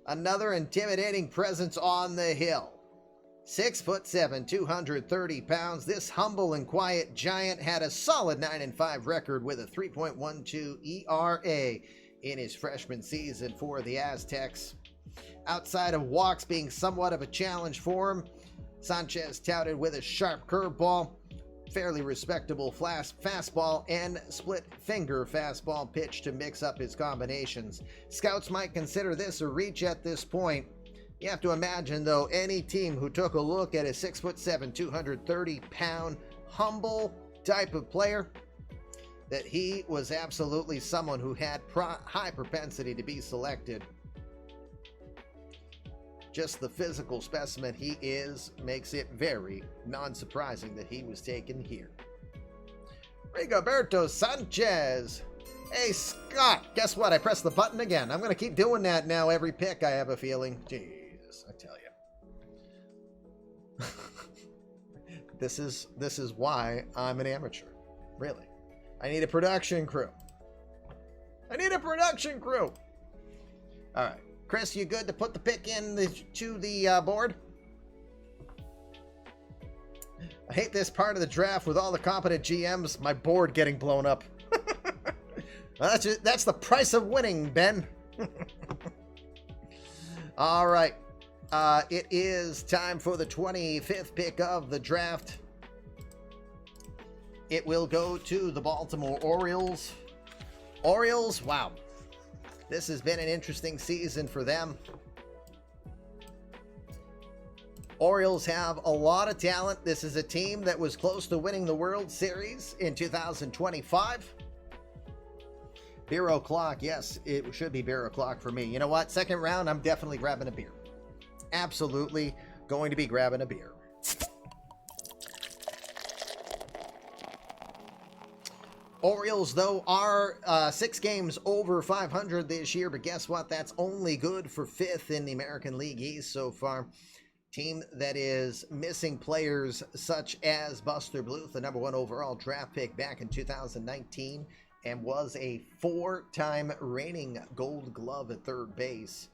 Another intimidating presence on the hill. 6'7", 230 pounds. This humble and quiet giant had a solid 9-5 record with a 3.12 ERA in his freshman season for the Aztecs. Outside of walks being somewhat of a challenge for him, Sanchez touted with a sharp curveball, fairly respectable fastball, and split finger fastball pitch to mix up his combinations. Scouts might consider this a reach at this point. You have to imagine, though, any team who took a look at a 6'7", 230-pound, humble type of player, that he was absolutely someone who had high propensity to be selected. Just the physical specimen he is makes it very non-surprising that he was taken here. Rigoberto Sanchez. Hey, Scott, guess what? I pressed the button again. I'm going to keep doing that now every pick, I have a feeling. Jesus, I tell you. This is why I'm an amateur. Really. I need a production crew. I need a production crew. All right. Chris, you good to put the pick in to the board? I hate this part of the draft with all the competent GMs. My board getting blown up. Well, that's the price of winning, Ben. All right. It is time for the 25th pick of the draft. It will go to the Baltimore Orioles. Orioles, wow. This has been an interesting season for them. Orioles have a lot of talent. This is a team that was close to winning the World Series in 2025. Beer o'clock, yes, it should be beer o'clock for me. You know what? Second round, I'm definitely grabbing a beer. Absolutely going to be grabbing a beer. Orioles, though, are 6 games over 500 this year, but guess what? That's only good for 5th in the American League East so far. Team that is missing players such as Buster Bluth, the #1 overall draft pick back in 2019, and was a 4-time reigning Gold Glove at third base.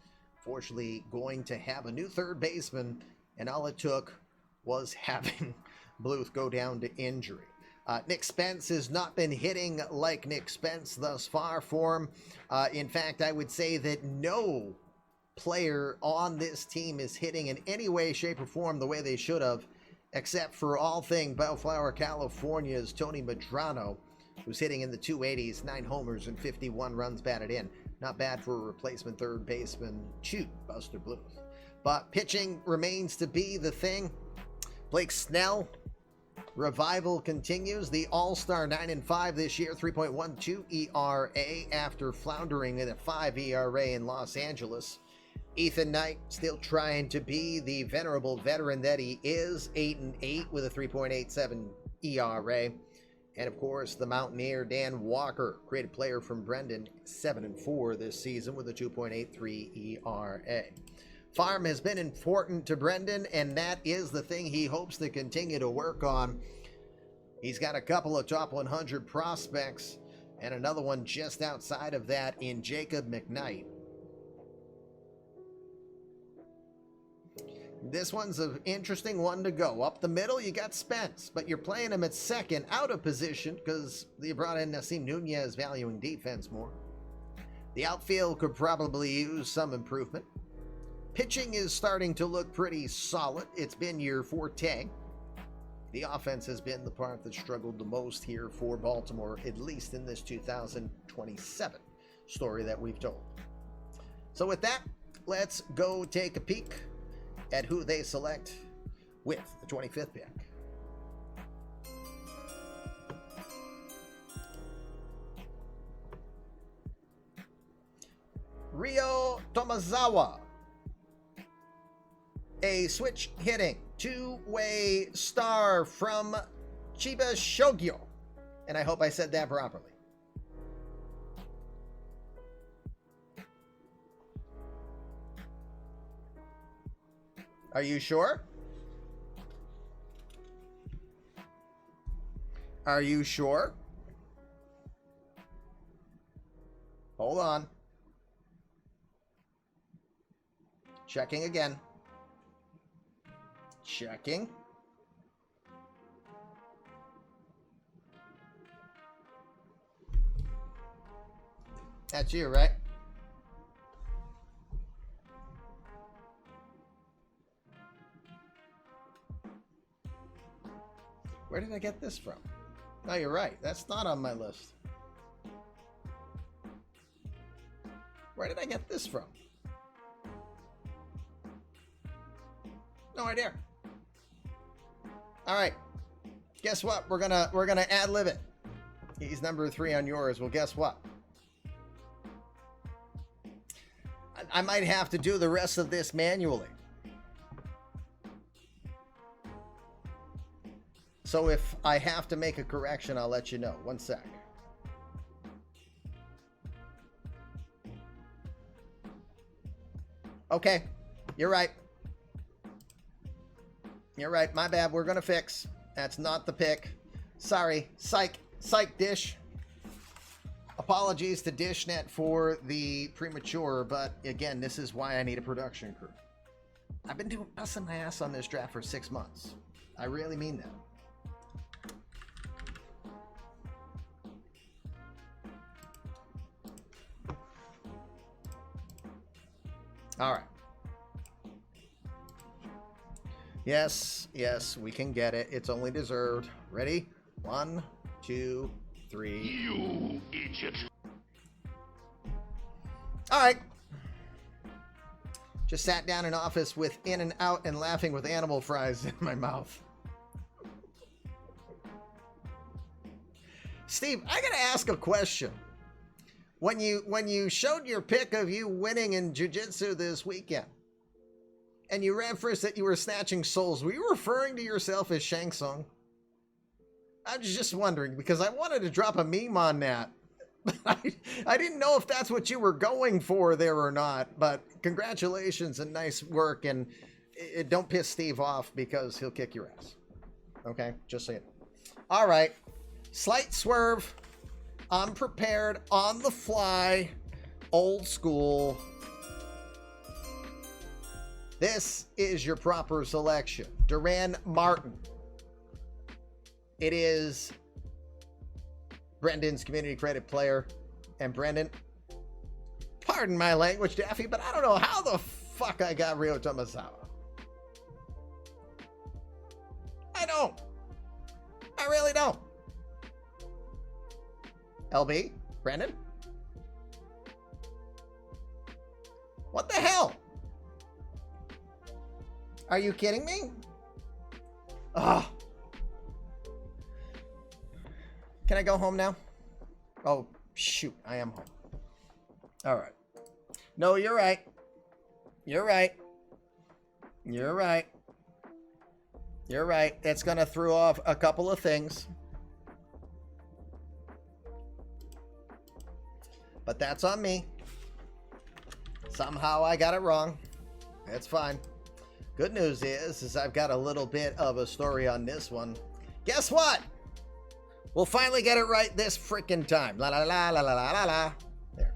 Fortunately, going to have a new third baseman, and all it took was having Bluth go down to injury. Nick Spence has not been hitting like Nick Spence thus far for him. In fact, I would say that no player on this team is hitting in any way, shape, or form the way they should have, except for all thing Bellflower, California's Tony Madrano, who's hitting in the 280s, 9 homers and 51 runs batted in. Not bad for a replacement third baseman to Buster Bluth. But pitching remains to be the thing. Blake Snell, revival continues. The All-Star 9-5 this year, 3.12 ERA after floundering at a 5 ERA in Los Angeles. Ethan Knight still trying to be the venerable veteran that he is, 8-8 with a 3.87 ERA. And of course, the Mountaineer Dan Walker, great player from Brendan, 7-4 this season with a 2.83 ERA. Farm has been important to Brendan, and that is the thing he hopes to continue to work on. He's got a couple of top 100 prospects and another one just outside of that in Jacob McKnight. This one's an interesting one to go. Up the middle, you got Spence, but you're playing him at second, out of position, because you brought in Nasim Nunez, valuing defense more. The outfield could probably use some improvement. Pitching is starting to look pretty solid. It's been your forte. The offense has been the part that struggled the most here for Baltimore, at least in this 2027 story that we've told. So with that, let's go take a peek at who they select with the 25th pick. Ryo Tomazawa, a switch hitting two-way star from Chiba Shogyo, and I hope I said that properly. Are you sure? Are you sure? Hold on. Checking again. Checking. That's you, right? Where did I get this from? No, you're right. That's not on my list. Where did I get this from? No idea. All right. Guess what? We're gonna ad-lib it. He's number 3 on yours. Well, guess what? I might have to do the rest of this manually. So if I have to make a correction, I'll let you know. One sec. Okay, you're right. You're right. My bad. We're gonna fix. That's not the pick. Sorry. Psych Dish. Apologies to DishNet for the premature, but again, this is why I need a production crew. I've been busting my ass on this draft for 6 months. I really mean that. All right. Yes, we can get it. It's only deserved. Ready? 1, 2, 3. You idiot. All right. Just sat down in office with In and Out and laughing with animal fries in my mouth. Steve, I gotta ask a question. When you showed your pic of you winning in jiu-jitsu this weekend, and you referenced that you were snatching souls, were you referring to yourself as Shang Tsung? I was just wondering, because I wanted to drop a meme on that. I didn't know if that's what you were going for there or not, but congratulations and nice work, and don't piss Steve off because he'll kick your ass. Okay? Just saying. All right. Slight swerve. I'm prepared on the fly. Old school. This is your proper selection. Duran Martin. It is Brendan's community credit player. And Brendan, pardon my language, Daffy, but I don't know how the fuck I got Ryo Tomasawa. I don't. I really don't. LB? Brendan? What the hell? Are you kidding me? Ugh. Can I go home now? Oh, shoot. I am home. All right. No, you're right. You're right. You're right. You're right. It's going to throw off a couple of things. But that's on me. Somehow I got it wrong. It's fine. Good news is I've got a little bit of a story on this one. Guess what? We'll finally get it right this freaking time. La la la la la la la la. There.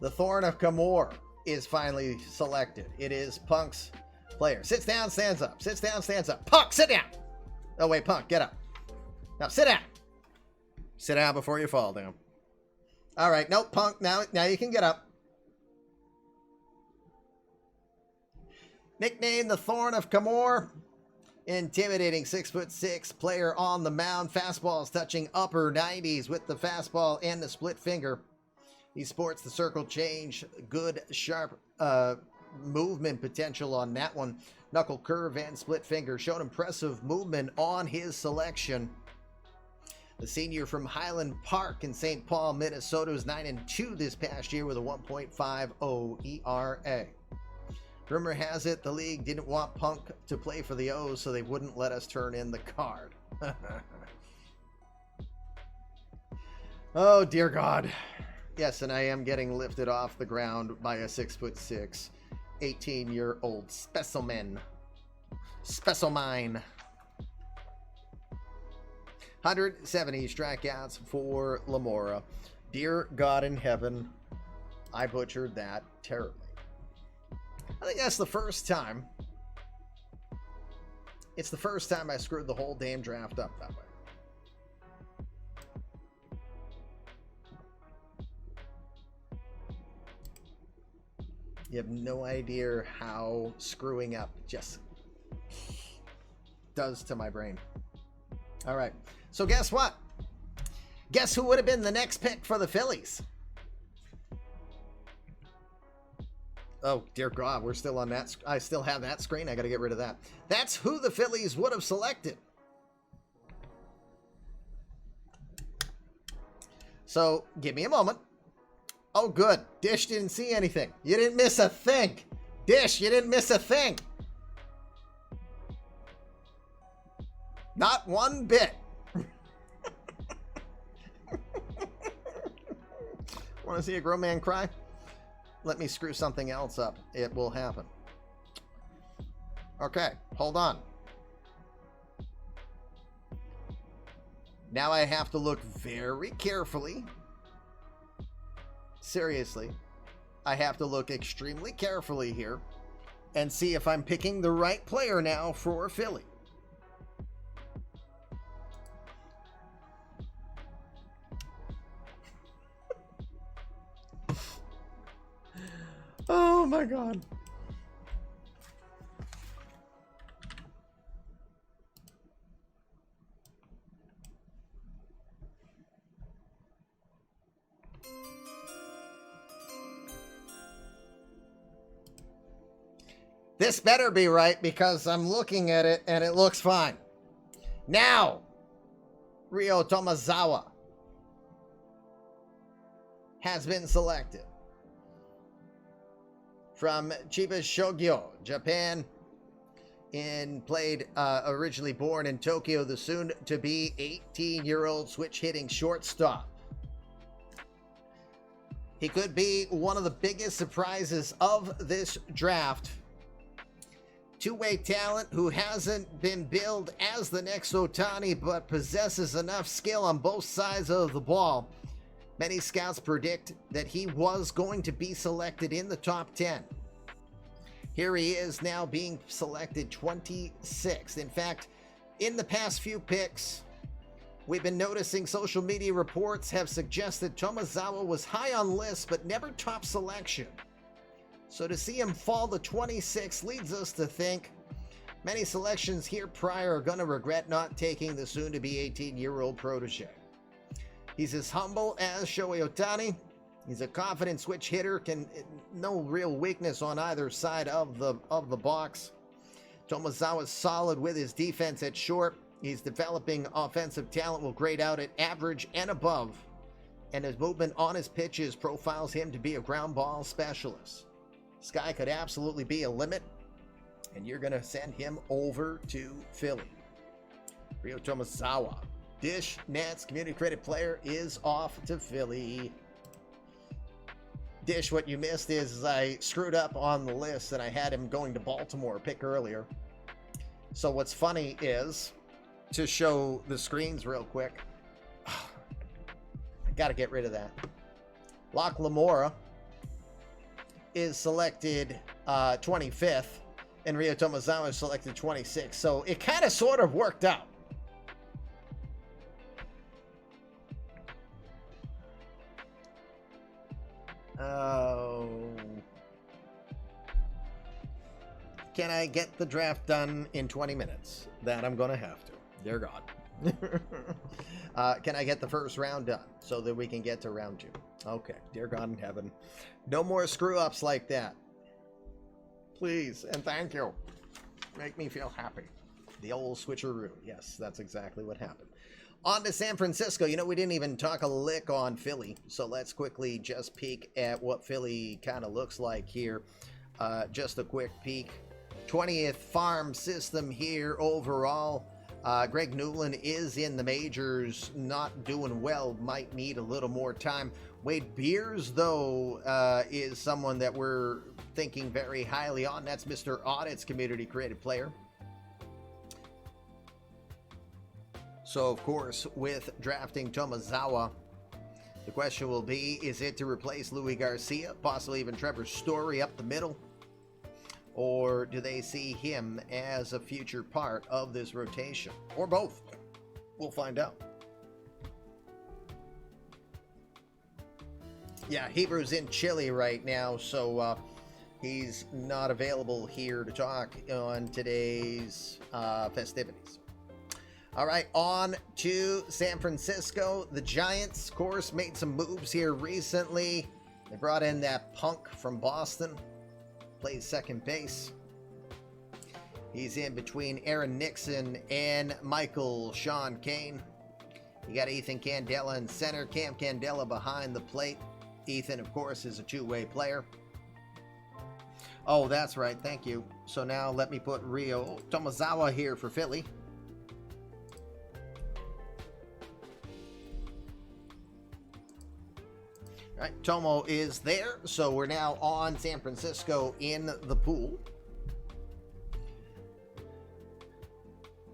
The Thorn of Camor is finally selected. It is Punk's player. Sits down, stands up. Sits down, stands up. Punk, sit down. Oh wait, Punk, get up. Now sit down. Sit down before you fall down. All right, nope, Punk. Now you can get up. Nicknamed the Thorn of Camor. Intimidating 6'6" player on the mound. Fastballs touching upper 90s with the fastball and the split finger. He sports the circle change. Good, sharp movement potential on that one. Knuckle curve and split finger. Showed impressive movement on his selection. The senior from Highland Park in St. Paul, Minnesota, was 9-2 this past year with a 1.50 ERA. Rumor has it the league didn't want Punk to play for the O's, so they wouldn't let us turn in the card. Oh, dear God. Yes, and I am getting lifted off the ground by a 6'6", 18-year-old specimen. Specimine. 170 strikeouts for Lamora. Dear God in heaven, I butchered that terribly. I think that's the first time. It's the first time I screwed the whole damn draft up that way. You have no idea how screwing up just does to my brain. All right. So guess what? Guess who would have been the next pick for the Phillies? Oh, dear God, we're still on that. I still have that screen. I got to get rid of that. That's who the Phillies would have selected. So, give me a moment. Oh, good. Dish didn't see anything. You didn't miss a thing. Dish, you didn't miss a thing. Not one bit. Want to see a grown man cry? Let me screw something else up. It will happen. Okay, hold on. Now I have to look very carefully. Seriously. I have to look extremely carefully here and see if I'm picking the right player now for Philly. Oh my God. This better be right because I'm looking at it and it looks fine. Now, Ryo Tomazawa has been selected from Chiba Shogyo, Japan, originally born in Tokyo, the soon-to-be 18-year-old switch-hitting shortstop. He could be one of the biggest surprises of this draft. Two-way talent who hasn't been billed as the next Ohtani, but possesses enough skill on both sides of the ball. Many scouts predict that he was going to be selected in the top 10. Here he is now being selected 26th. In fact, in the past few picks, we've been noticing social media reports have suggested Tomazawa was high on lists, but never top selection. So to see him fall to 26 leads us to think many selections here prior are going to regret not taking the soon-to-be 18-year-old protege. He's as humble as Shohei Ohtani. He's a confident switch hitter, no real weakness on either side of the box. Tomazawa's solid with his defense at short. He's developing offensive talent, will grade out at average and above, and his movement on his pitches profiles him to be a ground ball specialist. Sky could absolutely be a limit, and you're going to send him over to Philly. Ryo Tomazawa, Dish Nets Community Credit Player, is off to Philly. Dish, what you missed is I screwed up on the list and I had him going to Baltimore pick earlier. So what's funny is, to show the screens real quick, I got to get rid of that. Locke Lamora is selected 25th, and Ryo Tomazawa is selected 26th. So it kind of sort of worked out. Oh. Can I get the draft done in 20 minutes? That I'm going to have to. Dear God. Can I get the first round done so that we can get to round 2? Okay. Dear God in heaven. No more screw-ups like that. Please and thank you. Make me feel happy. The old switcheroo. Yes, that's exactly what happened. On to San Francisco. You know, we didn't even talk a lick on Philly, so let's quickly just peek at what Philly kind of looks like here. Just a quick peek. 20th farm system here overall. Greg Newland is in the majors, not doing well, might need a little more time. Wade Beers, though, is someone that we're thinking very highly on. That's Mr. Audit's community created player. So, of course, with drafting Tomazawa, the question will be, is it to replace Louis Garcia, possibly even Trevor Story up the middle? Or do they see him as a future part of this rotation? Or both? We'll find out. Yeah, Hebrew's in Chile right now, so he's not available here to talk on today's festivities. All right, on to San Francisco. The Giants, of course, made some moves here recently. They brought in that punk from Boston. plays second base. He's in between Aaron Nixon and Michael Sean Kane. You got Ethan Candela in center, Cam Candela behind the plate. Ethan, of course, is a two-way player. Oh, that's right. Thank you. So now let me put Rio Tomazawa here for Philly. All right, Tomo is there. So we're now on San Francisco in the pool.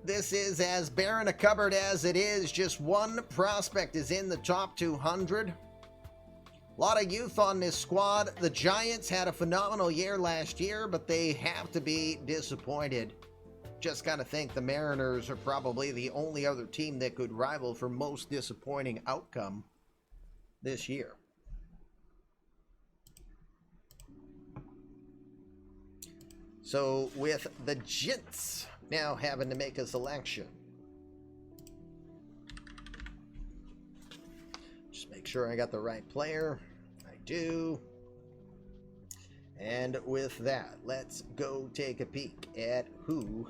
This is as barren a cupboard as it is. Just one prospect is in the top 200. A lot of youth on this squad. The Giants had a phenomenal year last year, but they have to be disappointed. Just kind of think the Mariners are probably the only other team that could rival for most disappointing outcome this year. So with the Jets now having to make a selection. Just make sure I got the right player. I do. And with that, let's go take a peek at who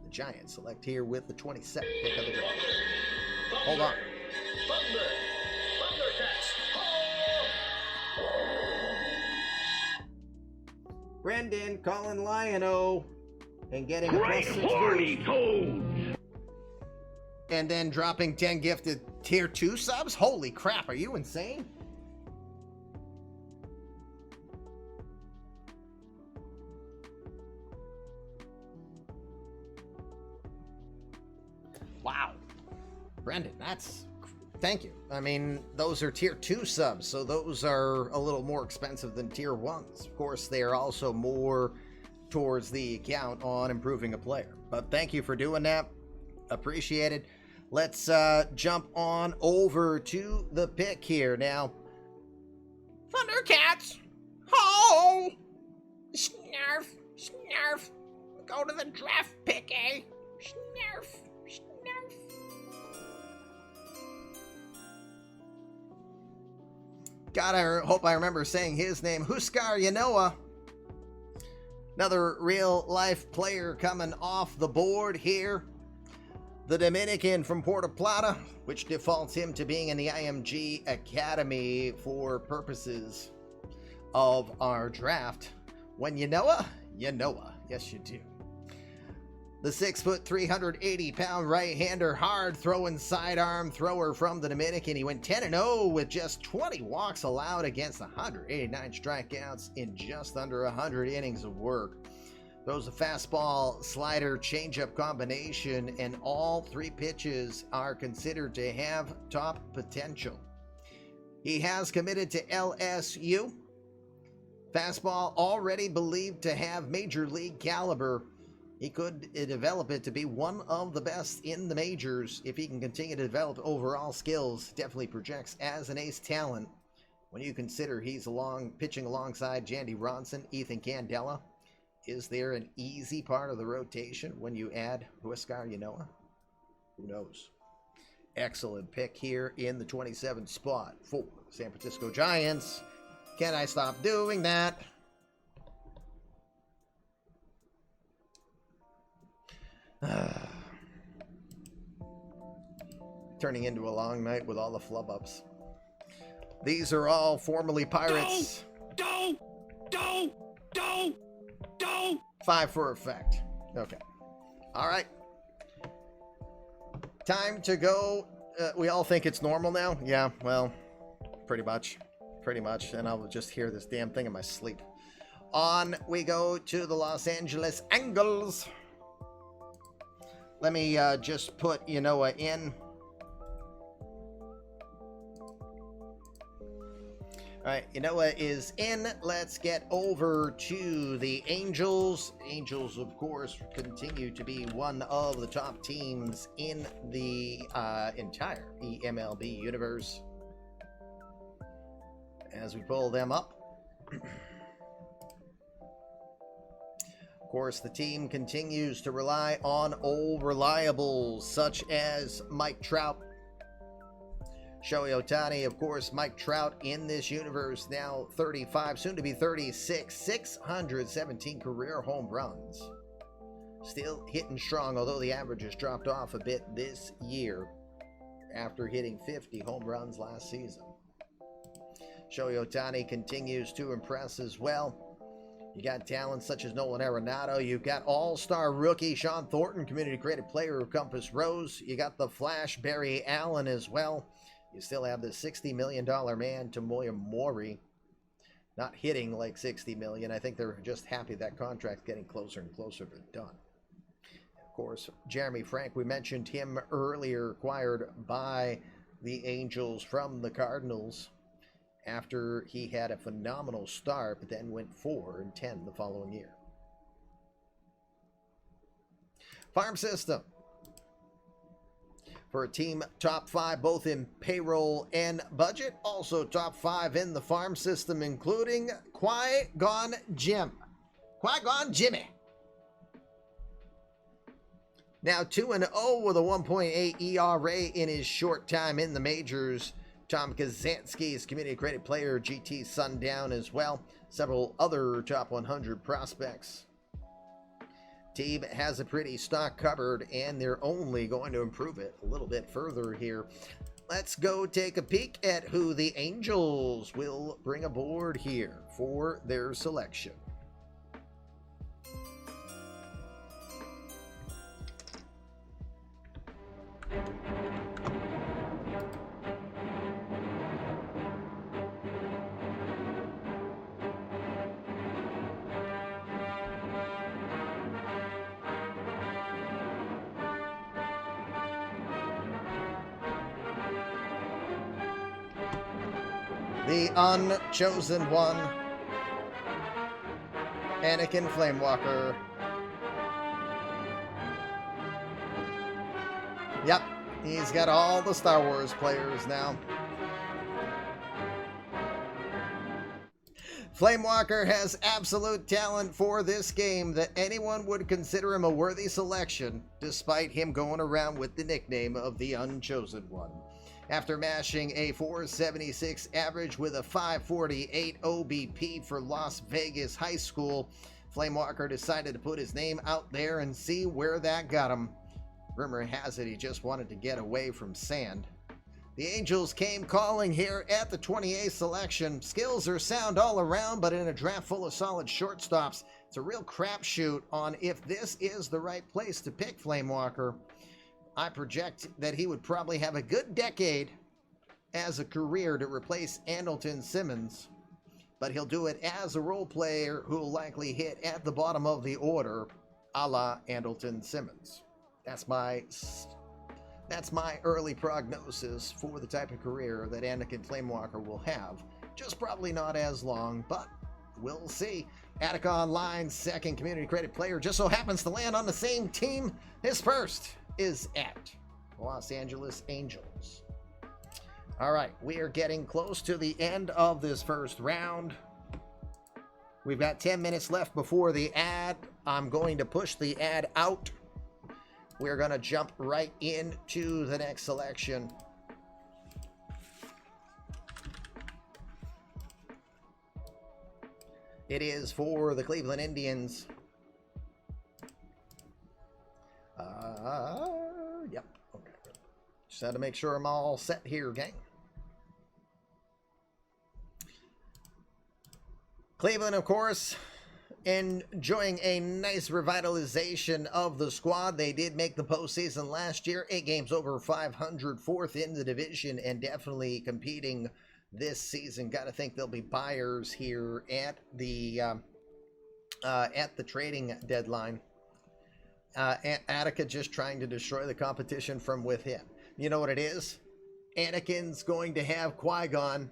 the Giants select here with the 22nd pick of the draft. Hold on. Brendan calling Lion-O and getting a +6 boost. And then dropping 10 gifted tier 2 subs? Holy crap, are you insane? Wow. Brendan, thank you. I mean, those are tier 2 subs, so those are a little more expensive than tier 1s. Of course, they are also more towards the account on improving a player. But thank you for doing that. Appreciate it. Let's jump on over to the pick here now. Thundercats! Ho! Snarf! Snarf! Go to the draft pick, eh? Snarf! Snarf! God, I hope I remember saying his name. Huskar Yanoa. Another real-life player coming off the board here. The Dominican from Puerto Plata, which defaults him to being in the IMG Academy for purposes of our draft. When you know yes you do. The 6', 380-pound right-hander, hard-throwing sidearm thrower from the Dominican. He went 10-0 with just 20 walks allowed against 189 strikeouts in just under 100 innings of work. Throws a fastball, slider, changeup combination, and all three pitches are considered to have top potential. He has committed to LSU. Fastball already believed to have major league caliber. He could develop it to be one of the best in the majors if he can continue to develop overall skills. Definitely projects as an ace talent when you consider he's pitching alongside Jandy Ronson, Ethan Candela. Is there an easy part of the rotation when you add Huascar Yanoa? Who knows? Excellent pick here in the 27th spot for the San Francisco Giants. Can I stop doing that? Turning into a long night with all the flub-ups. These are all formerly Pirates. Don't! 5 for effect. Okay. All right. Time to go. We all think it's normal now? Yeah, well, pretty much. And I'll just hear this damn thing in my sleep. On we go to the Los Angeles Angels. Let me just put Yanoa in. All right, Yanoa is in. Let's get over to the Angels. Angels, of course, continue to be one of the top teams in the entire eMLB universe. As we pull them up. Of course, the team continues to rely on old reliables such as Mike Trout, Shohei Ohtani, of course, Mike Trout in this universe, now 35, soon to be 36, 617 career home runs. Still hitting strong, although the average has dropped off a bit this year after hitting 50 home runs last season. Shohei Ohtani continues to impress as well. You got talents such as Nolan Arenado. You've got all-star rookie Sean Thornton, community created player of Compass Rose. You got the Flash Barry Allen as well. You still have the $60 million man, Tomoya Mori, not hitting like $60 million. I think they're just happy that contract's getting closer and closer to done. Of course, Jeremy Frank, we mentioned him earlier, acquired by the Angels from the Cardinals after he had a phenomenal start, but then went 4-10 the following year. Farm system. For a team top 5 both in payroll and budget, also top 5 in the farm system, including Qui-Gon Jim. Qui-Gon Jimmy. Now 2-0 with a 1.8 ERA in his short time in the majors. Tom Kazansky's community credit player, GT Sundown as well. Several other top 100 prospects. Team has a pretty stock cupboard, and they're only going to improve it a little bit further here. Let's go take a peek at who the Angels will bring aboard here for their selection. The unchosen one, Anakin Flamewalker. Yep, he's got all the Star Wars players now. Flamewalker has absolute talent for this game that anyone would consider him a worthy selection, despite him going around with the nickname of the Unchosen One. After mashing a 476 average with a 548 OBP for Las Vegas High School, Flamewalker decided to put his name out there and see where that got him. Rumor has it he just wanted to get away from sand. The Angels came calling here at the 28th selection. Skills are sound all around, but in a draft full of solid shortstops, it's a real crapshoot on if this is the right place to pick Flamewalker. I project that he would probably have a good decade as a career to replace Andrelton Simmons, but he'll do it as a role player who will likely hit at the bottom of the order, a la Andrelton Simmons. That's my early prognosis for the type of career that Anakin Flamewalker will have. Just probably not as long, but we'll see. Attica Online's second community credit player just so happens to land on the same team. His first is at Los Angeles Angels. All right, we are getting close to the end of this first round. We've got 10 minutes left before the ad. I'm going to push the ad out. We're going to jump right into the next selection. It is for the Cleveland Indians. Yep. Okay. Just had to make sure I'm all set here, gang. Cleveland, of course, enjoying a nice revitalization of the squad. They did make the postseason last year, 8 games over 500, 4th in the division, and definitely competing this season. Got to think there'll be buyers here at the trading deadline. Attica just trying to destroy the competition from within. You know what it is? Anakin's going to have Qui-Gon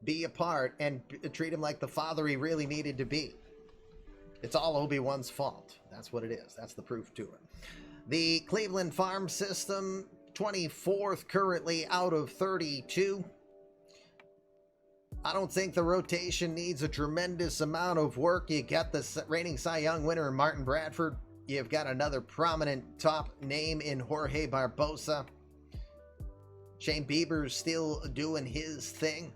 be a part and treat him like the father he really needed to be. It's all Obi-Wan's fault. That's what it is. That's the proof to it. The Cleveland farm system, 24th currently out of 32. I don't think the rotation needs a tremendous amount of work. You got the reigning Cy Young winner Martin Bradford. You've got another prominent top name in Jorge Barbosa. Shane Bieber's still doing his thing.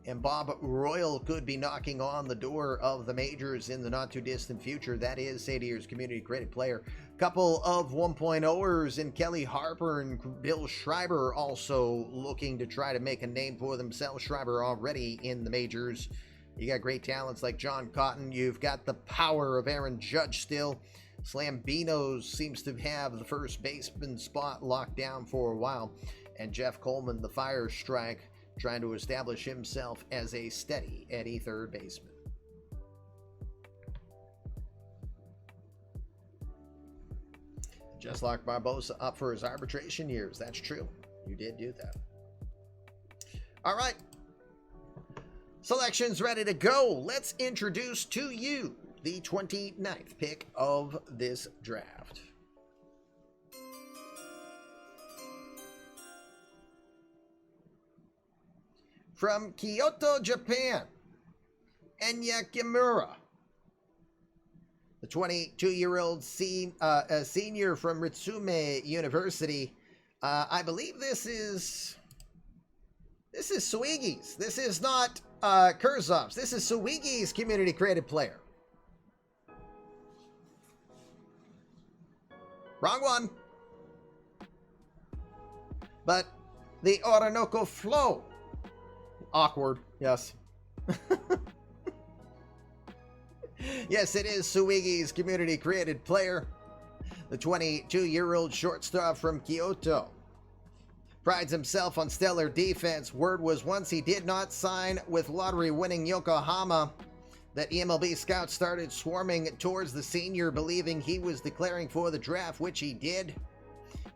And Bob Royal could be knocking on the door of the majors in the not too distant future. That is St. Ears Community Credit Player. Couple of 1.0ers in Kelly Harper and Bill Schreiber also looking to try to make a name for themselves. Schreiber already in the majors. You got great talents like John Cotton. You've got the power of Aaron Judge still. Slambinos seems to have the first baseman spot locked down for a while. And Jeff Coleman, the fire strike, trying to establish himself as a steady Eddie third baseman. Just locked Barbosa up for his arbitration years. That's true. You did do that. All right. Selections ready to go. Let's introduce to you the 29th pick of this draft. From Kyoto, Japan, Enya Kimura, the 22-year-old senior from Ritsume University. I believe this is Suigi's. This is not Kurzov's. This is Suigi's community created player. Wrong one. But the Orinoco Flow. Awkward, yes. Yes, it is Suigi's community created player. The 22-year-old shortstop from Kyoto. Prides himself on stellar defense. Word was once he did not sign with lottery-winning Yokohama that eMLB scouts started swarming towards the senior, believing he was declaring for the draft, which he did,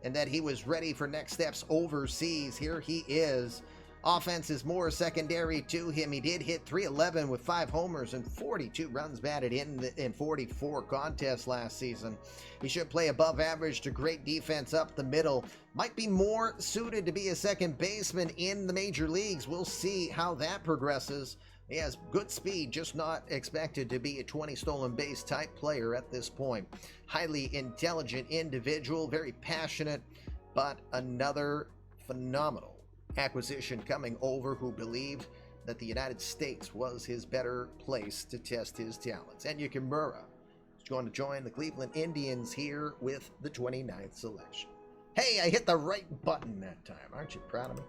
and that he was ready for next steps overseas. Here he is. Offense is more secondary to him. He did hit .311 with 5 homers and 42 runs batted in 44 contests last season. He should play above average to great defense up the middle. Might be more suited to be a second baseman in the major leagues. We'll see how that progresses. He has good speed, just not expected to be a 20 stolen base type player at this point. Highly intelligent individual, very passionate, but another phenomenal acquisition coming over who believed that the United States was his better place to test his talents. And Kimura is going to join the Cleveland Indians here with the 29th selection. Hey, I hit the right button that time. Aren't you proud of me?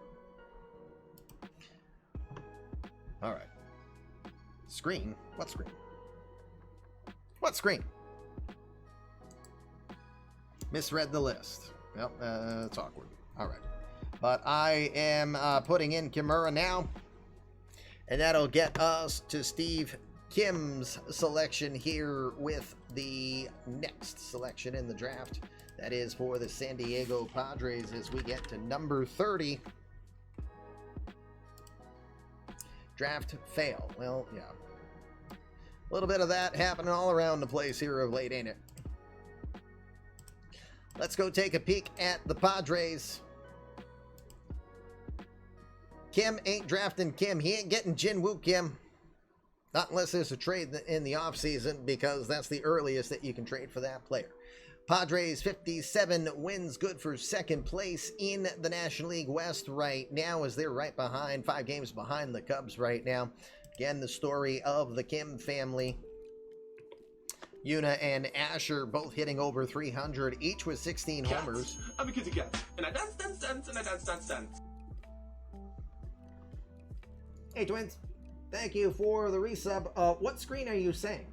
All right. Screen? What screen? What screen? Misread the list. Well, it's awkward. All right. But I am putting in Kimura now. And that'll get us to Steve Kim's selection here with the next selection in the draft. That is for the San Diego Padres as we get to number 30. Draft fail. Well, yeah. A little bit of that happening all around the place here of late, ain't it? Let's go take a peek at the Padres. Kim ain't drafting Kim. He ain't getting Jin-Woo Kim. Not unless there's a trade in the offseason, because that's the earliest that you can trade for that player. Padres 57 wins, good for second place in the National League West right now, as they're right behind, 5 games behind the Cubs right now. Again, the story of the Kim family. Yuna and Asher both hitting over 300, each with 16 homers. I'm a kitty cat, and I dance, and I dance. Hey, twins. Thank you for the resub. What screen are you saying?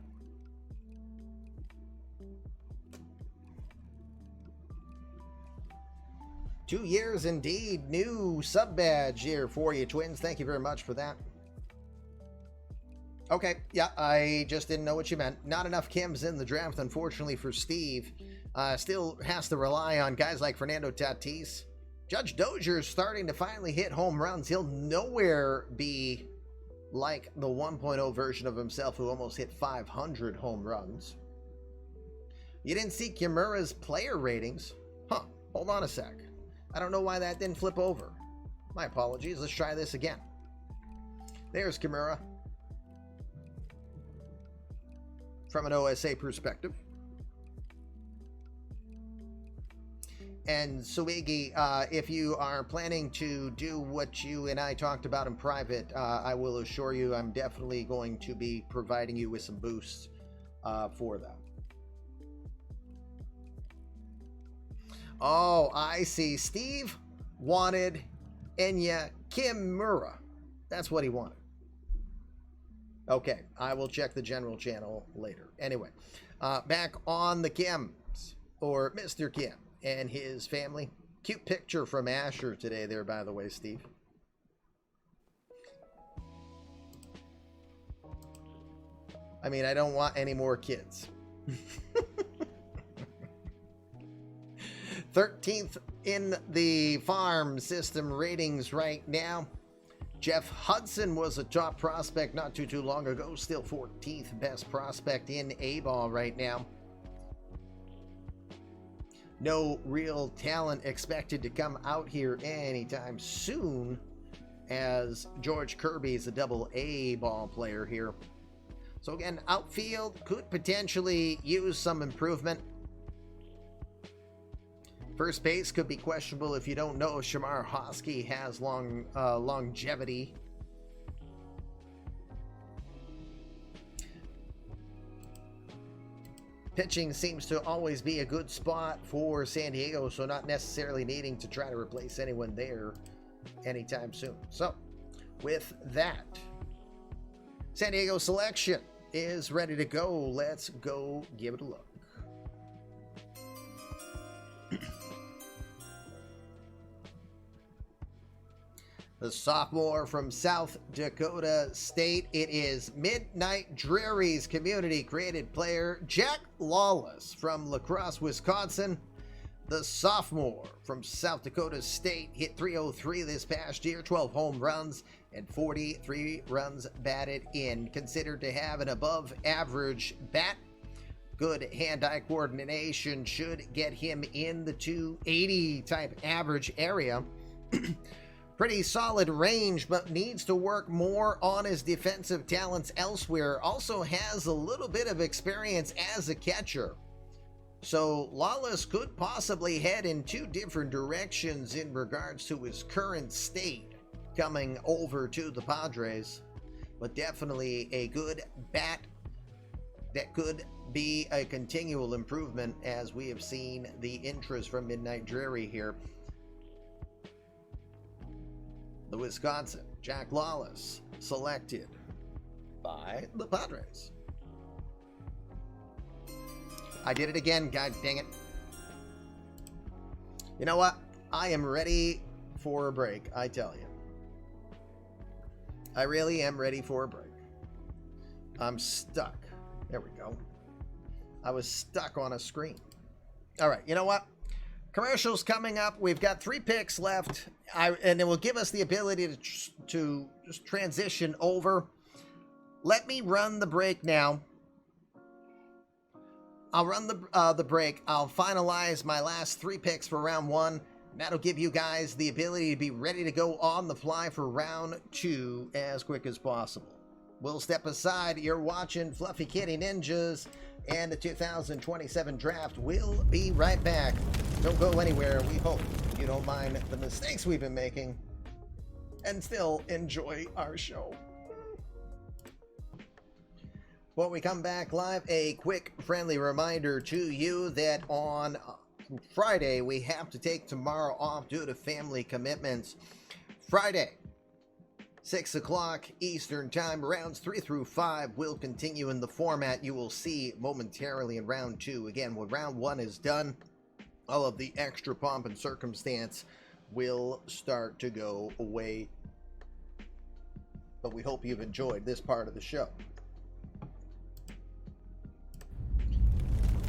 Two years indeed. New sub badge here for you, twins. Thank you very much for that. Okay, yeah, I just didn't know what you meant. Not enough Kims in the draft, unfortunately, for Steve. Still has to rely on guys like Fernando Tatis. Judge Dozier's starting to finally hit home runs. He'll nowhere be like the 1.0 version of himself who almost hit 500 home runs. You didn't see Kimura's player ratings? Huh, hold on a sec. I don't know why that didn't flip over. My apologies, let's try this again. There's Kimura. From an OSA perspective. And Suigi, if you are planning to do what you and I talked about in private, I will assure you I'm definitely going to be providing you with some boosts for them. Oh, I see. Steve wanted Enya Kimura. That's what he wanted. Okay, I will check the general channel later. Anyway, back on the Kims, or Mr. Kim and his family. Cute picture from Asher today there, by the way, Steve. I mean, I don't want any more kids. 13th in the farm system ratings right now. Jeff Hudson was a top prospect not too long ago. Still 14th best prospect in A-ball right now. No real talent expected to come out here anytime soon, as George Kirby is a double A ball player here. So again, outfield could potentially use some improvement. First base could be questionable if you don't know if Shamar Hosky has longevity. Pitching seems to always be a good spot for San Diego, so not necessarily needing to try to replace anyone there anytime soon. So, with that, San Diego selection is ready to go. Let's go give it a look. The sophomore from South Dakota State, it is Midnight Dreary's community-created player, Jack Lawless from La Crosse, Wisconsin. The sophomore from South Dakota State hit .303 this past year, 12 home runs, and 43 runs batted in. Considered to have an above-average bat. Good hand-eye coordination should get him in the 280 type average area. Pretty solid range, but needs to work more on his defensive talents elsewhere. Also has a little bit of experience as a catcher. So Lawless could possibly head in two different directions in regards to his current state coming over to the Padres. But definitely a good bat that could be a continual improvement, as we have seen the interest from Midnight Dreary here. The Wisconsin, Jack Lawless, selected by the Padres. I did it again, god dang it. You know what? I am ready for a break, I tell you. I really am ready for a break. I'm stuck. There we go. I was stuck on a screen. All right, you know what? Commercials coming up. We've got 3 picks left, and it will give us the ability to just transition over. Let me run the break now. I'll run the break. I'll finalize my last 3 picks for round 1. And that'll give you guys the ability to be ready to go on the fly for round 2 as quick as possible. We'll step aside. You're watching Fluffy Kitty Ninjas and the 2027 draft. We'll be right back. Don't go anywhere. We hope you don't mind the mistakes we've been making and still enjoy our show. When we come back live, a quick friendly reminder to you that on Friday we have to take tomorrow off due to family commitments. Friday, 6 o'clock Eastern Time, rounds 3 through 5 will continue in the format you will see momentarily in round 2. Again, when round 1 is done, all of the extra pomp and circumstance will start to go away. But we hope you've enjoyed this part of the show.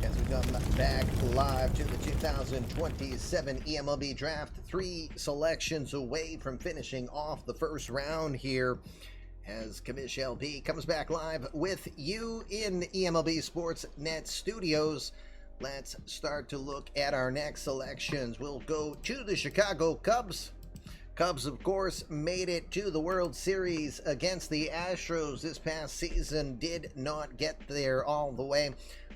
As we come back live to the 2027 eMLB Draft, 3 selections away from finishing off the first round here, as Kamish LP comes back live with you in eMLB Sportsnet Studios. Let's start to look at our next selections. We'll go to the Chicago Cubs. Cubs, of course, made it to the World Series against the Astros this past season. Did not get there all the way.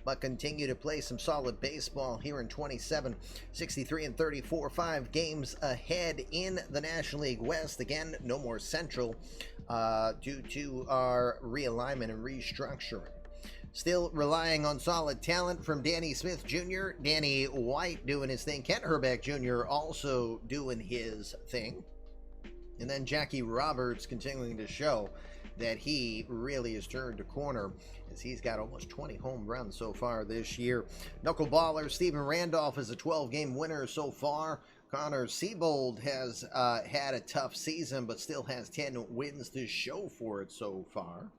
but continue to play some solid baseball here in 27, 63 and 34, 5 games ahead in the National League West. Again, no more Central due to our realignment and restructuring. Still relying on solid talent from Danny Smith Jr., Danny White doing his thing, Kent Herbeck Jr. also doing his thing, and then Jackie Roberts continuing to show that he really has turned a corner as he's got almost 20 home runs so far this year. Knuckleballer Steven Randolph is a 12-game winner so far. Connor Siebold has had a tough season but still has 10 wins to show for it so far.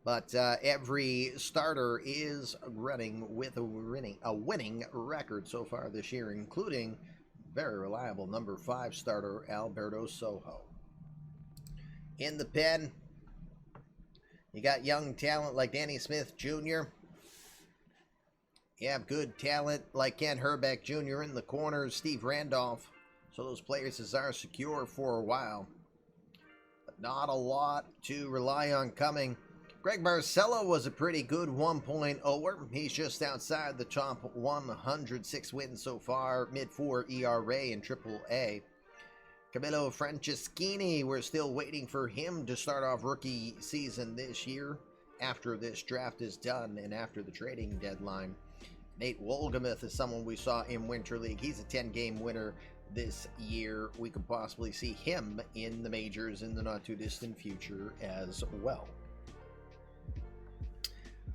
But every starter is running with a winning record so far this year, including very reliable number 5 starter Alberto Sojo. In the pen, you got young talent like Danny Smith Jr. You have good talent like Ken Herbeck Jr. in the corners, Steve Randolph. So those players are secure for a while. But not a lot to rely on coming. Greg Barcelo was a pretty good 1.0er. He's just outside the top 106 wins so far, mid-4 ERA in AAA. Camilo Franceschini, we're still waiting for him to start off rookie season this year after this draft is done and after the trading deadline. Nate Wolgamuth is someone we saw in Winter League. He's a 10-game winner this year. We could possibly see him in the majors in the not-too-distant future as well.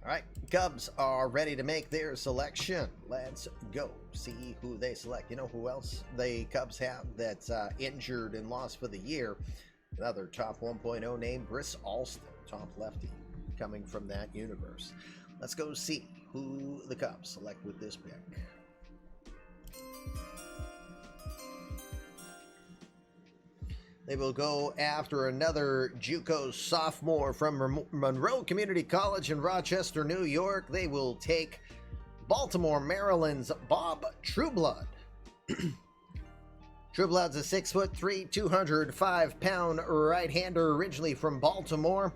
All right, Cubs are ready to make their selection. Let's go see who they select. You know who else the Cubs have that's injured and lost for the year? Another top 1.0 name, Brice Alston, top lefty, coming from that universe. Let's go see who the Cubs select with this pick. They will go after another JUCO sophomore from Monroe Community College in Rochester, New York. They will take Baltimore, Maryland's Bob Trueblood. Trueblood's a 6'3", 205-pound right-hander originally from Baltimore.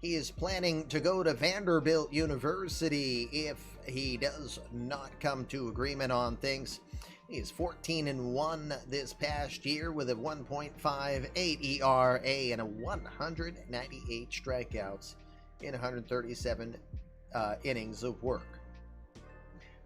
He is planning to go to Vanderbilt University if he does not come to agreement on things. He is 14-1 this past year with a 1.58 ERA and a 198 strikeouts in 137 innings of work.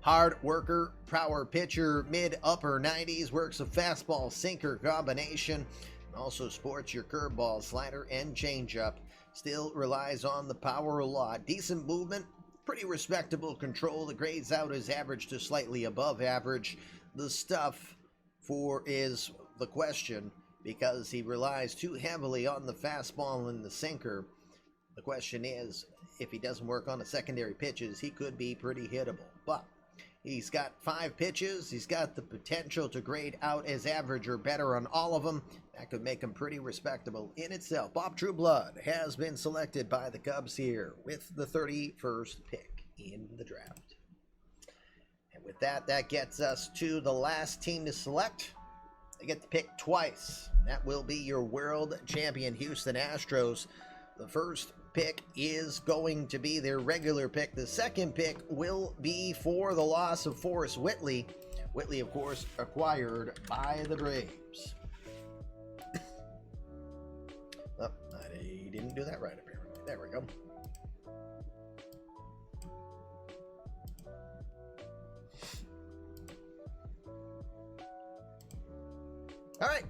Hard worker, power pitcher, mid-upper 90s, works a fastball sinker combination, and also sports your curveball, slider, and changeup. Still relies on the power a lot. Decent movement, pretty respectable control that grades out as average to slightly above average. The stuff for is the question because he relies too heavily on the fastball and the sinker. The question is, if he doesn't work on the secondary pitches, he could be pretty hittable. But he's got 5 pitches. He's got the potential to grade out as average or better on all of them. That could make him pretty respectable in itself. Bob Trueblood has been selected by the Cubs here with the 31st pick in the draft. And with that, that gets us to the last team to select. They get to pick twice. That will be your world champion Houston Astros. The first pick is going to be their regular pick. The second pick will be for the loss of Forrest Whitley. Whitley, of course, acquired by the Braves. Oh, I didn't do that right, apparently. There we go. All right.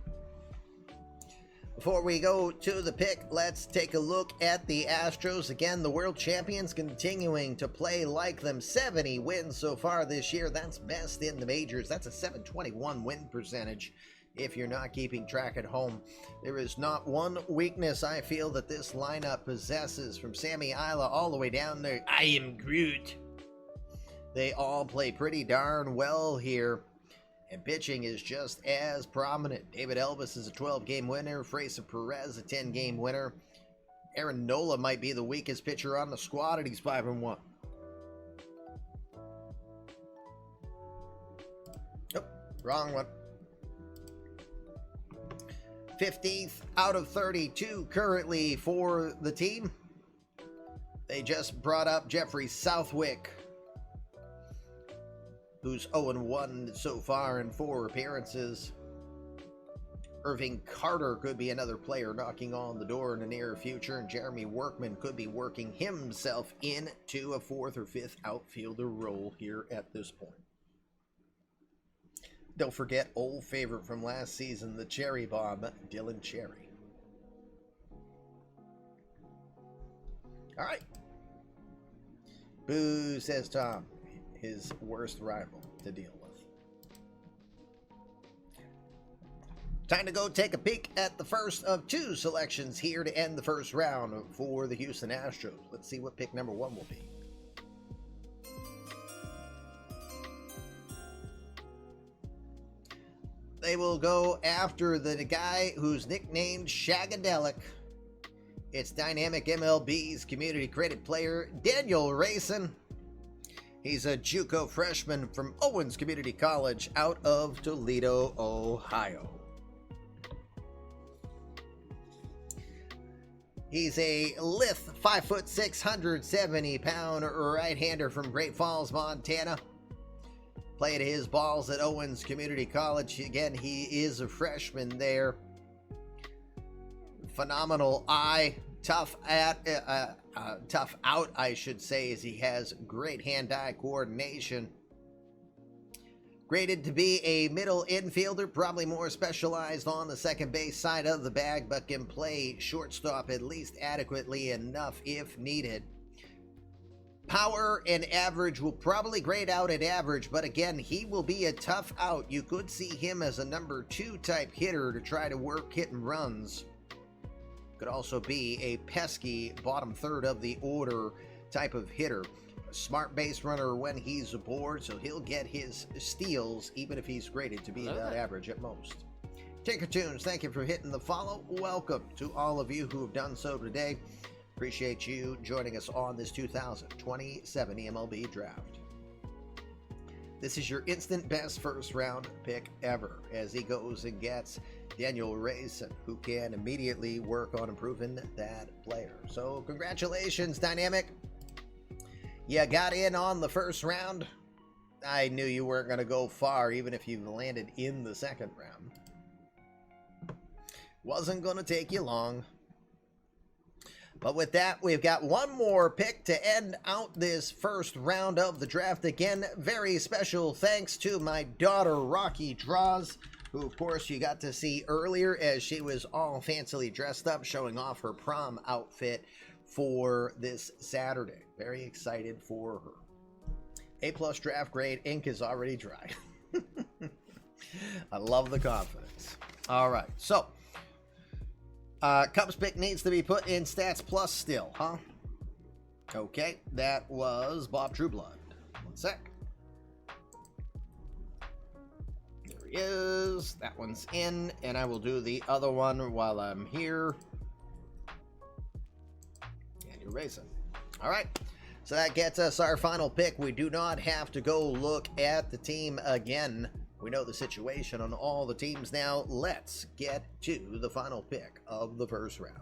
Before we go to the pick, let's take a look at the Astros. Again, the world champions continuing to play like them. 70 wins so far this year. That's best in the majors. That's a 721 win percentage if you're not keeping track at home. There is not one weakness I feel that this lineup possesses, from Sammy Isla all the way down there. I am Groot. They all play pretty darn well here. And pitching is just as prominent. David Elvis is a 12-game winner. Fraser Perez, a 10-game winner. Aaron Nola might be the weakest pitcher on the squad, and he's 5-1. Nope, wrong one. 15th out of 32 currently for the team. They just brought up Jeffrey Southwick, who's 0-1 so far in 4 appearances. Irving Carter could be another player knocking on the door in the near future, and Jeremy Workman could be working himself into a 4th or 5th outfielder role here at this point. Don't forget old favorite from last season, the Cherry Bomb, Dylan Cherry. All right. Boo, says Tom, his worst rival to deal with. Time to go take a peek at the first of 2 selections here to end the first round for the Houston Astros. Let's see what pick number 1 will be. They will go after the guy who's nicknamed Shagadelic. It's Dynamic MLB's community credit player, Daniel Rayson. He's a JUCO freshman from Owens Community College out of Toledo, Ohio. He's a lithe 5'6", 170-pound right-hander from Great Falls, Montana. Played his balls at Owens Community College. Again, he is a freshman there. Phenomenal eye, tough out, I should say, as he has great hand-eye coordination. Graded to be a middle infielder, probably more specialized on the second base side of the bag, but can play shortstop at least adequately enough if needed. Power and average will probably grade out at average, but again, he will be a tough out. You could see him as a number 2 type hitter to try to work hit and runs. Could also be a pesky bottom third of the order type of hitter. A smart base runner when he's aboard, so he'll get his steals even if he's graded to be about average at most. Tinker Tunes, thank you for hitting the follow. Welcome to all of you who have done so today. Appreciate you joining us on this 2027 eMLB draft. This is your instant best first round pick ever, as he goes and gets Daniel Rayson, who can immediately work on improving that player. So congratulations, Dynamic. You got in on the first round. I knew you weren't going to go far, even if you landed in the second round. Wasn't going to take you long. But with that, we've got one more pick to end out this first round of the draft. Again, very special thanks to my daughter, Rocky Draws, who, of course, you got to see earlier as she was all fancily dressed up, showing off her prom outfit for this Saturday. Very excited for her. A+ draft grade, ink is already dry. I love the confidence. All right, so Cubs pick needs to be put in Stats Plus still, huh? Okay, that was Bob Trueblood. One sec. There he is. That one's in, and I will do the other one while I'm here. And you're racing. All right, so that gets us our final pick. We do not have to go look at the team again. We know the situation on all the teams now. Let's get to the final pick of the first round.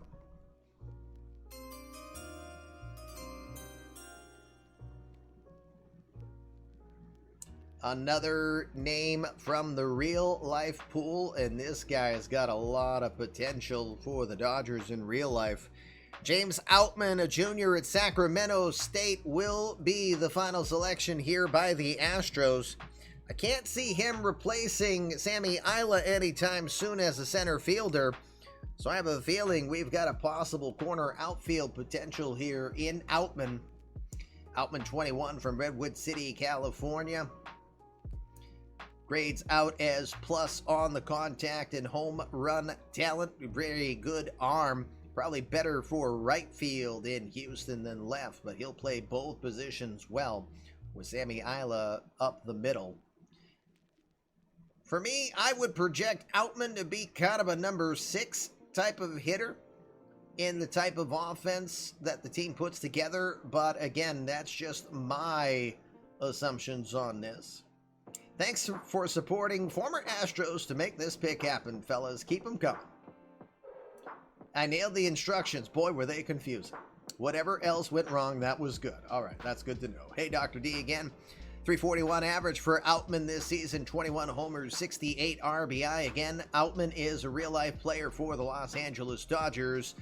Another name from the real life pool, and this guy has got a lot of potential for the Dodgers in real life. James Outman, a junior at Sacramento State, will be the final selection here by the Astros. I can't see him replacing Sammy Isla anytime soon as a center fielder, so I have a feeling we've got a possible corner outfield potential here in Outman. Outman 21 from Redwood City, California. Grades out as plus on the contact and home run talent. Very good arm. Probably better for right field in Houston than left, but he'll play both positions well with Sammy Isla up the middle. For me, I would project Outman to be kind of a number 6 type of hitter in the type of offense that the team puts together. But again, that's just my assumptions on this. Thanks for supporting former Astros to make this pick happen, fellas. Keep them coming. I nailed the instructions. Boy, were they confusing. Whatever else went wrong, that was good. All right, that's good to know. Hey, Dr. D again. 341 average for Outman this season, 21 homers, 68 RBI. Again, Outman is a real-life player for the Los Angeles Dodgers,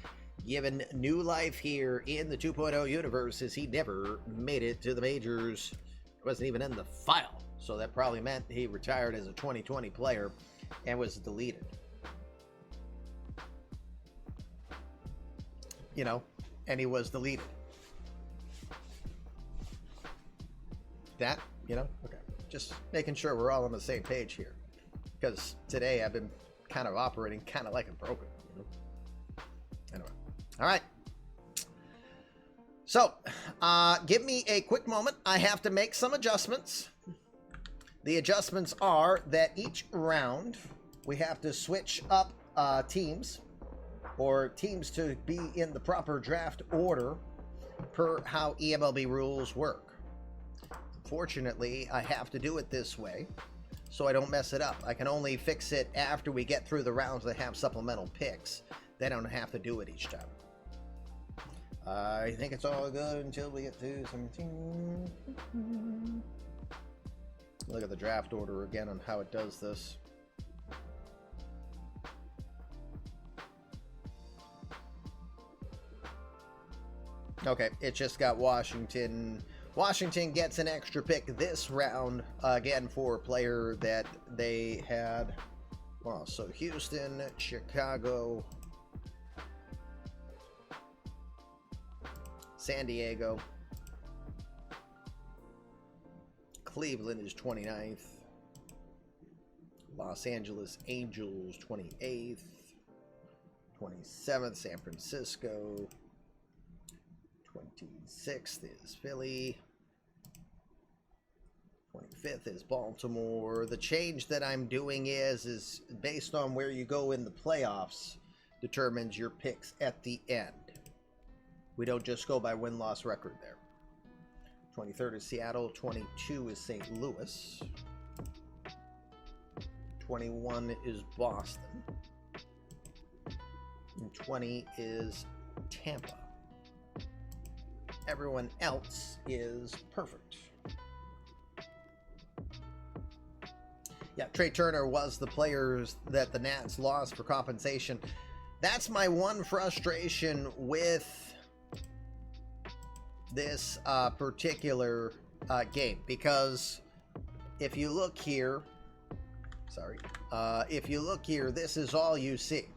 given new life here in the 2.0 universe as he never made it to the majors. Wasn't even in the file, so that probably meant he retired as a 2020 player and was deleted. You know, and he was deleted. That, you know, okay. Just making sure we're all on the same page here. Because today I've been kind of operating kind of like a broken. You know? Anyway. All right. So, give me a quick moment. I have to make some adjustments. The adjustments are that each round we have to switch up teams, or teams to be in the proper draft order per how eMLB rules work. Fortunately, I have to do it this way so I don't mess it up. I can only fix it after we get through the rounds that have supplemental picks. They don't have to do it each time. I think it's all good until we get to 17. Look at the draft order again on how it does this. Okay, it just got Washington. Washington gets an extra pick this round, again, for a player that they had. Well, so Houston, Chicago, San Diego, Cleveland is 29th, Los Angeles Angels 28th, 27th, San Francisco, 26th is Philly, 25th is Baltimore. The change that I'm doing is based on where you go in the playoffs determines your picks at the end. We don't just go by win-loss record there. 23rd is Seattle, 22 is St. Louis, 21 is Boston, and 20 is Tampa. Everyone else is perfect. Yeah, Trey Turner was the players that the Nats lost for compensation. That's my one frustration with this particular game, because if you look here, if you look here, this is all you see.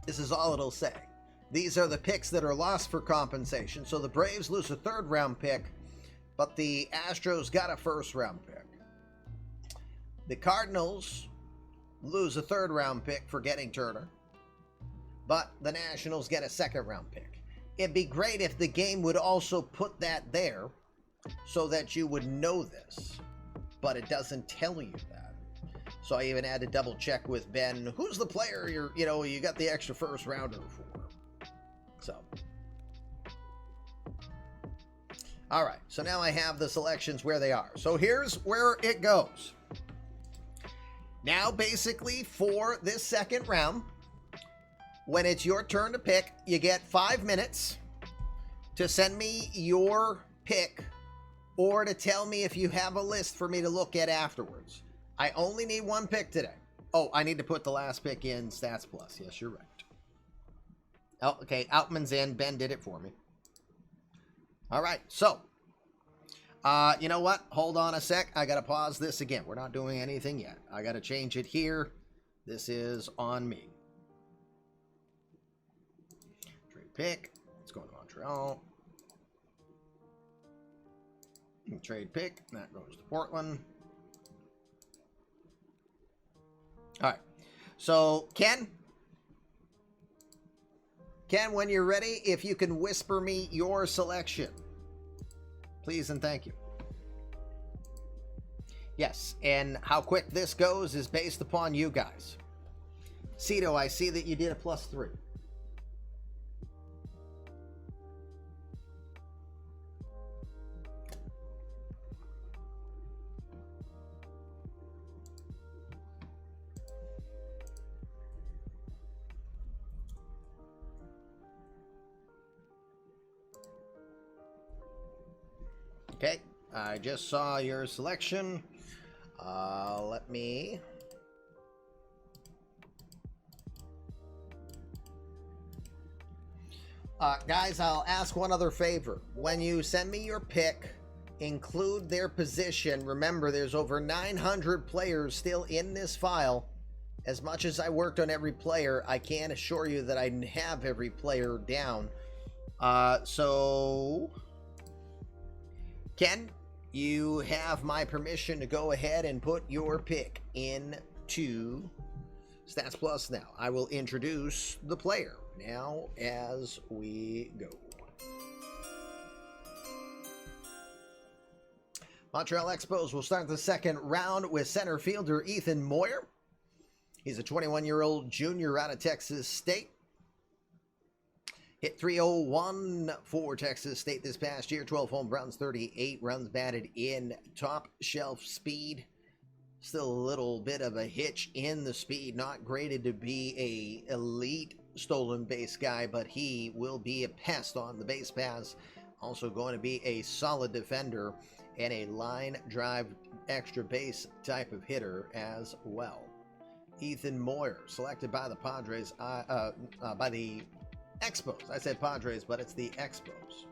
This is all it'll say. These are the picks that are lost for compensation. So the Braves lose a third-round pick, but the Astros got a first-round pick. The Cardinals lose a third-round pick for getting Turner, but the Nationals get a second-round pick. It'd be great if the game would also put that there so that you would know this, but it doesn't tell you that. So I even had to double-check with Ben, who's the player you got the extra first-rounder for? So, all right, so now I have the selections where they are. So here's where it goes. Now, basically, for this second round, when it's your turn to pick, you get 5 minutes to send me your pick or to tell me if you have a list for me to look at afterwards. I only need one pick today. Oh, I need to put the last pick in Stats Plus. Yes, you're right. Oh, okay, Outman's in. Ben did it for me. All right, so, you know what? Hold on a sec. I got to pause this again. We're not doing anything yet. I got to change it here. This is on me. Trade pick. Let's go to Montreal. Trade pick. That goes to Portland. All right. So, Ken, when you're ready, if you can whisper me your selection, please and thank you. Yes, and how quick this goes is based upon you guys. Cito, I see that you did a +3. Okay, I just saw your selection. Let me... guys, I'll ask one other favor. When you send me your pick, include their position. Remember, there's over 900 players still in this file. As much as I worked on every player, I can't assure you that I have every player down. So, Ken, you have my permission to go ahead and put your pick into Stats Plus now. I will introduce the player now as we go. Montreal Expos will start the second round with center fielder Ethan Moyer. He's a 21-year-old junior out of Texas State. Hit .301 for Texas State this past year. 12 home runs, 38 runs batted in. Top shelf speed. Still a little bit of a hitch in the speed. Not graded to be a elite stolen base guy, but he will be a pest on the base paths. Also going to be a solid defender and a line drive extra base type of hitter as well. Ethan Moyer, selected by the Padres, by the Expos. I said Padres, but it's the Expos.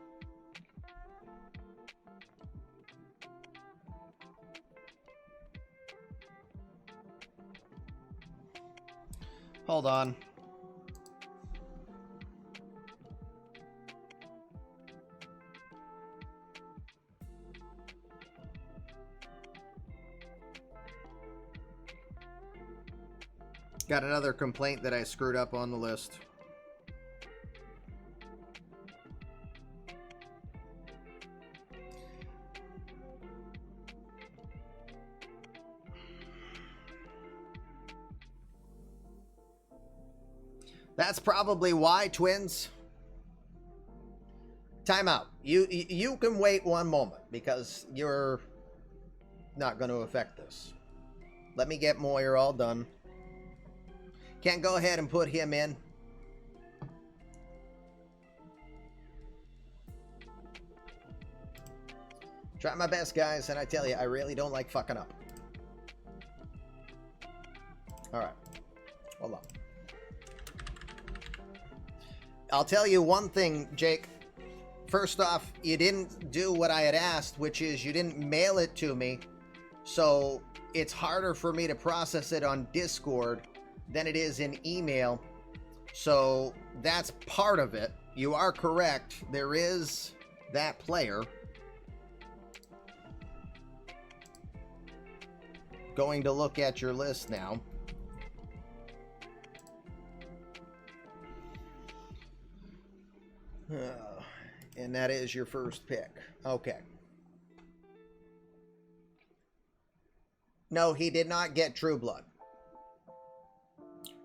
Hold on. Got another complaint that I screwed up on the list. That's probably why, Twins. Time out. You can wait one moment because you're not going to affect this. Let me get Moyer all done. Can't go ahead and put him in. Try my best, guys, and I tell you, I really don't like fucking up. All right. Hold on. I'll tell you one thing, Jake. First off, you didn't do what I had asked, which is you didn't mail it to me. So it's harder for me to process it on Discord than it is in email. So that's part of it. You are correct. There is that player. Going to look at your list now. And that is your first pick. Okay. No, he did not get True Blood.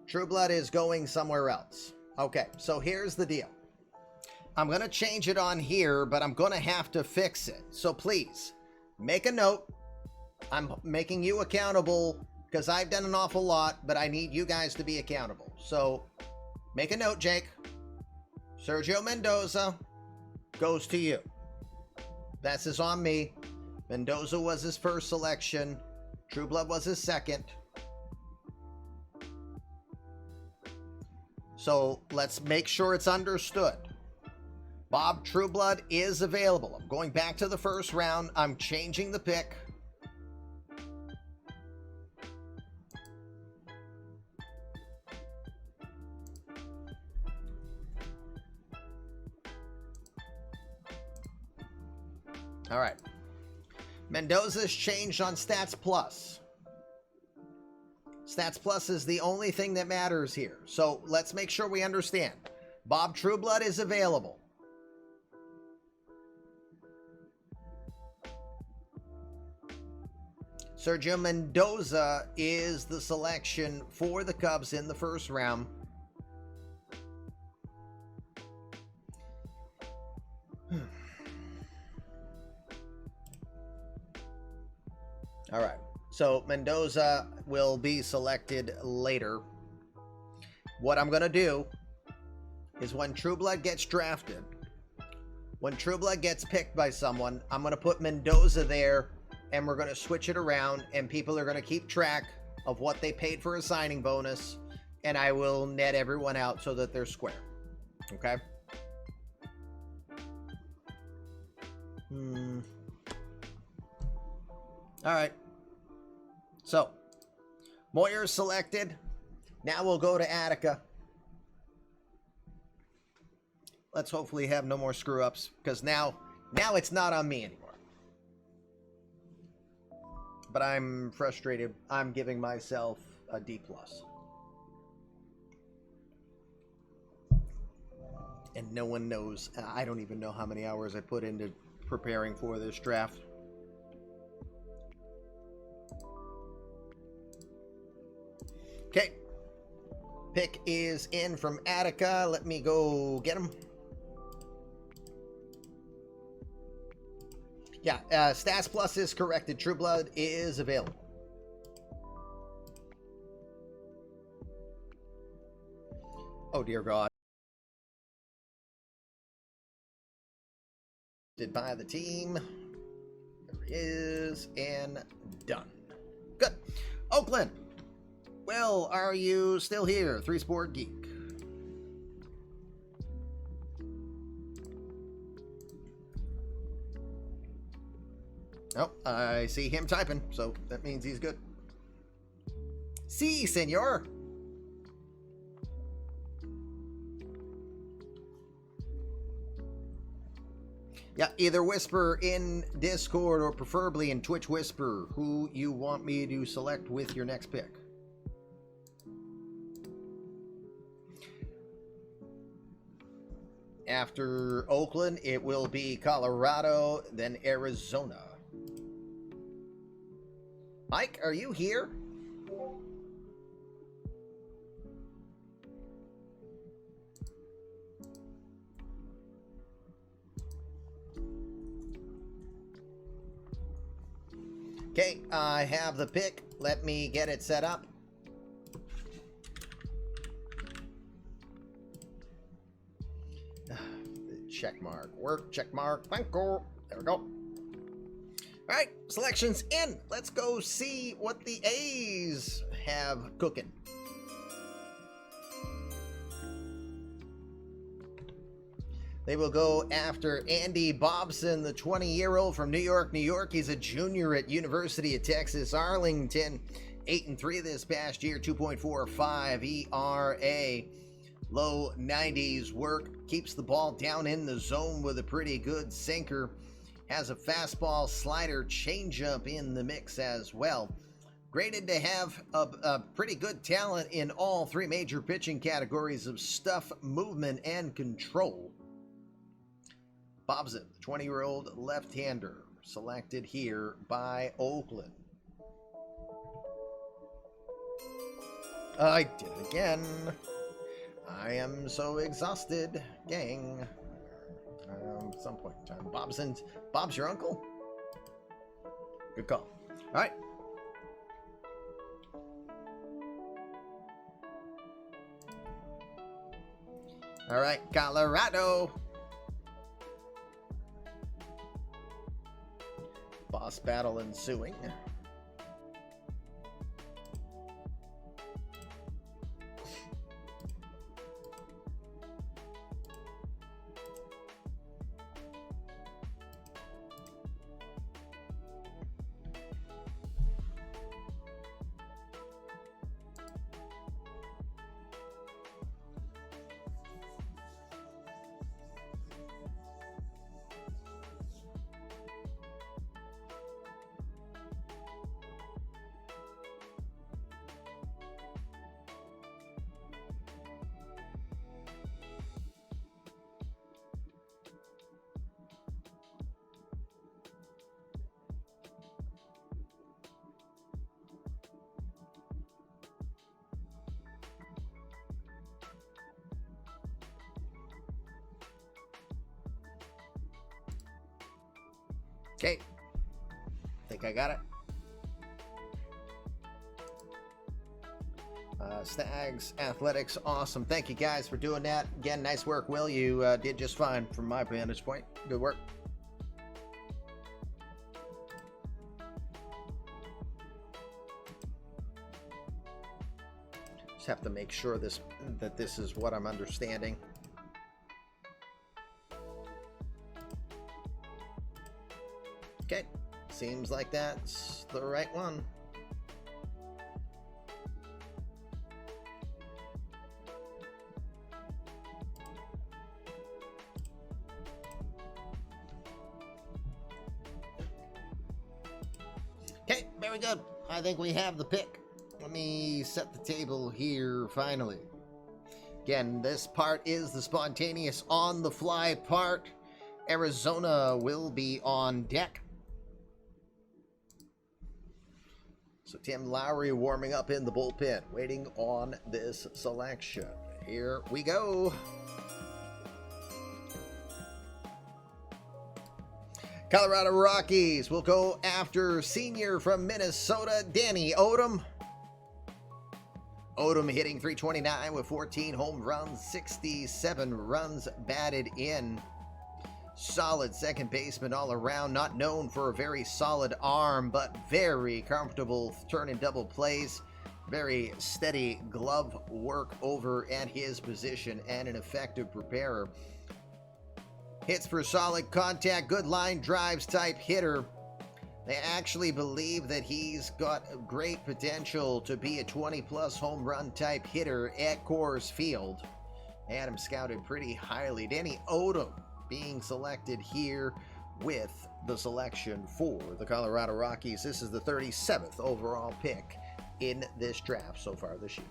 True Blood is going somewhere else. Okay, so here's the deal. I'm going to change it on here, but I'm going to have to fix it. So please, make a note. I'm making you accountable because I've done an awful lot, but I need you guys to be accountable. So make a note, Jake. Sergio Mendoza goes to you. This is on me. Mendoza was his first selection. True Blood was his second. So let's make sure it's understood. Bob Trueblood is available. I'm going back to the first round. I'm changing the pick. All right. Mendoza's changed on Stats Plus. Stats Plus is the only thing that matters here. So let's make sure we understand. Bob Trueblood is available. Sergio Mendoza is the selection for the Cubs in the first round. All right. So Mendoza will be selected later. What I'm going to do is when True Blood gets drafted, When Trueblood gets picked by someone, I'm going to put Mendoza there, and we're going to switch it around, and people are going to keep track of what they paid for a signing bonus, and I will net everyone out so that they're square. Okay? All right. So, Moyer's selected. Now we'll go to Attica. Let's hopefully have no more screw-ups, because now it's not on me anymore. But I'm frustrated. I'm giving myself a D+. And no one knows. I don't even know how many hours I put into preparing for this draft. Okay. Pick is in from Attica. Let me go get him. Yeah, Stats Plus is corrected. Trueblood is available. Oh, dear God. Did by the team. There he is. And done. Good. Oakland. Well, are you still here? 3-Sport Geek. Oh, I see him typing, so that means he's good. Si, senor. Yeah, either whisper in Discord or preferably in Twitch Whisper who you want me to select with your next pick. After Oakland, it will be Colorado, then Arizona. Mike, are you here? Okay, I have the pick. Let me get it set up. Check mark. Work. Check mark. Thank you. There we go. All right, selections in. Let's go see what the A's have cooking. They will go after Andy Bobson, the 20-year-old from New York, New York. He's a junior at University of Texas, Arlington. 8-3 this past year, 2.45 ERA. Low 90s work, keeps the ball down in the zone with a pretty good sinker. Has a fastball, slider, changeup in the mix as well. Graded to have a pretty good talent in all three major pitching categories of stuff, movement, and control. Bobson, the 20-year-old left-hander, selected here by Oakland. I did it again. I am so exhausted, gang. At some point in time. Bob's your uncle? Good call. All right. All right, Colorado. Boss battle ensuing. Okay, think I got it. Stags Athletics, awesome. Thank you guys for doing that. Again, nice work, Will. You did just fine from my vantage point. Good work. Just have to make sure that this is what I'm understanding. Okay, seems like that's the right one. Okay, very good. I think we have the pick. Let me set the table here finally. Again, this part is the spontaneous on-the-fly part. Arizona will be on deck. So Tim Lowry warming up in the bullpen, waiting on this selection. Here we go. Colorado Rockies will go after senior from Minnesota, Danny Odom. Odom hitting .329 with 14 home runs, 67 runs batted in. Solid second baseman all around, not known for a very solid arm, but very comfortable turning double plays. Very steady glove work over at his position and an effective preparer. Hits for solid contact, good line drives type hitter. They actually believe that he's got great potential to be a 20-plus home run type hitter at Coors Field. Had him scouted pretty highly. Danny Odom being selected here with the selection for the Colorado Rockies. This is the 37th overall pick in this draft so far this year.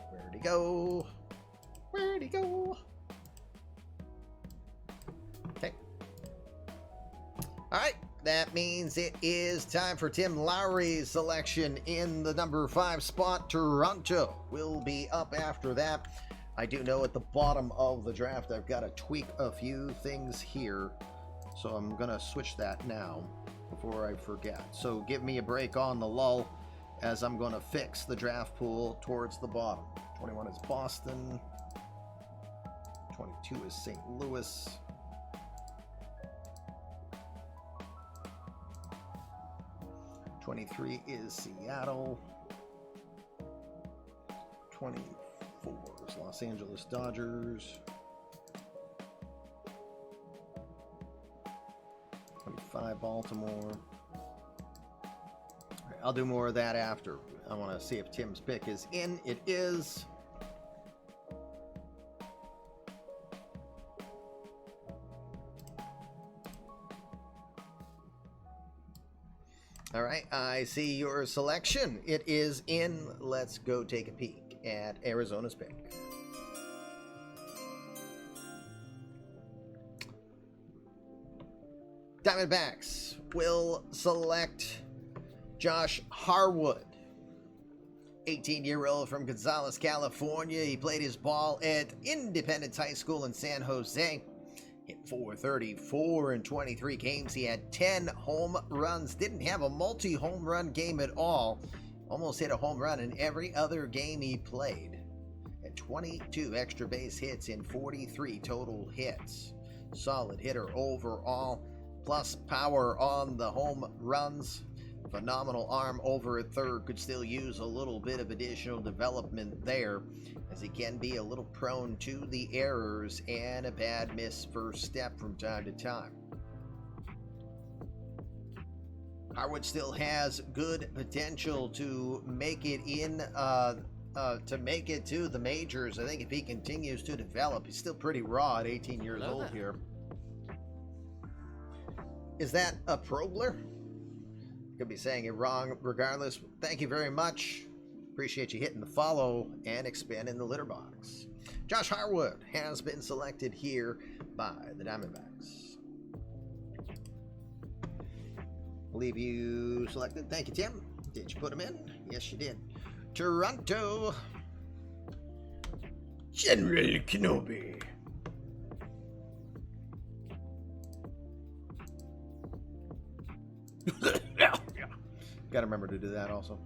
Where'd he go? Where'd he go? Okay. All right. That means it is time for Tim Lowry's selection in the number 5 spot. Toronto will be up after that. I do know at the bottom of the draft I've got to tweak a few things here, so I'm going to switch that now before I forget. So give me a break on the lull as I'm going to fix the draft pool towards the bottom. 21 is Boston, 22 is St. Louis, 23 is Seattle, 24 is Los Angeles Dodgers, 25 Baltimore. All right, I'll do more of that after. I want to see if Tim's pick is in. It is. All right, I see your selection. It is in. Let's go take a peek at Arizona's pick. Diamondbacks will select Josh Harwood, 18-year-old from Gonzales, California. He played his ball at Independence High School in San Jose. Hit .434 in 23 games. He had 10 home runs. Didn't have a multi-home run game at all. Almost hit a home run in every other game he played. Had 22 extra base hits in 43 total hits. Solid hitter overall. Plus power on the home runs. Phenomenal arm over at third. Could still use a little bit of additional development there, as he can be a little prone to the errors and a bad miss first step from time to time. Harwood still has good potential to make it in, to make it to the majors. I think if he continues to develop, he's still pretty raw at 18 years old here. Is that a Probler? Could be saying it wrong. Regardless, thank you very much. Appreciate you hitting the follow and expanding the litter box. Josh Harwood has been selected here by the Diamondbacks. Believe you selected. Thank you, Tim. Did you put him in? Yes, you did. Toronto. General Kenobi. Gotta remember to do that also.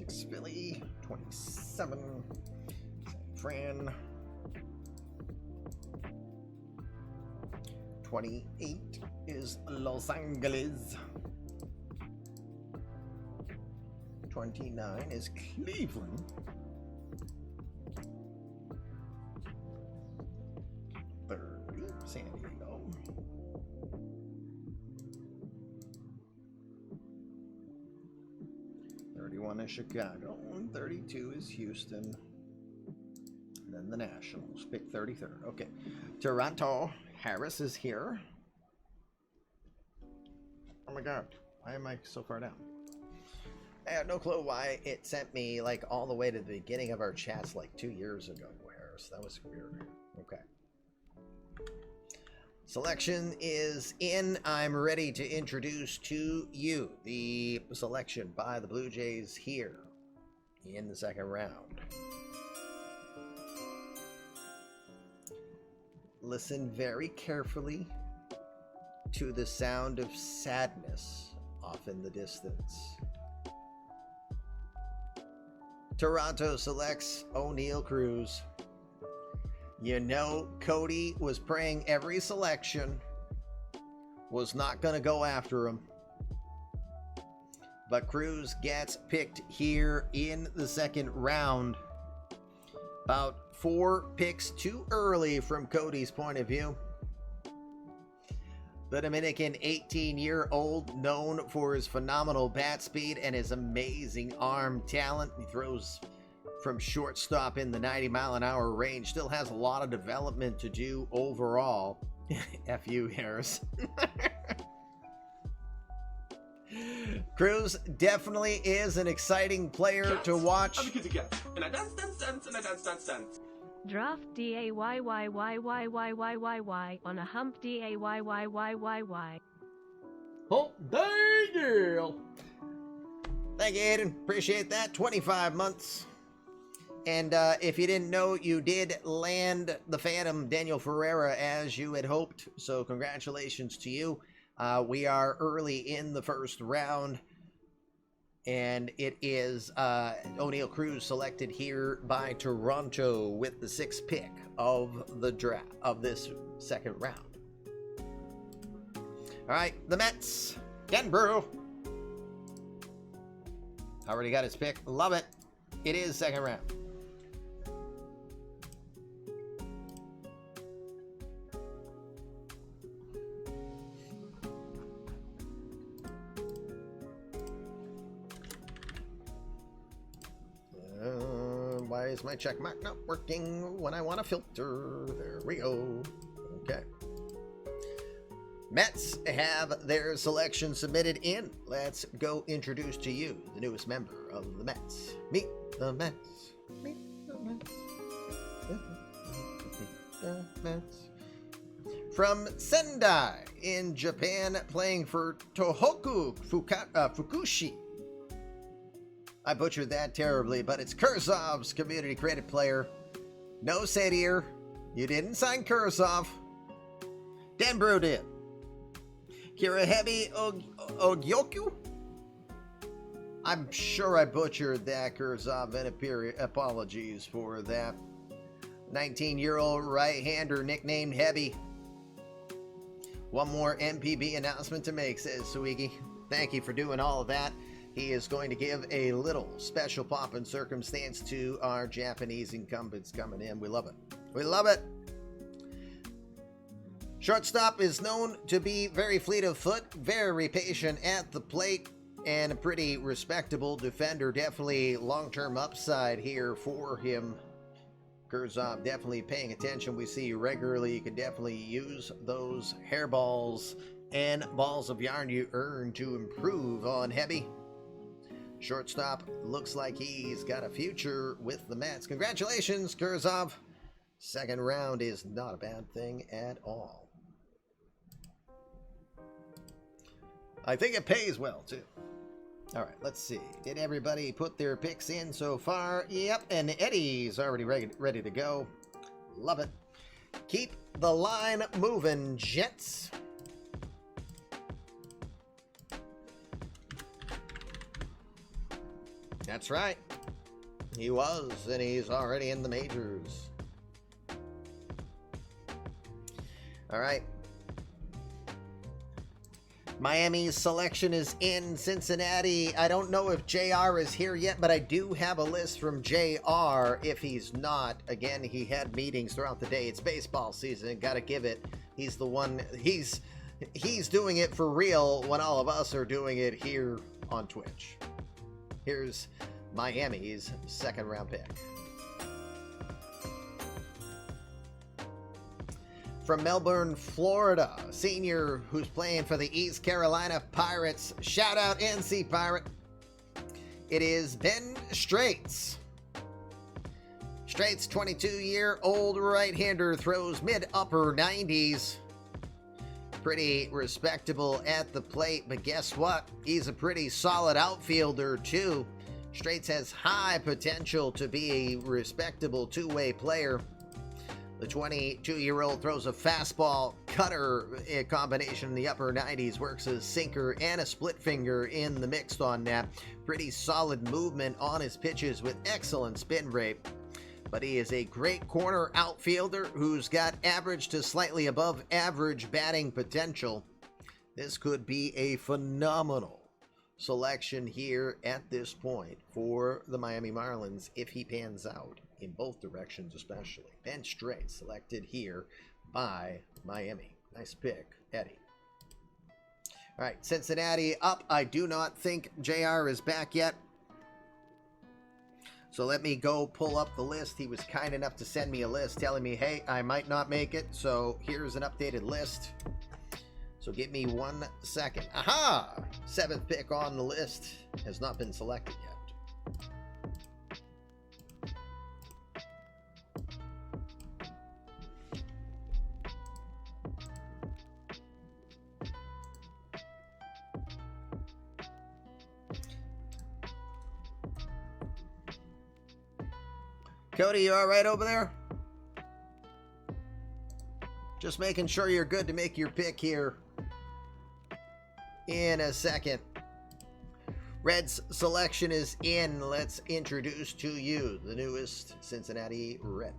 26, Philly. 27, San Fran. 28 is Los Angeles. 29 is Cleveland. 30, San Diego. 31 is Chicago. 32 is Houston. And then the Nationals. Pick 33rd. Okay. Toronto. Harris is here. Oh my god. Why am I so far down? I have no clue why it sent me like all the way to the beginning of our chats like 2 years ago, Harris. That was weird. Okay. Selection is in. I'm ready to introduce to you the selection by the Blue Jays here in the second round. Listen very carefully to the sound of sadness off in the distance. Toronto selects O'Neal Cruz. You know, Cody was praying every selection was not going to go after him. But Cruz gets picked here in the second round. About 4 picks too early from Cody's point of view. The Dominican 18-year-old, known for his phenomenal bat speed and his amazing arm talent. He throws from shortstop in the 90-mile-an-hour range. Still has a lot of development to do overall. F you, Harris. Cruz definitely is an exciting player to watch. I'm a kitty cat, and I dance, dance, dance, and I dance, dance, dance. Draft DAYYYYYYYY on a hump DAYYYYY. Oh, dang girl. Thank you, Aiden. Appreciate that. 25 months. And if you didn't know, you did land the Phantom, Daniel Ferreira, as you had hoped. So congratulations to you. We are early in the first round. And it is O'Neal Cruz selected here by Toronto with the 6th pick of the draft of this second round. All right, the Mets. Ken Brew. Already got his pick. Love it. It is second round. Why is my check mark not working when I want to filter? There we go. Okay. Mets have their selection submitted in. Let's go introduce to you the newest member of the Mets. Meet the Mets. Meet the Mets. Meet the Mets. From Sendai in Japan, playing for Tohoku Fukushi. I butchered that terribly, but it's Kurzov's community credit player. No Sadir. You didn't sign Kurzov. Dan Brew did. Kirahebi Ogyoku? I'm sure I butchered that, Kurzov, and apologies for that. 19-year-old right-hander nicknamed Heavy. One more MPB announcement to make, says Suigi. Thank you for doing all of that. He is going to give a little special pomp and circumstance to our Japanese incumbents coming in. We love it. We love it. Shortstop is known to be very fleet of foot, very patient at the plate, and a pretty respectable defender. Definitely long-term upside here for him. Kurzov definitely paying attention. We see regularly. You can definitely use those hairballs and balls of yarn you earn to improve on Heavy. Shortstop looks like he's got a future with the Mets. Congratulations, Kurzov. Second round is not a bad thing at all. I think it pays well, too. All right, let's see. Did everybody put their picks in so far? Yep, and Eddie's already ready to go. Love it. Keep the line moving, Jets. That's right. He was, and he's already in the majors. All right. Miami's selection is in Cincinnati. I don't know if JR is here yet, but I do have a list from JR. If he's not, again, he had meetings throughout the day. It's baseball season. Got to give it. He's the one. He's doing it for real when all of us are doing it here on Twitch. Here's Miami's second round pick. From Melbourne, Florida, senior who's playing for the East Carolina Pirates. Shout out NC Pirate. It is Ben Straits. Straits, 22-year-old right-hander, throws mid-upper 90s. Pretty respectable at the plate, but guess what? He's a pretty solid outfielder, too. Straits has high potential to be a respectable two-way player. The 22-year-old throws a fastball cutter combination in the upper 90s, works a sinker and a split finger in the mix on that. Pretty solid movement on his pitches with excellent spin rate. But he is a great corner outfielder who's got average to slightly above average batting potential. This could be a phenomenal selection here at this point for the Miami Marlins if he pans out in both directions, especially. Ben Straits selected here by Miami. Nice pick, Eddie. All right, Cincinnati up. I do not think JR is back yet. So let me go pull up the list. He was kind enough to send me a list telling me, hey, I might not make it. So here's an updated list. So give me 1 second. Aha! 7th pick on the list has not been selected yet. Cody, you all right over there? Just making sure you're good to make your pick here in a second. Reds selection is in. Let's introduce to you the newest Cincinnati Red.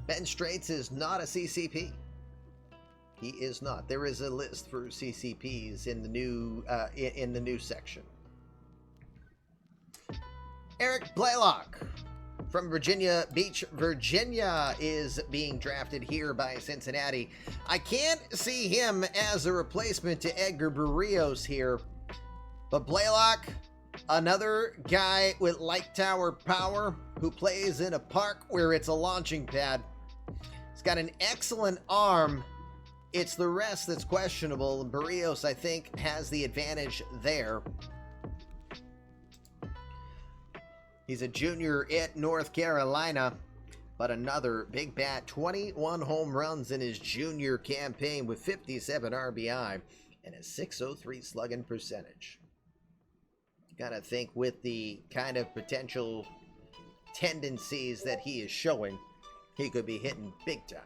Ben Straits is not a CCP. He is not. There is a list for CCPs in the new section. Eric Blaylock from Virginia Beach, Virginia is being drafted here by Cincinnati. I can't see him as a replacement to Edgar Barrios here, but Blaylock, another guy with light tower power who plays in a park where it's a launching pad. He's got an excellent arm. It's the rest that's questionable. Barrios, I think, has the advantage there. He's a junior at North Carolina, but another big bat, 21 home runs in his junior campaign with 57 RBI and a .603 slugging percentage. Gotta think with the kind of potential tendencies that he is showing, he could be hitting big time.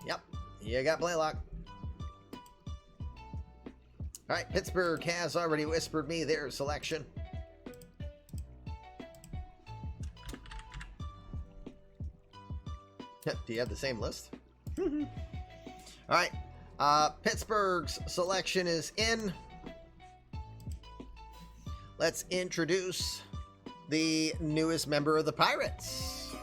Yep, you got Blaylock. All right, Pittsburgh has already whispered me their selection. Do you have the same list? All right, Pittsburgh's selection is in. Let's introduce the newest member of the Pirates.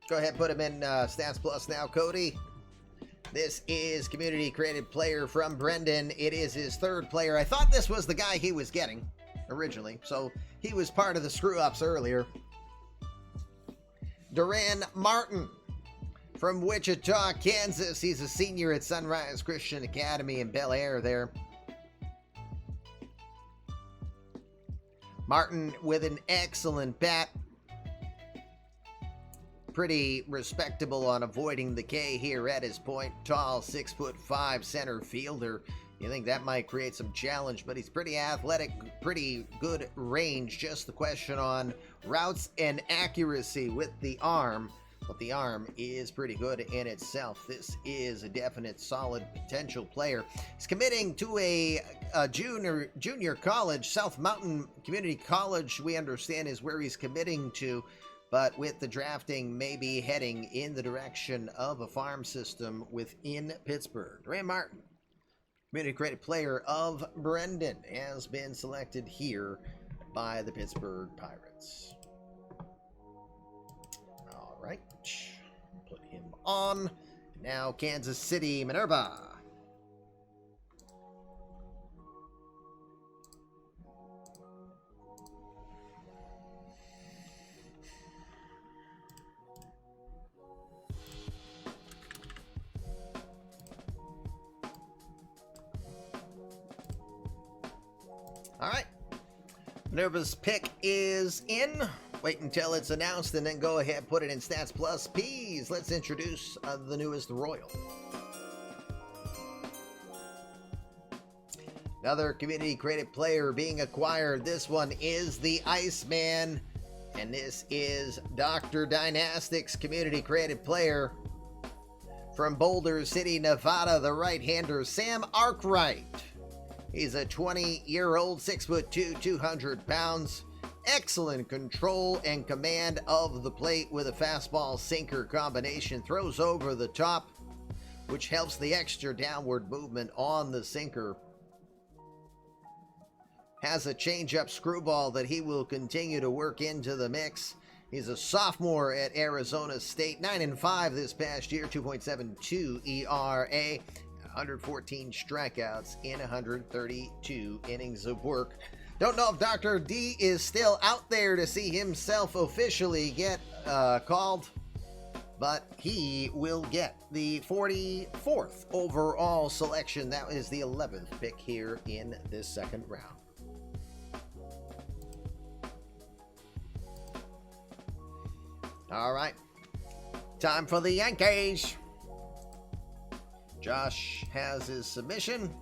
Go ahead, put him in Stats Plus now, Cody. This is community created player from Brendan. It is his third player. I thought this was the guy he was getting originally, so he was part of the screw-ups earlier. Duran Martin from Wichita, Kansas. He's a senior at Sunrise Christian Academy in Bel Air there. Martin with an excellent bat. Pretty respectable on avoiding the K here at his point. Tall, 6'5" center fielder. You think that might create some challenge, but he's pretty athletic, pretty good range. Just the question on routes and accuracy with the arm. but the arm is pretty good in itself. This is a definite solid potential player. He's committing to a junior college. South Mountain Community College, we understand, is where he's committing to, but with the drafting maybe heading in the direction of a farm system within Pittsburgh. Ray Martin, community credit player of Brendan, has been selected here by the Pittsburgh Pirates. All right, put him on. Now Kansas City Minerva. All right, Minerva's pick is in. Wait until it's announced and then go ahead, put it in Stats Plus P's. Let's introduce the newest Royal. Another community credit player being acquired. This one is the Iceman, and this is Dr. Dynastics community credit player from Boulder City, Nevada, the right-hander Sam Arkwright. He's a 20-year-old, 6'2", 200 pounds. Excellent control and command of the plate with a fastball sinker combination. Throws over the top, which helps the extra downward movement on the sinker. Has a changeup screwball that he will continue to work into the mix. He's a sophomore at Arizona State, 9-5 this past year, 2.72 ERA. 114 strikeouts in 132 innings of work. Don't know if Dr. D is still out there to see himself officially get called, but he will get the 44th overall selection. That is the 11th pick here in this second round. All right, time for the Yankees. Josh has his submission.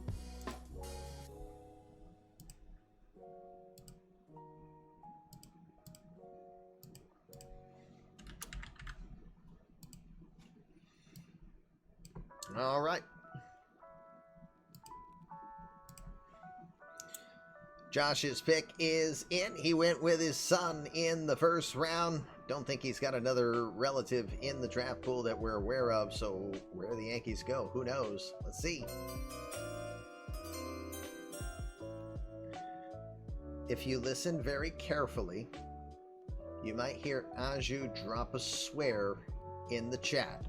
All right. Josh's pick is in. He went with his son in the first round. Don't think he's got another relative in the draft pool that we're aware of, so where the Yankees go, who knows? Let's see. If you listen very carefully, you might hear Anju drop a swear in the chat.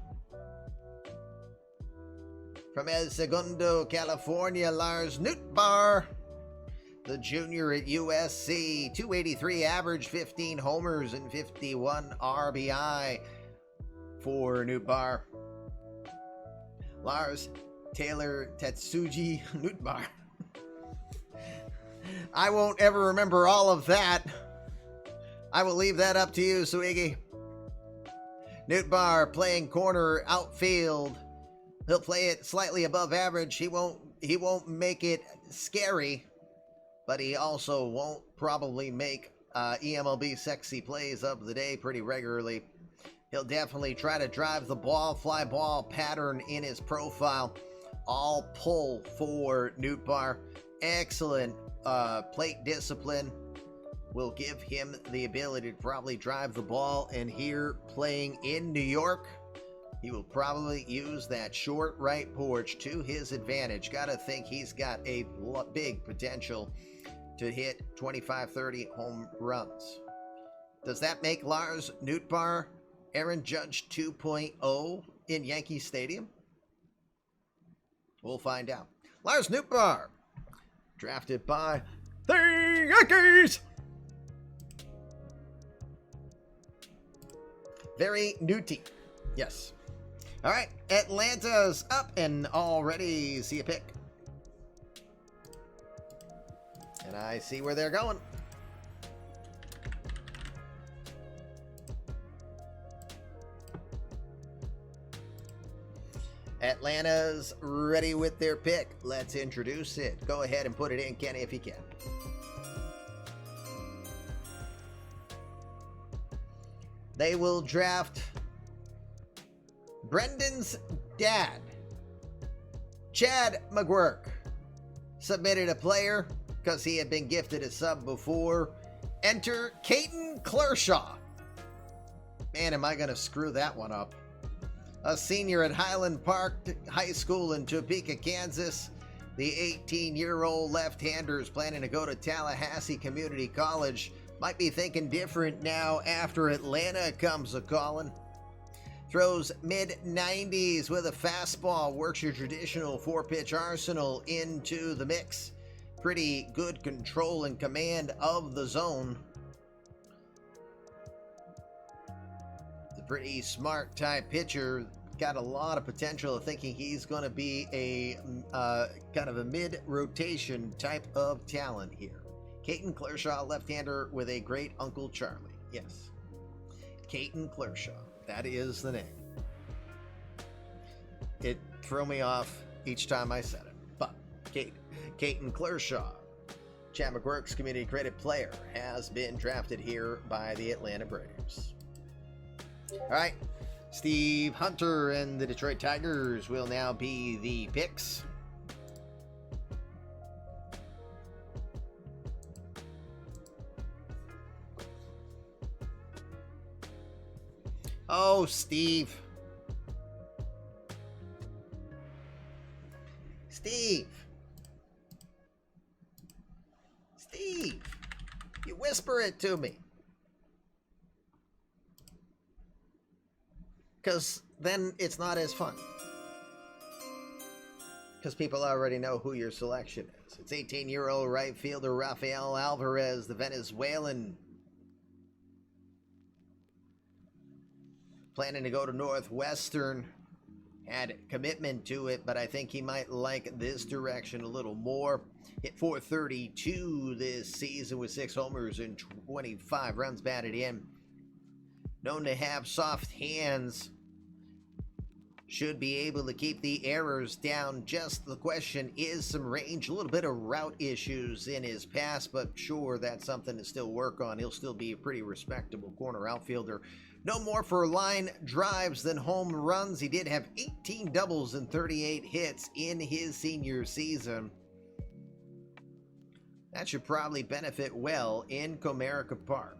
From El Segundo, California, Lars Nootbaar, the junior at USC, 283 average, 15 homers, and 51 RBI for Nootbaar. Lars Taylor Tetsuji Nootbaar. I won't ever remember all of that. I will leave that up to you, Swiggy. Nootbaar playing corner outfield. He'll play it slightly above average. He won't make it scary, but he also won't probably make eMLB sexy plays of the day pretty regularly. He'll definitely try to drive the ball, fly ball pattern in his profile. All pull for Nootbaar. Excellent plate discipline will give him the ability to probably drive the ball. And here, playing in New York, he will probably use that short right porch to his advantage. Gotta think he's got a big potential to hit 25-30 home runs. Does that make Lars Nootbaar Aaron Judge 2.0 in Yankee Stadium? We'll find out. Lars Nootbaar, drafted by the Yankees. Very newty. Yes. All right, Atlanta's up and already see a pick. And I see where they're going. Atlanta's ready with their pick. Let's introduce it. Go ahead and put it in, Kenny, if you can. They will draft Brendan's dad, Chad McGuirk, submitted a player because he had been gifted a sub before. Enter Caton Clearshaw. Man, am I going to screw that one up. A senior at Highland Park High School in Topeka, Kansas. The 18-year-old left-hander is planning to go to Tallahassee Community College. Might be thinking different now after Atlanta comes a-calling. Throws mid-90s with a fastball. Works your traditional 4-pitch arsenal into the mix. Pretty good control and command of the zone. It's a pretty smart type pitcher. Got a lot of potential of thinking he's going to be a kind of a mid-rotation type of talent here. Caton Clearshaw, left-hander with a great Uncle Charlie. Yes. Caton Clearshaw. That is the name. It threw me off each time I said it. But Caton Clearshaw, Chad McGuirk's community credit player, has been drafted here by the Atlanta Braves. All right. Steve Hunter and the Detroit Tigers will now be the picks. Oh, Steve. Steve. You whisper it to me. Because then it's not as fun. Because people already know who your selection is. It's 18-year-old right fielder Rafael Alvarez, the Venezuelan. Planning to go to Northwestern. Had commitment to it, but I think he might like this direction a little more. Hit .432 this season with 6 homers and 25 runs batted in. Known to have soft hands. Should be able to keep the errors down. Just the question is some range, a little bit of route issues in his past, but sure, that's something to still work on. He'll still be a pretty respectable corner outfielder. No more for line drives than home runs. He did have 18 doubles and 38 hits in his senior season. That should probably benefit well in Comerica Park.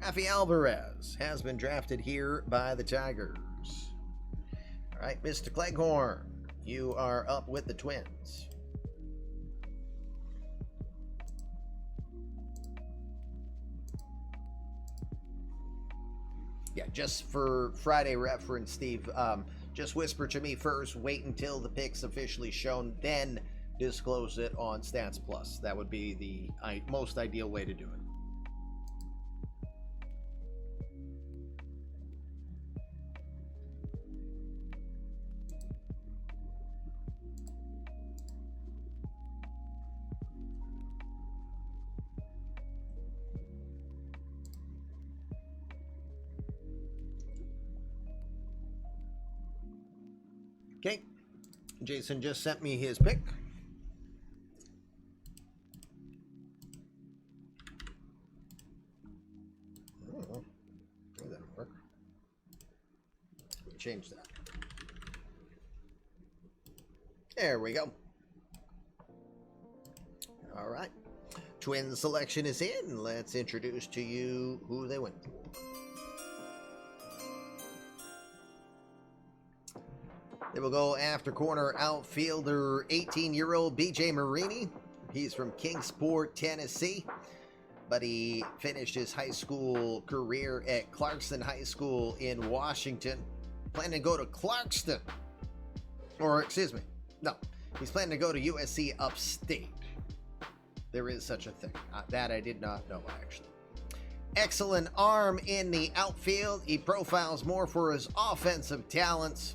Rafael Alvarez has been drafted here by the Tigers. All right, Mr. Cleghorn, you are up with the Twins. Yeah, just for Friday reference, Steve, just whisper to me first, wait until the pick's officially shown, then disclose it on Stats Plus. That would be the most ideal way to do it. Okay, Jason just sent me his pick. Oh, that didn't work. Let me change that. There we go. All right. Twin selection is in. Let's introduce to you who they went for. They will go after corner outfielder 18-year-old BJ Marini. He's from Kingsport, Tennessee, but he finished his high school career at Clarkston High School in Washington. Planning to go to Clarkston. Or, excuse me, no. He's planning to go to USC Upstate. There is such a thing. That I did not know, actually. Excellent arm in the outfield. He profiles more for his offensive talents.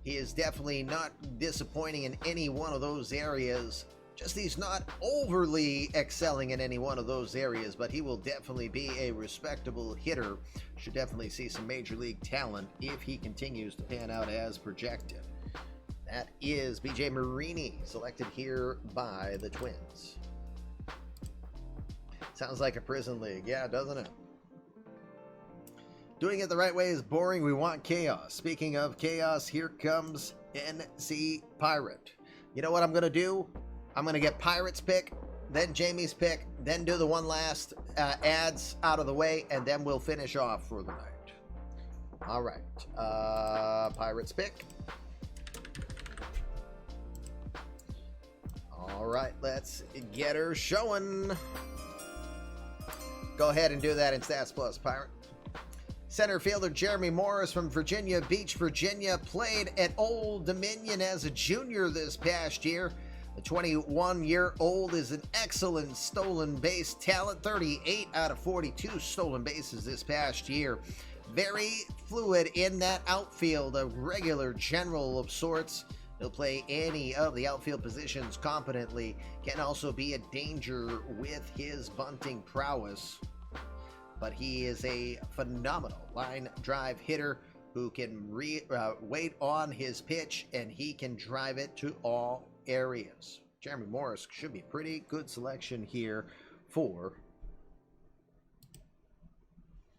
He is definitely not disappointing in any one of those areas. Just he's not overly excelling in any one of those areas, but he will definitely be a respectable hitter. Should definitely see some major league talent if he continues to pan out as projected. That is BJ Marini, selected here by the Twins. Sounds like a prison league, yeah, doesn't it? Doing it the right way is boring. We want chaos. Speaking of chaos, here comes NC Pirate. You know what I'm going to do? I'm going to get Pirate's pick, then Jamie's pick, then do the one last ads out of the way, and then we'll finish off for the night. All right. Pirate's pick. All right, let's get her showing. Go ahead and do that in Stats Plus, Pirate. Center fielder Jeremy Morris from Virginia Beach, Virginia, played at Old Dominion as a junior this past year. The 21-year-old is an excellent stolen base talent, 38 out of 42 stolen bases this past year. Very fluid in that outfield, a regular general of sorts. He'll play any of the outfield positions competently, can also be a danger with his bunting prowess. But he is a phenomenal line drive hitter who can wait on his pitch, and he can drive it to all areas. Jeremy Morris should be a pretty good selection here for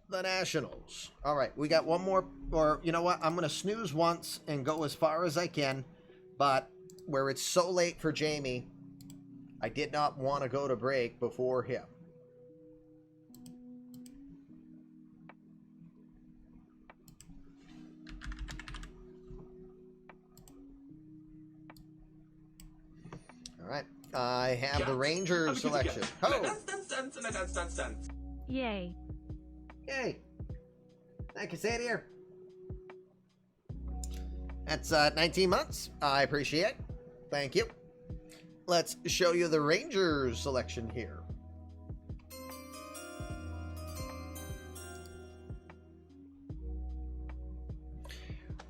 the Nationals. All right, we got one more, or you know what? I'm going to snooze once and go as far as I can, but where it's so late for Jamie, I did not want to go to break before him. All right, I have the Ranger selection. Oh! Yay. Yay. Thank you, Sadie. Here. That's 19 months. I appreciate it. Thank you. Let's show you the Rangers selection here.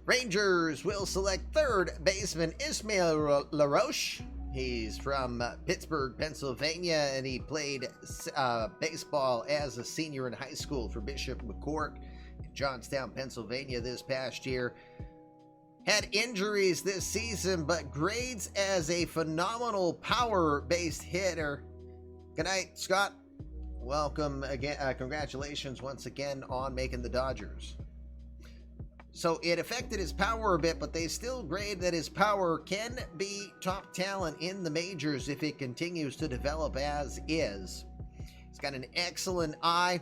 Rangers will select third baseman Ismail LaRoche. He's from Pittsburgh, Pennsylvania, and he played baseball as a senior in high school for Bishop McCourt in Johnstown, Pennsylvania this past year. Had injuries this season, but grades as a phenomenal power-based hitter. Good night, Scott. Welcome again. Congratulations once again on making the Dodgers. So it affected his power a bit, but they still grade that his power can be top talent in the majors if it continues to develop as is. He's got an excellent eye,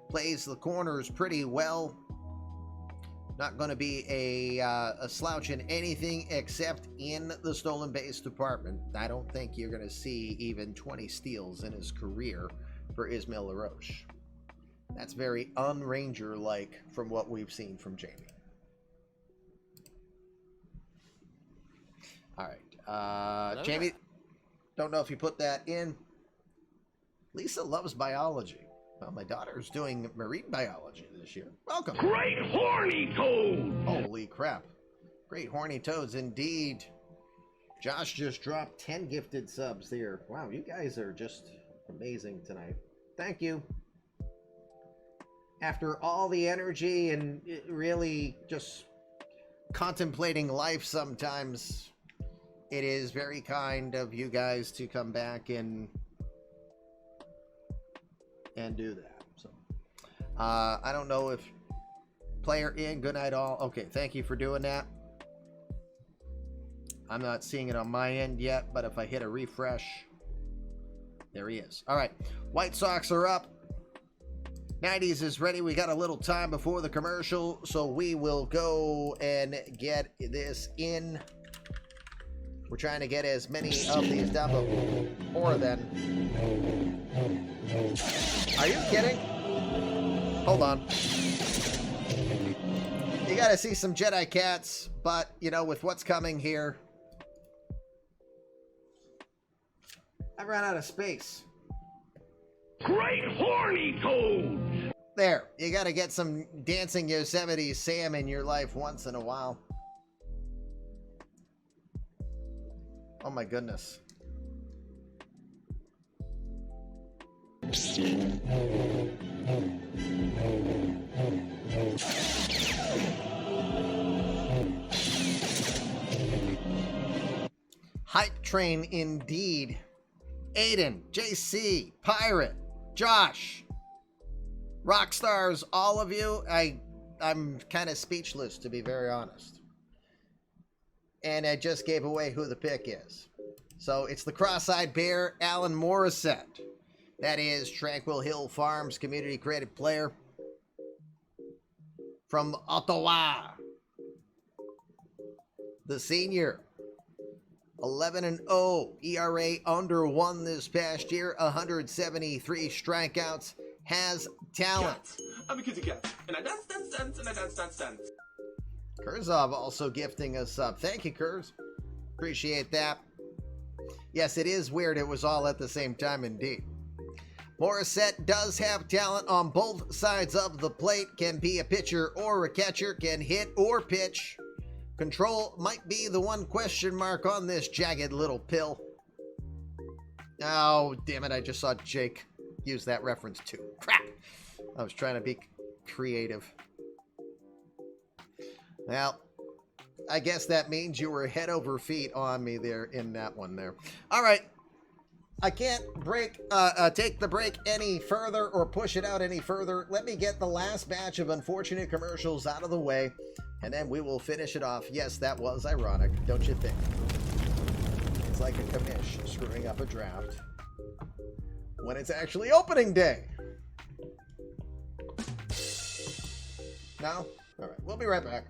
plays the corners pretty well. Not going to be a slouch in anything except in the stolen base department. I don't think you're going to see even 20 steals in his career for Ismail LaRoche. That's very un-Ranger-like from what we've seen from Jamie. All right, Jamie, don't know if you put that in. Lisa loves biology. Well, my daughter's doing marine biology this year. Welcome. Great horny toad! Holy crap. Great horny toads indeed. Josh just dropped 10 gifted subs here. Wow, you guys are just amazing tonight. Thank you. After all the energy and really just contemplating life sometimes, it is very kind of you guys to come back and do that. So I don't know if player in, good night all. Okay, thank you for doing that. I'm not seeing it on my end yet, but if I hit a refresh, there he is. All right, White Sox are up. 90s is ready. We got a little time before the commercial, so we will go and get this in. We're trying to get as many of these done before then. Are you kidding? Hold on. You gotta see some Jedi Cats, but, you know, with what's coming here, I ran out of space. Great horny toad! There, you gotta get some dancing Yosemite Sam in your life once in a while. Oh my goodness. Hype train indeed. Aiden, JC, Pirate, Josh, Rockstars, all of you. I I'm kind of speechless, to be very honest. And I just gave away who the pick is. So it's the cross-eyed bear, Alan Morissette. That is Tranquil Hill Farms community created player from Ottawa. The senior, 11-0, ERA under 1 this past year, 173 strikeouts, has talent. Cat. I'm a kitty cat. And I dance, dance, dance, and I dance, dance, dance. Kurzov also gifting us up. Thank you, Kurz. Appreciate that. Yes, it is weird. It was all at the same time, indeed. Morissette does have talent on both sides of the plate. Can be a pitcher or a catcher. Can hit or pitch. Control might be the one question mark on this jagged little pill. Oh, damn it. I just saw Jake use that reference too. Crap. I was trying to be creative. Well, I guess that means you were head over feet on me there in that one there. All right. I can't take the break any further or push it out any further. Let me get the last batch of unfortunate commercials out of the way, and then we will finish it off. Yes, that was ironic, don't you think? It's like a commish screwing up a draft when it's actually opening day. No? All right, we'll be right back.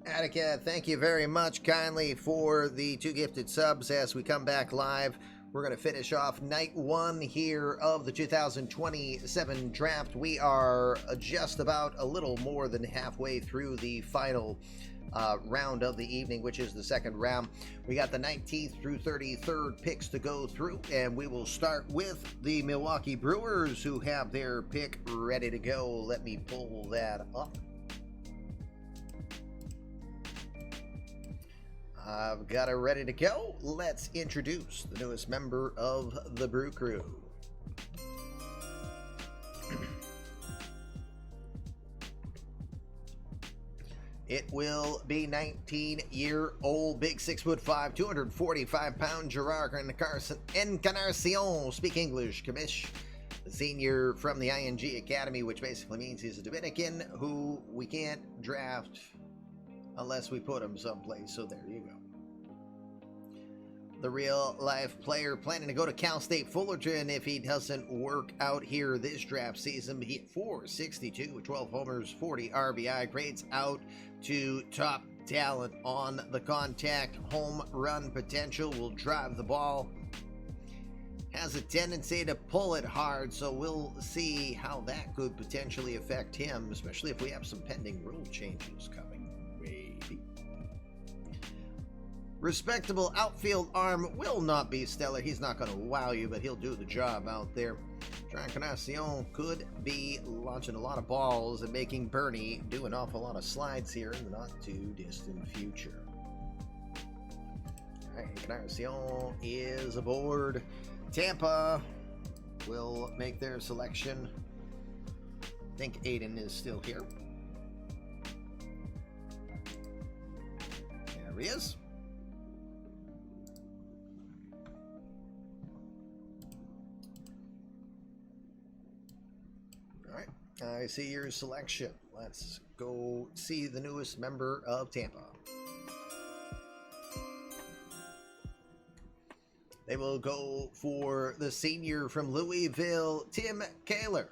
Attica, thank you very much kindly for the 2 gifted subs as we come back live. We're going to finish off night 1 here of the 2027 draft. We are just about a little more than halfway through the final round of the evening, which is the second round. We got the 19th through 33rd picks to go through, and we will start with the Milwaukee Brewers, who have their pick ready to go. Let me pull that up. I've got it ready to go. Let's introduce the newest member of the Brew Crew. It will be 19-year-old, big 6'5", 245-pound Gerard Encarnacion, speak English, commish. The senior from the ING Academy, which basically means he's a Dominican who we can't draft unless we put him someplace, so there you go. The real-life player planning to go to Cal State Fullerton if he doesn't work out here this draft season. He hit .462 with 12 homers, 40 RBI, grades out to top talent on the contact. Home run potential, will drive the ball. Has a tendency to pull it hard, so we'll see how that could potentially affect him, especially if we have some pending rule changes coming. Maybe. Respectable outfield arm, will not be stellar. He's not going to wow you, but he'll do the job out there. Encarnacion could be launching a lot of balls and making Bernie do an awful lot of slides here in the not too distant future. All right, Encarnacion is aboard. Tampa will make their selection. I think Aiden is still here. There he is. All right, I see your selection. Let's go see the newest member of Tampa. They will go for the senior from Louisville, Tim Kaler.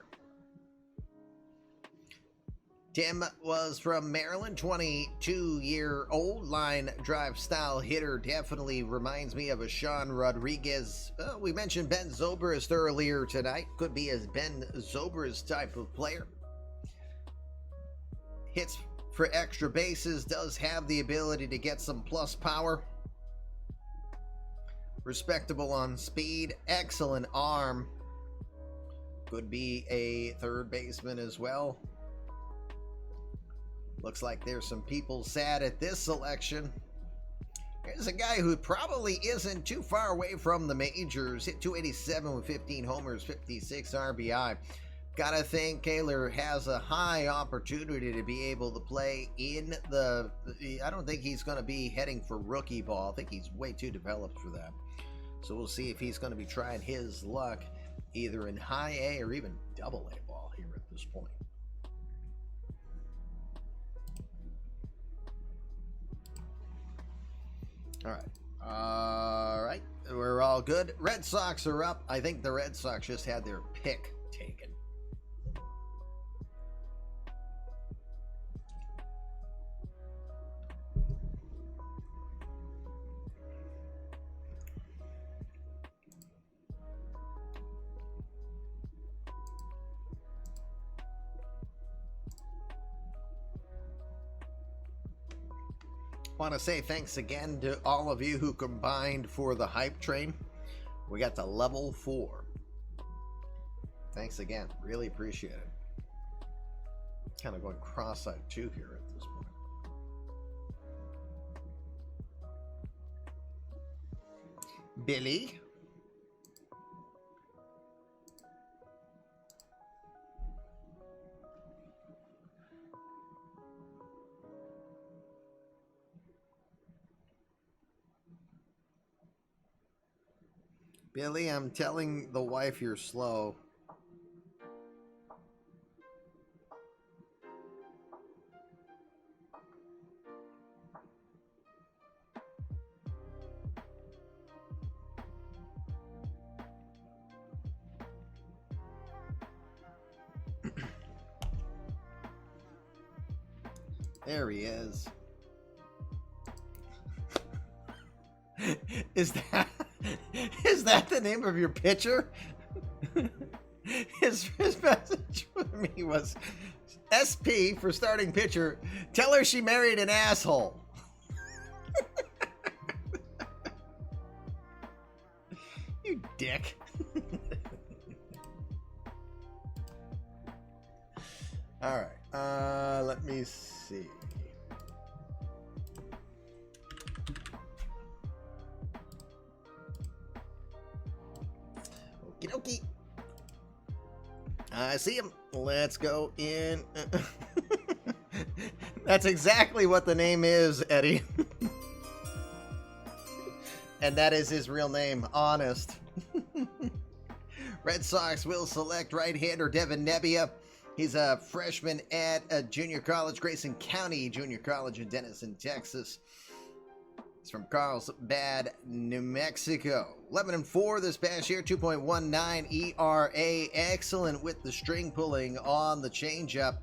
Tim was from Maryland, 22-year-old line drive style hitter. Definitely reminds me of a Sean Rodriguez. We mentioned Ben Zobrist earlier tonight. Could be a Ben Zobrist type of player. Hits for extra bases, does have the ability to get some plus power. Respectable on speed, excellent arm. Could be a third baseman as well. Looks like there's some people sad at this selection. Here's a guy who probably isn't too far away from the majors. Hit .287 with 15 homers, 56 RBI. Gotta think Kaler has a high opportunity to be able to play in the... I don't think he's going to be heading for rookie ball. I think he's way too developed for that. So we'll see if he's going to be trying his luck either in high A or even double A ball here at this point. All right. All right. We're all good. Red Sox are up. I think the Red Sox just had their pick taken. Want to say thanks again to all of you who combined for the hype train. We got to level 4. Thanks again. Really appreciate it. Kind of going cross-eyed too here at this point. Billy. Billy, I'm telling the wife you're slow. There he is. Is that the name of your pitcher? His message with me was SP for starting pitcher. Tell her she married an asshole. You dick. All right. Let me see. Okie dokie. I see him. Let's go in. That's exactly what the name is, Eddie. And that is his real name, Honest. Red Sox will select right-hander Devin Nebbia. He's a freshman at a junior college, Grayson County Junior College in Denison, Texas. He's from Carlsbad, New Mexico. 11-4 this past year, 2.19 ERA. Excellent with the string pulling on the changeup.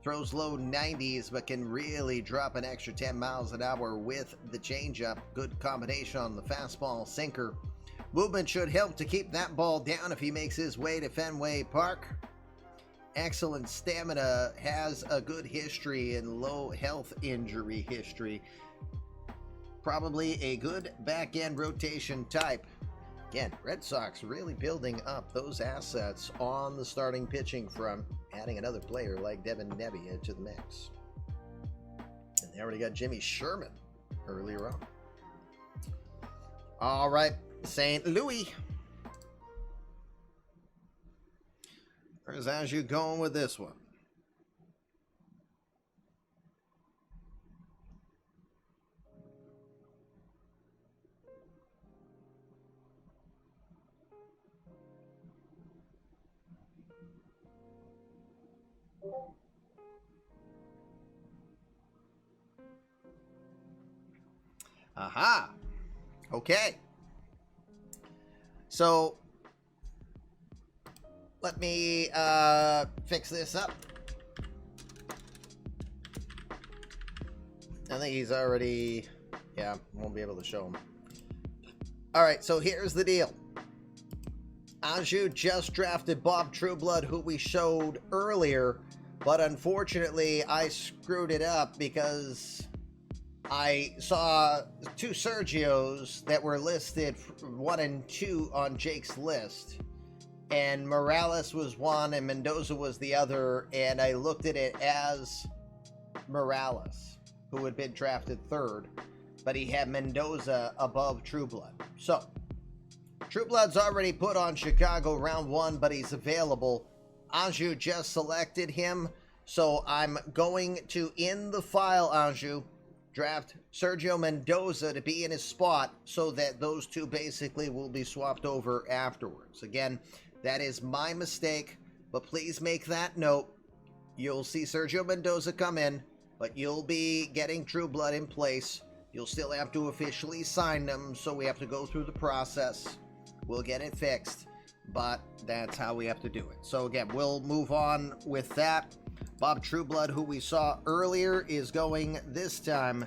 Throws low 90s, but can really drop an extra 10 miles an hour with the changeup. Good combination on the fastball sinker. Movement should help to keep that ball down if he makes his way to Fenway Park. Excellent stamina, has a good history and low health injury history. Probably a good back-end rotation type. Again, Red Sox really building up those assets on the starting pitching front, adding another player like Devin Nebbia to the mix. And they already got Jimmy Sherman earlier on. All right, St. Louis. Where's Anjou going with this one? Aha. Okay. So let me fix this up. I think he's already, yeah, won't be able to show him. All right, so here's the deal. Anjou just drafted Bob Trueblood, who we showed earlier, but unfortunately I screwed it up because I saw 2 Sergios that were listed 1 and 2 on Jake's list, and Morales was one and Mendoza was the other, and I looked at it as Morales, who had been drafted 3rd, but he had Mendoza above Trueblood. So Trueblood's already put on Chicago round 1, but he's available. Anjou just selected him, so I'm going to, in the file, Anjou, draft Sergio Mendoza to be in his spot so that those 2 basically will be swapped over afterwards. Again, that is my mistake, but please make that note. You'll see Sergio Mendoza come in, but you'll be getting Trueblood in place. You'll still have to officially sign them, so we have to go through the process. We'll get it fixed, but that's how we have to do it. So again, we'll move on with that. Bob Trueblood, who we saw earlier, is going this time.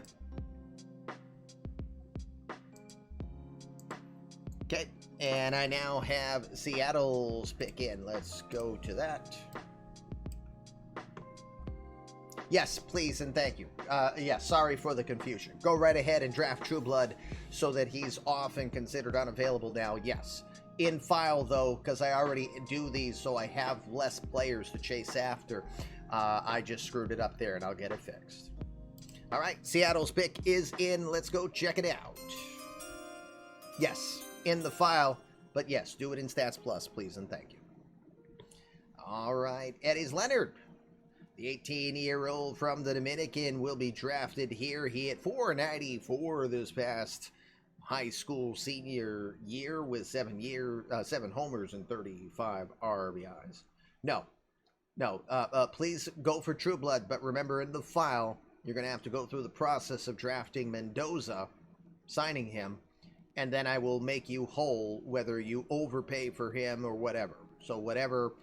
Okay, and I now have Seattle's pick in. Let's go to that. Yes, please and thank you. Yes, sorry for the confusion. Go right ahead and draft Trueblood so that he's off and considered unavailable now. Yes. In file, though, because I already do these, so I have less players to chase after. I just screwed it up there, and I'll get it fixed. All right, Seattle's pick is in. Let's go check it out. Yes, in the file, but yes, do it in Stats Plus, please and thank you. All right, Eddie's Leonard. The 18-year-old from the Dominican will be drafted here. He hit .494 this past high school senior year with 7 homers and 35 RBIs. No, please go for Trueblood, but remember in the file, you're going to have to go through the process of drafting Mendoza, signing him, and then I will make you whole whether you overpay for him or whatever. So whatever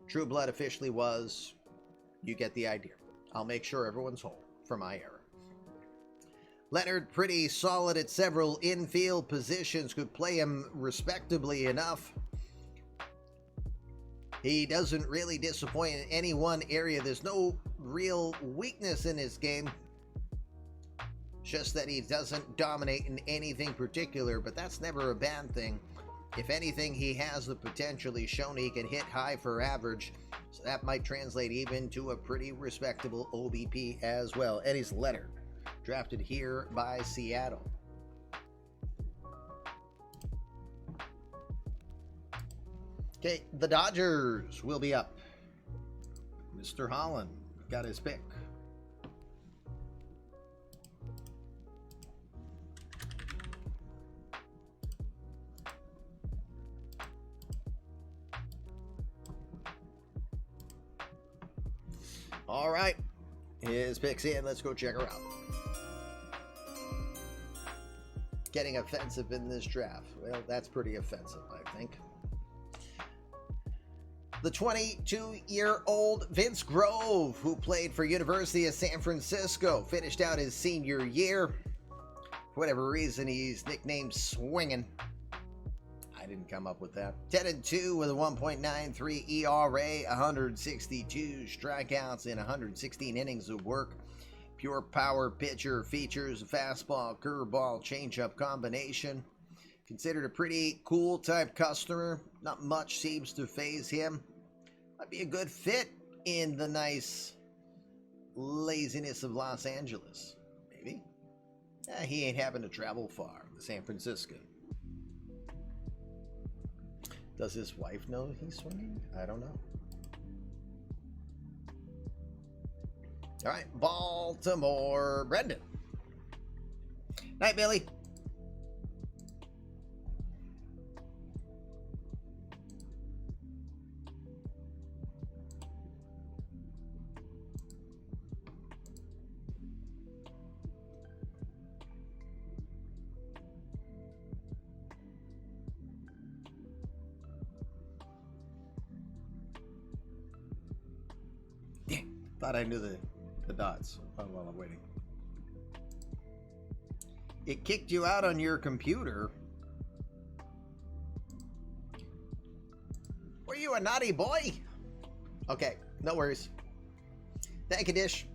Trueblood officially was, you get the idea. I'll make sure everyone's whole for my error. Leonard, pretty solid at several infield positions, could play him respectably enough. He doesn't really disappoint in any one area. There's no real weakness in his game. Just that he doesn't dominate in anything particular, but that's never a bad thing. If anything, he has the potential. He's shown he can hit high for average, so that might translate even to a pretty respectable OBP as well. Eddie's Leonard, drafted here by Seattle. Okay, the Dodgers will be up. Mr. Holland got his pick. All right, his pick's in. Let's go check her out. Getting offensive in this draft. Well, that's pretty offensive, I think. The 22-year-old Vince Grove, who played for University of San Francisco, finished out his senior year. For whatever reason, he's nicknamed Swingin'. I didn't come up with that. 10-2 with a 1.93 ERA, 162 strikeouts in 116 innings of work. Pure power pitcher, features a fastball, curveball, changeup combination. Considered a pretty cool type customer. Not much seems to faze him. Might be a good fit in the nice laziness of Los Angeles. Maybe. He ain't having to travel far. The San Francisco. Does his wife know he's swinging? I don't know. All right, Baltimore, Brendan. Night, Billy. Thought I knew the dots while I'm waiting. It kicked you out on your computer. Were you a naughty boy? Okay, no worries. Thank you, Dish.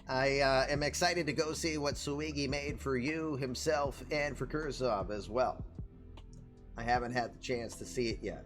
I am excited to go see what Suigi made for you, himself, and for Kurzov as well. I haven't had the chance to see it yet.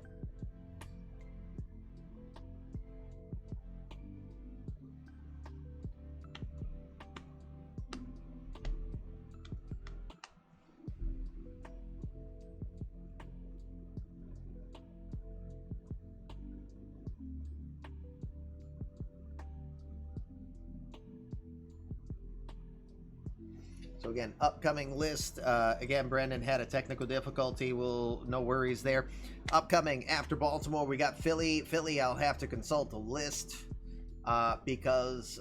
So again, upcoming list. Again, Brendan had a technical difficulty. No worries there. Upcoming after Baltimore, we got Philly. Philly, I'll have to consult the list. because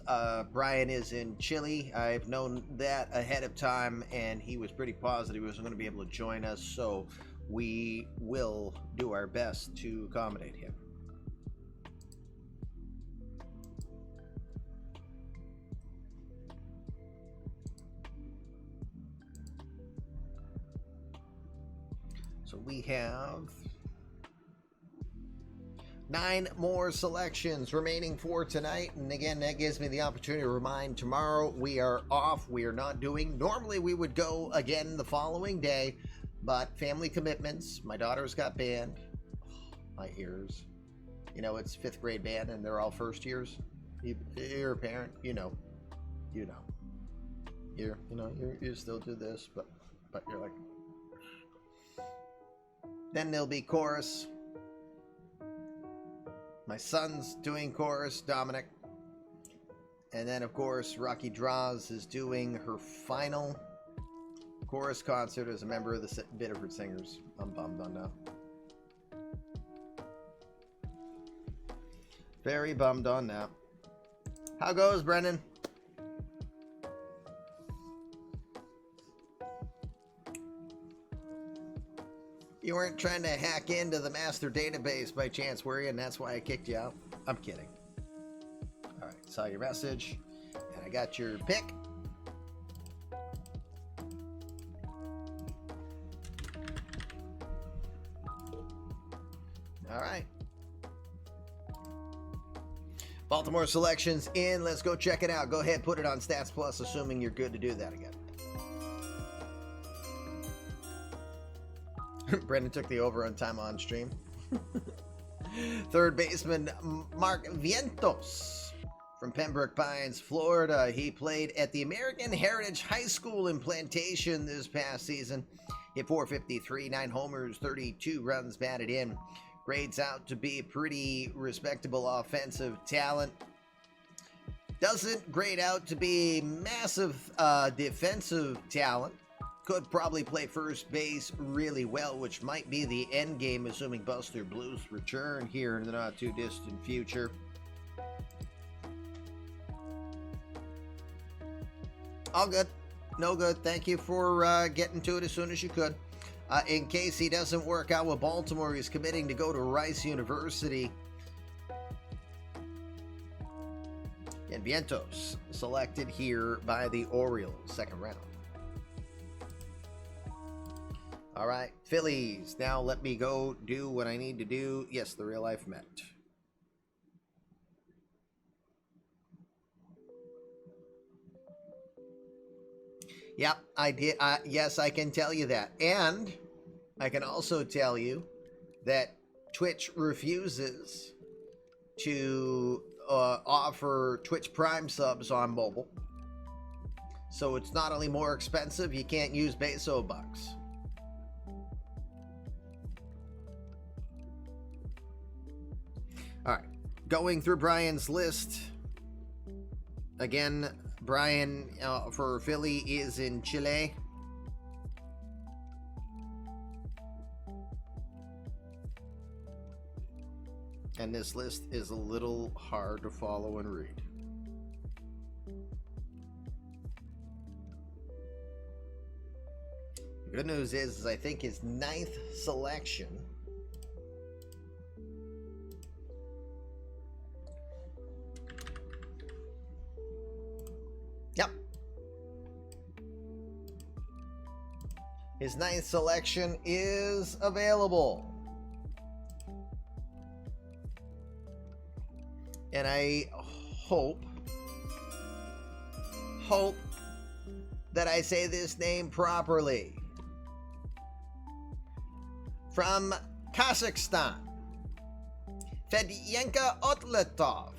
Brian is in Chile. I've known that ahead of time, and he was pretty positive he was going to be able to join us, so we will do our best to accommodate him. So we have 9 more selections remaining for tonight. And again, that gives me the opportunity to remind tomorrow we are off. We are not doing. Normally we would go again the following day, but family commitments. My daughter's got band. My ears. You know, it's 5th grade band and they're all first years. You're a parent, you know. You still do this, but you're like. Then there'll be chorus. My son's doing chorus, Dominic. And then, of course, Rocky Draws is doing her final chorus concert as a member of the Biddeford Singers. I'm bummed on that. Very bummed on that. How goes, Brendan? You weren't trying to hack into the master database by chance, were you? And that's why I kicked you out? I'm kidding. All right, saw your message, and I got your pick. All right. Baltimore selections in. Let's go check it out. Go ahead, put it on Stats Plus, assuming you're good to do that again. Brendan took the over on time on stream. Third baseman Mark Vientos from Pembroke Pines, Florida. He played at the American Heritage High School in Plantation this past season. Hit .453, 9 homers, 32 runs batted in. Grades out to be a pretty respectable offensive talent. Doesn't grade out to be massive defensive talent. Could probably play first base really well, which might be the end game, assuming Buster Blues return here in the not too distant future. All good. No good. Thank you for getting to it as soon as you could. In case he doesn't work out with Baltimore, he's committing to go to Rice University. And Vientos selected here by the Orioles, 2nd round. All right, Phillies. Now let me go do what I need to do. Yes, the real life Met. Yep, I did. Yes, I can tell you that. And I can also tell you that Twitch refuses to offer Twitch Prime subs on mobile. So it's not only more expensive, you can't use Beso bucks. All right, going through Brian's list. Again, Brian for Philly is in Chile. And this list is a little hard to follow and read. The good news is I think his 9th selection His 9th selection is available. And I hope that I say this name properly. From Kazakhstan, Fedyenka Otletov.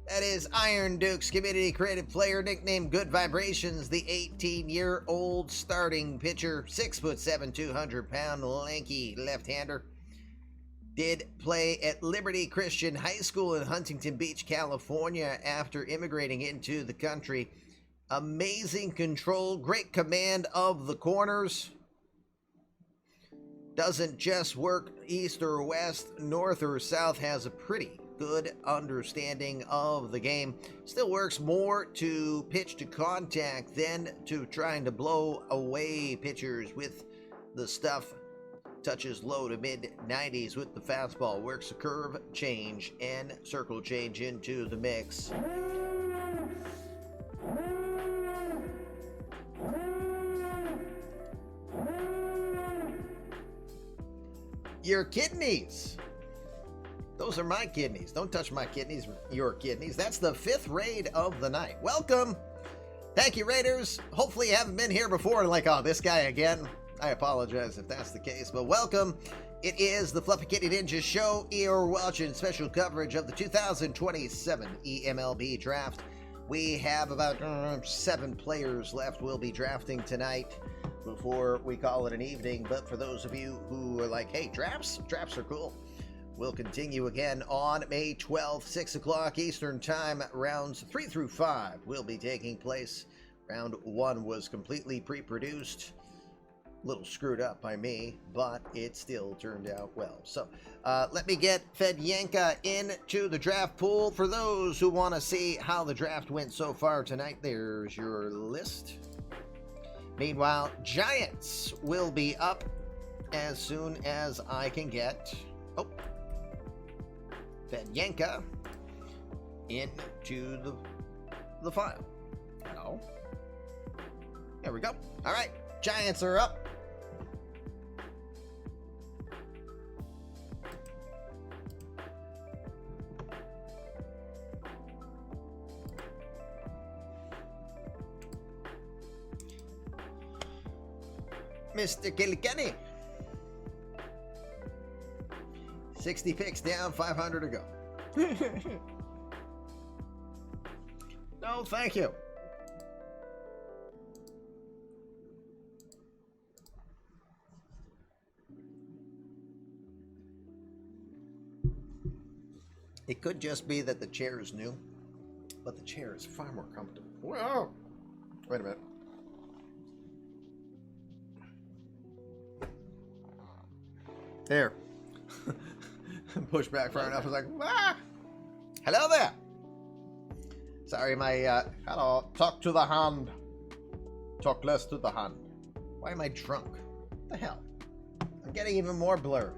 That is Iron Duke's community creative player, nicknamed Good Vibrations, the 18-year-old starting pitcher, 6'7", 200-pound, lanky left-hander. Did play at Liberty Christian High School in Huntington Beach, California after immigrating into the country. Amazing control, great command of the corners. Doesn't just work east or west, north or south, has a pretty good understanding of the game. Still works more to pitch to contact than to trying to blow away pitchers with the stuff. Touches low to mid 90s with the fastball. Works a curve change and circle change into the mix. Your kidneys. Those are my kidneys. Don't touch my kidneys, your kidneys. That's the 5th raid of the night. Welcome. Thank you, Raiders. Hopefully you haven't been here before and like, oh, this guy again. I apologize if that's the case, but welcome. It is the Fluffy Kitty Ninja Show. You're watching special coverage of the 2027 eMLB Draft. We have about 7 players left. We'll be drafting tonight before we call it an evening. But for those of you who are like, hey, drafts are cool. We'll continue again on May 12th, 6 o'clock Eastern Time. Rounds 3 through 5 will be taking place. Round 1 was completely pre-produced. Little screwed up by me, but it still turned out well. So let me get Fedyenka into the draft pool. For those who want to see how the draft went so far tonight, there's your list. Meanwhile, Giants will be up as soon as I can get Fedyenka into the file. Hello. There we go. All right, Giants are up. Mr. Kilkenny. 60 picks down, 500 to go. No, thank you. It could just be that the chair is new, but the chair is far more comfortable. Whoa! Wait a minute. There. Push back far enough. I was like, ah! Hello there. Sorry, my, hello. Talk to the hand. Talk less to the hand. Why am I drunk? What the hell? I'm getting even more blurry.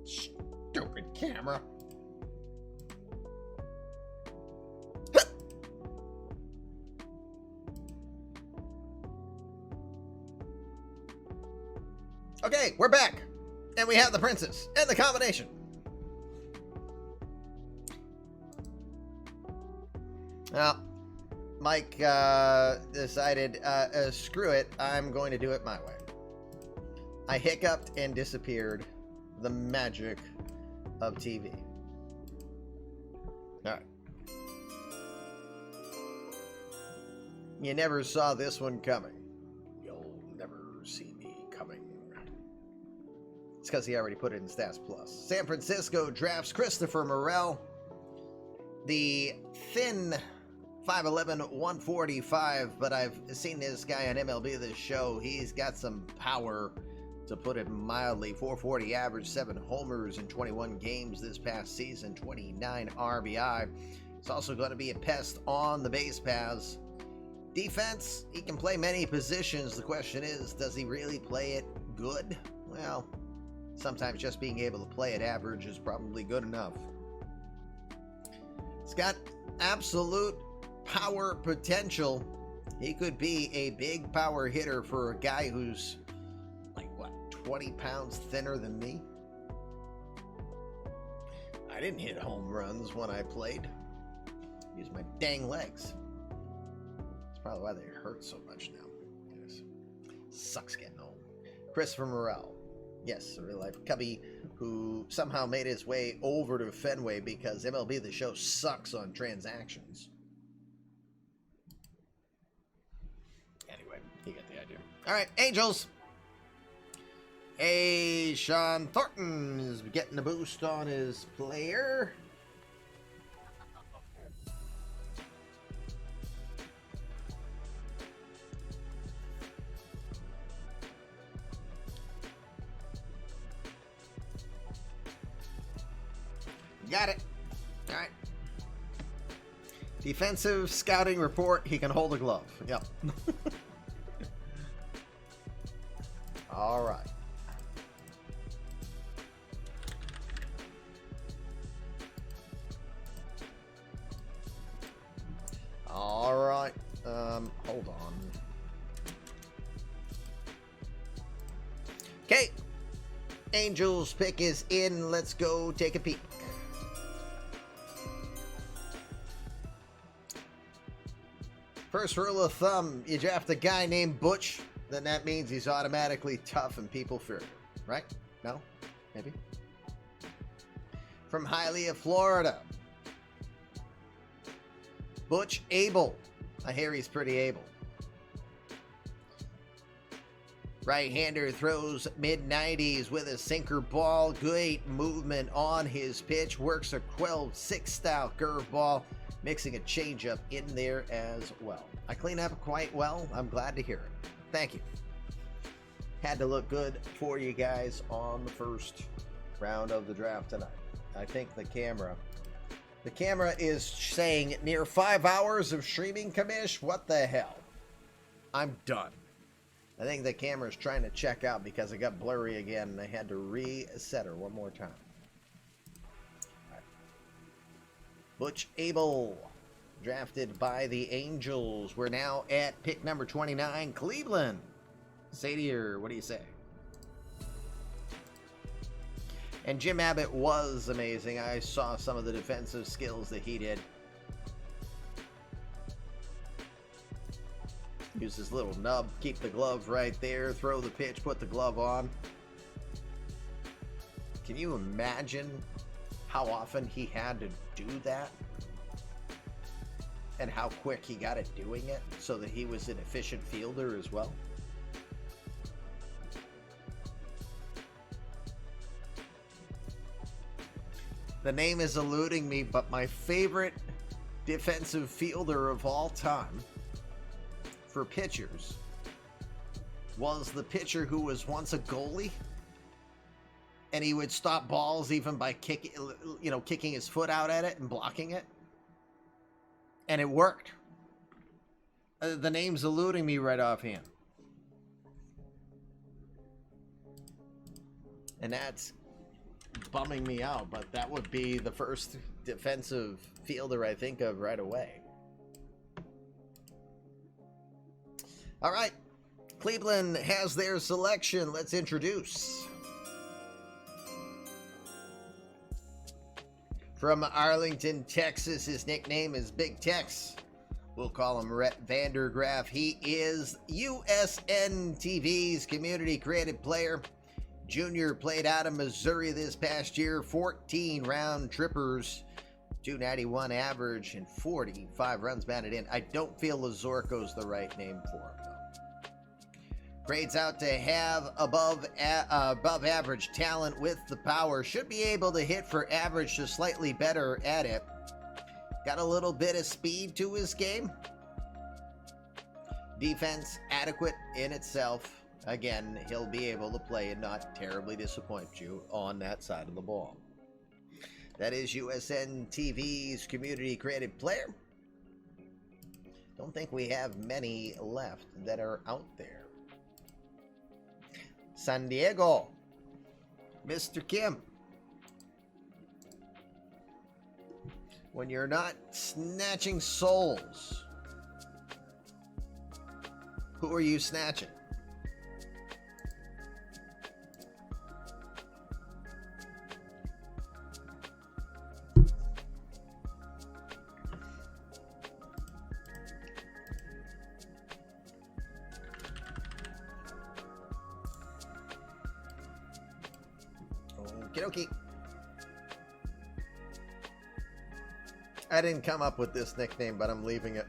Stupid camera. Okay, we're back. And we have the princess and the combination. Well, Mike decided, screw it, I'm going to do it my way. I hiccuped and disappeared. The magic of TV. All right. You never saw this one coming. You'll never see me coming. It's because he already put it in Stats Plus. San Francisco drafts Christopher Morel. The thin 5'11", 145, but I've seen this guy on MLB this show. He's got some power, to put it mildly. 440 average, 7 homers in 21 games this past season, 29 RBI. It's also going to be a pest on the base paths. Defense, he can play many positions. The question is, does he really play it good? Well, sometimes just being able to play at average is probably good enough. It's got absolute power potential. He could be a big power hitter for a guy who's like, what, 20 pounds thinner than me? I didn't hit home runs when I played. Use my dang legs. That's probably why they hurt so much now. Yes. Sucks getting old. Christopher Morel. Yes, a real-life Cubby who somehow made his way over to Fenway because MLB The Show sucks on transactions. Anyway, you get the idea. All right, Angels. Hey, Sean Thornton is getting a boost on his player. Got it. All right. Defensive scouting report. He can hold a glove. Yep. All right. All right. Hold on. Okay. Angels pick is in. Let's go take a peek. First rule of thumb, you draft a guy named Butch, then that means he's automatically tough and people fear him. Right? No? Maybe? From Hialeah, Florida. Butch Abel. I hear he's pretty able. Right-hander throws mid-90s with a sinker ball. Great movement on his pitch. Works a 12-6 style curveball, mixing a changeup in there as well. I clean up quite well. I'm glad to hear it. Thank you. Had to look good for you guys on the first round of the draft tonight. I think the camera is saying near 5 hours of streaming, Kamish. What the hell? I'm done. I think the camera's trying to check out because it got blurry again and I had to reset her one more time. Right. Butch Abel, drafted by the Angels. We're now at pick number 29, Cleveland. Sadier, what do you say? And Jim Abbott was amazing. I saw some of the defensive skills that he did. Use his little nub, keep the glove right there, throw the pitch, put the glove on. Can you imagine how often he had to do that? And how quick he got at doing it so that he was an efficient fielder as well? The name is eluding me, but my favorite defensive fielder of all time for pitchers was the pitcher who was once a goalie, and he would stop balls even by kicking his foot out at it and blocking it, and it worked. The name's eluding me right offhand, and that's bumming me out, but that would be the first defensive fielder I think of right away. All right, Cleveland has their selection. Let's introduce. From Arlington, Texas, his nickname is Big Tex. We'll call him Rhett Vandergraaf. He is USN TV's community created player. Junior played out of Missouri this past year, 14 round trippers, 291 average, and 45 runs batted in. I don't feel Lazorko's the right name for him. Grades out to have above average talent with the power. Should be able to hit for average to slightly better at it. Got a little bit of speed to his game. Defense adequate in itself. Again, he'll be able to play and not terribly disappoint you on that side of the ball. That is USN TV's community created player. Don't think we have many left that are out there. San Diego, Mr. Kim. When you're not snatching souls, who are you snatching? Okie. I didn't come up with this nickname, but I'm leaving it.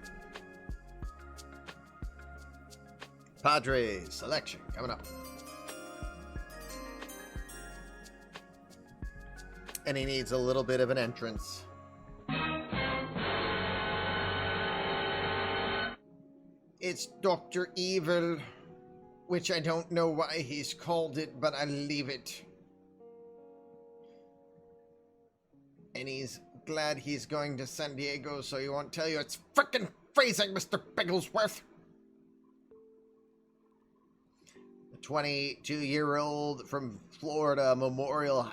Padres selection coming up. And he needs a little bit of an entrance. It's Dr. Evil, which I don't know why he's called it, but I'll leave it. And he's glad he's going to San Diego, so he won't tell you it's frickin' freezing, Mr. Bigglesworth. The 22-year-old from Florida Memorial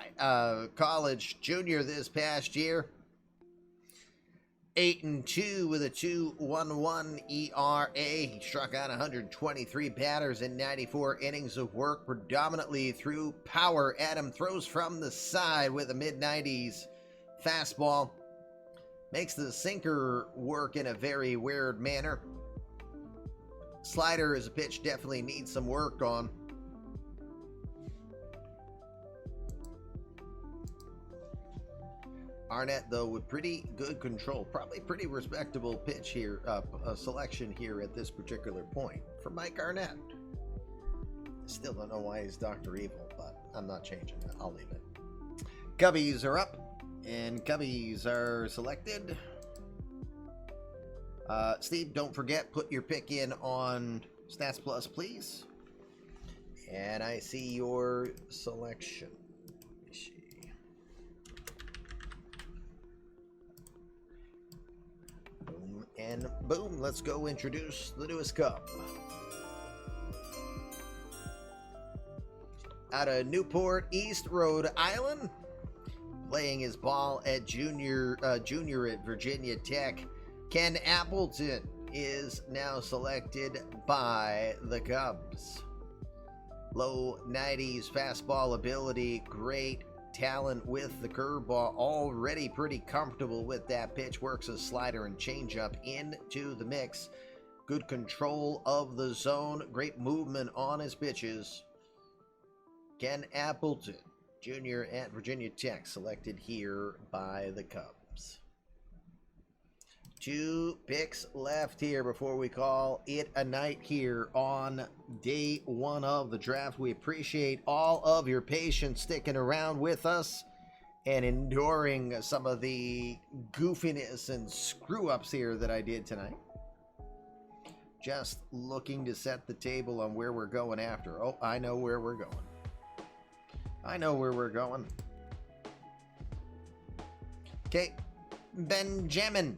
College junior this past year. 8-2 with a 2.11 ERA. He struck out 123 batters in 94 innings of work, predominantly through power. Adam throws from the side with a mid-90s fastball. Makes the sinker work in a very weird manner. Slider is a pitch definitely needs some work on. Arnett, though, with pretty good control. Probably pretty respectable pitch here, selection here at this particular point for Mike Arnett. Still don't know why he's Dr. Evil, but I'm not changing that. I'll leave it. Cubbies are up, and Cubbies are selected. Steve, don't forget, put your pick in on Stats Plus, please. And I see your selection. Boom and boom. Let's go introduce the newest Cub. Out of Newport, East Rhode Island, playing his ball at junior at Virginia Tech. Ken Appleton is now selected by the Cubs. Low 90s fastball ability, great talent with the curveball, already pretty comfortable with that pitch, works a slider and changeup into the mix. Good control of the zone, great movement on his pitches. Ken Appleton, junior at Virginia Tech, selected here by the Cubs. 2 picks left here before we call it a night here on day 1 of the draft. We appreciate all of your patience sticking around with us and enduring some of the goofiness and screw-ups here that I did tonight. Just looking to set the table on where we're going after. Oh, I know where we're going. I know where we're going. Okay, Benjamin.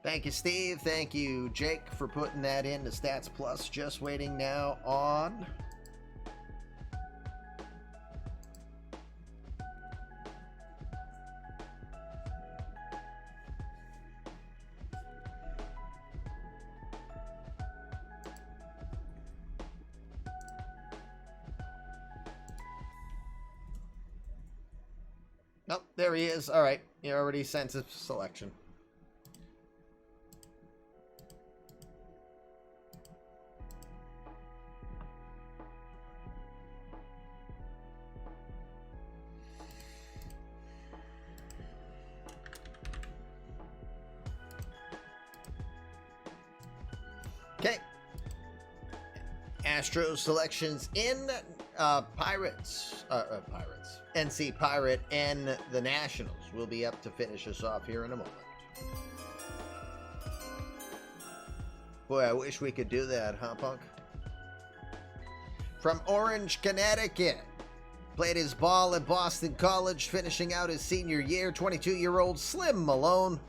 Thank you, Steve. Thank you, Jake, for putting that into Stats Plus. Just waiting now on... Oh, there he is. All right. He already sent his selection. Okay. Astros selections in Pirates. NC Pirate and the Nationals will be up to finish us off here in a moment. Boy, I wish we could do that, huh, Punk? From Orange, Connecticut. Played his ball at Boston College, finishing out his senior year. 22-year-old Slim Malone.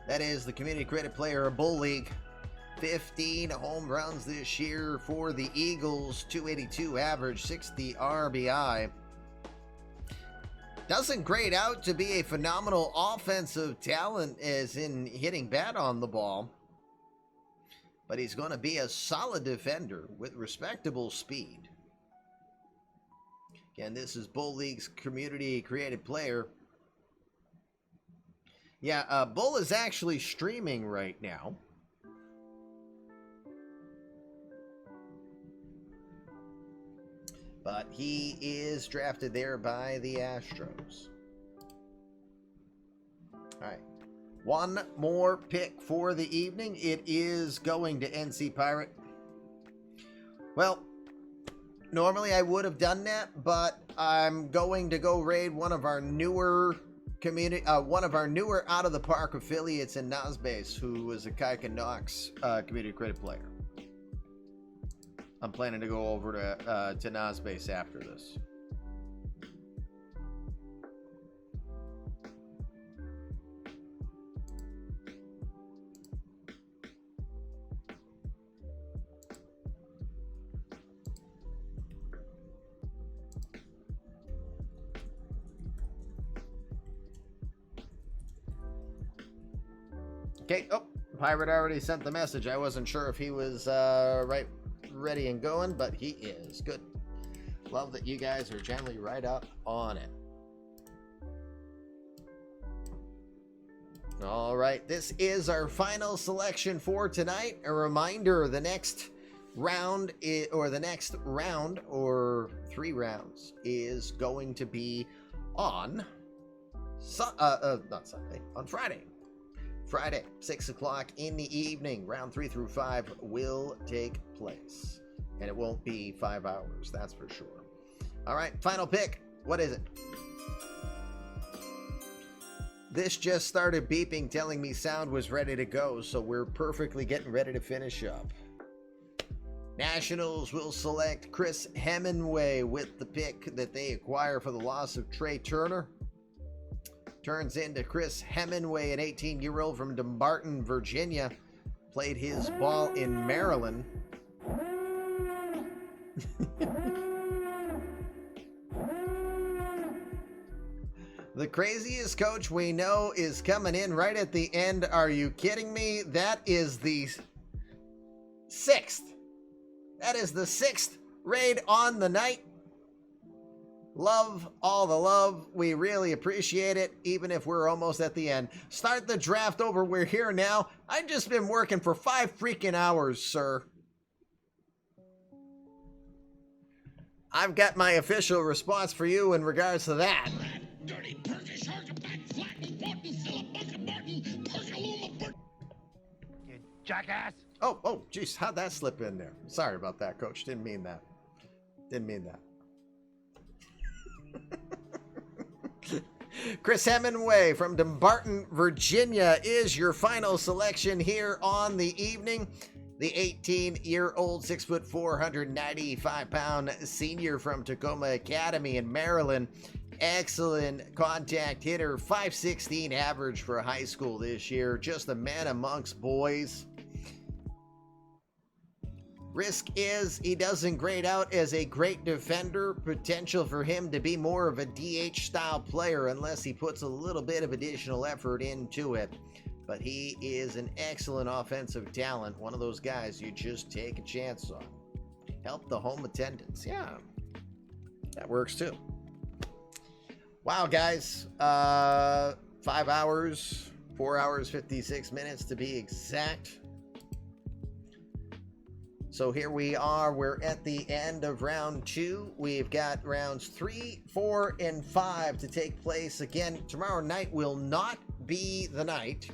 That is the community credit player of Bull League. 15 home runs this year for the Eagles. 282 average, 60 RBI. Doesn't grade out to be a phenomenal offensive talent as in hitting bat on the ball. But he's going to be a solid defender with respectable speed. Again, this is Bull League's community created player. Yeah, Bull is actually streaming right now. But he is drafted there by the Astros. All right. One more pick for the evening. It is going to NC Pirate. Well, normally I would have done that, but I'm going to go raid one of our newer community, one of our newer Out of the Park affiliates in Nosbase, who was a Kaika Knox community credit player. I'm planning to go over to Nosbase after this. Okay. Oh, Pirate already sent the message. I wasn't sure if he was ready and going, but he is. Good. Love that you guys are generally right up on it. All right, this is our final selection for tonight. A reminder, the next round or 3 rounds is going to be on not Sunday, on Friday. Friday, 6 o'clock in the evening. Round 3 through 5 will take place. And it won't be 5 hours, that's for sure. All right, final pick. What is it? This just started beeping, telling me sound was ready to go, so we're perfectly getting ready to finish up. Nationals will select Chris Hemingway with the pick that they acquire for the loss of Trey Turner. Turns into Chris Hemingway, an 18-year-old from Dumbarton, Virginia. Played his ball in Maryland. The craziest coach we know is coming in right at the end. Are you kidding me? That is the 6th. That is the 6th raid on the night. Love all the love. We really appreciate it, even if we're almost at the end. Start the draft over. We're here now. I've just been working for 5 freaking hours, sir. I've got my official response for you in regards to that. Dirty Turkish architect, flattened, Barton, Philip, Bucket, Barton, Perkaluma, Bert. You jackass! Oh, geez, how'd that slip in there? Sorry about that, Coach. Didn't mean that. Chris Hemingway from Dumbarton, Virginia is your final selection here on the evening. The 18-year-old, 6'4", 195-pound senior from Tacoma Academy in Maryland. Excellent contact hitter, 5'16" average for high school this year. Just a man amongst boys. Risk is he doesn't grade out as a great defender. Potential for him to be more of a DH style player unless he puts a little bit of additional effort into it. But he is an excellent offensive talent. One of those guys you just take a chance on. Help the home attendance. Yeah, that works too. Wow, guys. 5 hours, 4 hours, 56 minutes to be exact. So here we are. We're at the end of round 2. We've got rounds 3, 4, and 5 to take place. Again, tomorrow night will not be the night,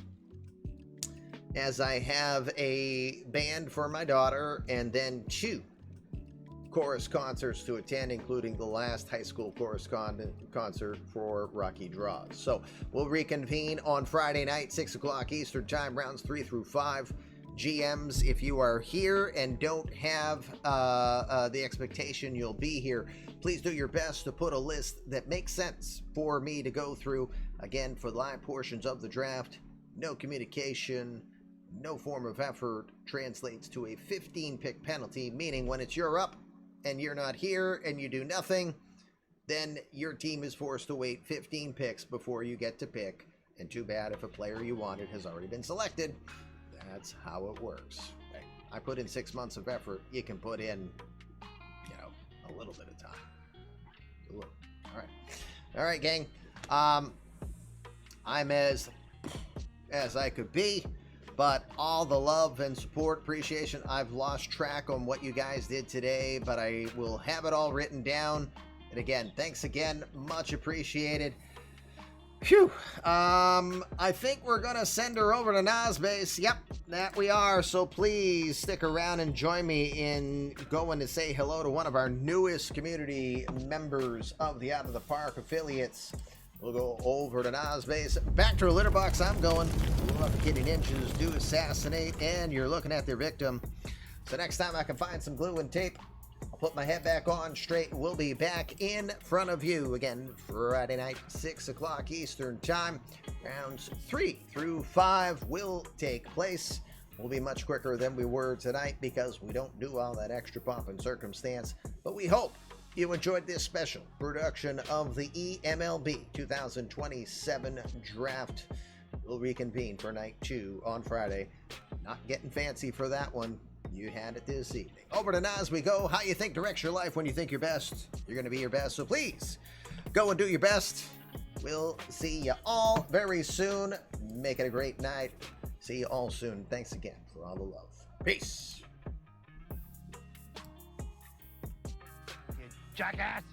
as I have a band for my daughter and then 2 chorus concerts to attend, including the last high school chorus concert for Rocky Draws. So we'll reconvene on Friday night, 6 o'clock Eastern Time, rounds 3 through 5. GMs, if you are here and don't have the expectation you'll be here, please do your best to put a list that makes sense for me to go through. Again, for live portions of the draft, no communication, no form of effort translates to a 15-pick penalty, meaning when it's your up and you're not here and you do nothing, then your team is forced to wait 15 picks before you get to pick. And too bad if a player you wanted has already been selected. That's how it works. Right? I put in 6 months of effort. You can put in, a little bit of time. All right, gang. I'm as I could be, but all the love and support, appreciation. I've lost track on what you guys did today, but I will have it all written down. And again, thanks again. Much appreciated. Phew. I think we're going to send her over to Nosbase. Yep, that we are. So please stick around and join me in going to say hello to one of our newest community members of the Out of the Park affiliates. We'll go over to Nas base. Back to a litter box. I'm going. Love the Kitty Ninjas do assassinate, and you're looking at their victim. So next time I can find some glue and tape, I'll put my head back on straight. We'll be back in front of you again Friday night, 6 o'clock Eastern Time. Rounds 3 through 5 will take place. We'll be much quicker than we were tonight because we don't do all that extra pomp and circumstance. But we hope you enjoyed this special production of the eMLB 2027 draft. We'll reconvene for night 2 on Friday. Not getting fancy for that one. You had it this evening. Over to Nas we go. How you think directs your life when you think your best. You're going to be your best. So please go and do your best. We'll see you all very soon. Make it a great night. See you all soon. Thanks again for all the love. Peace. Jackass!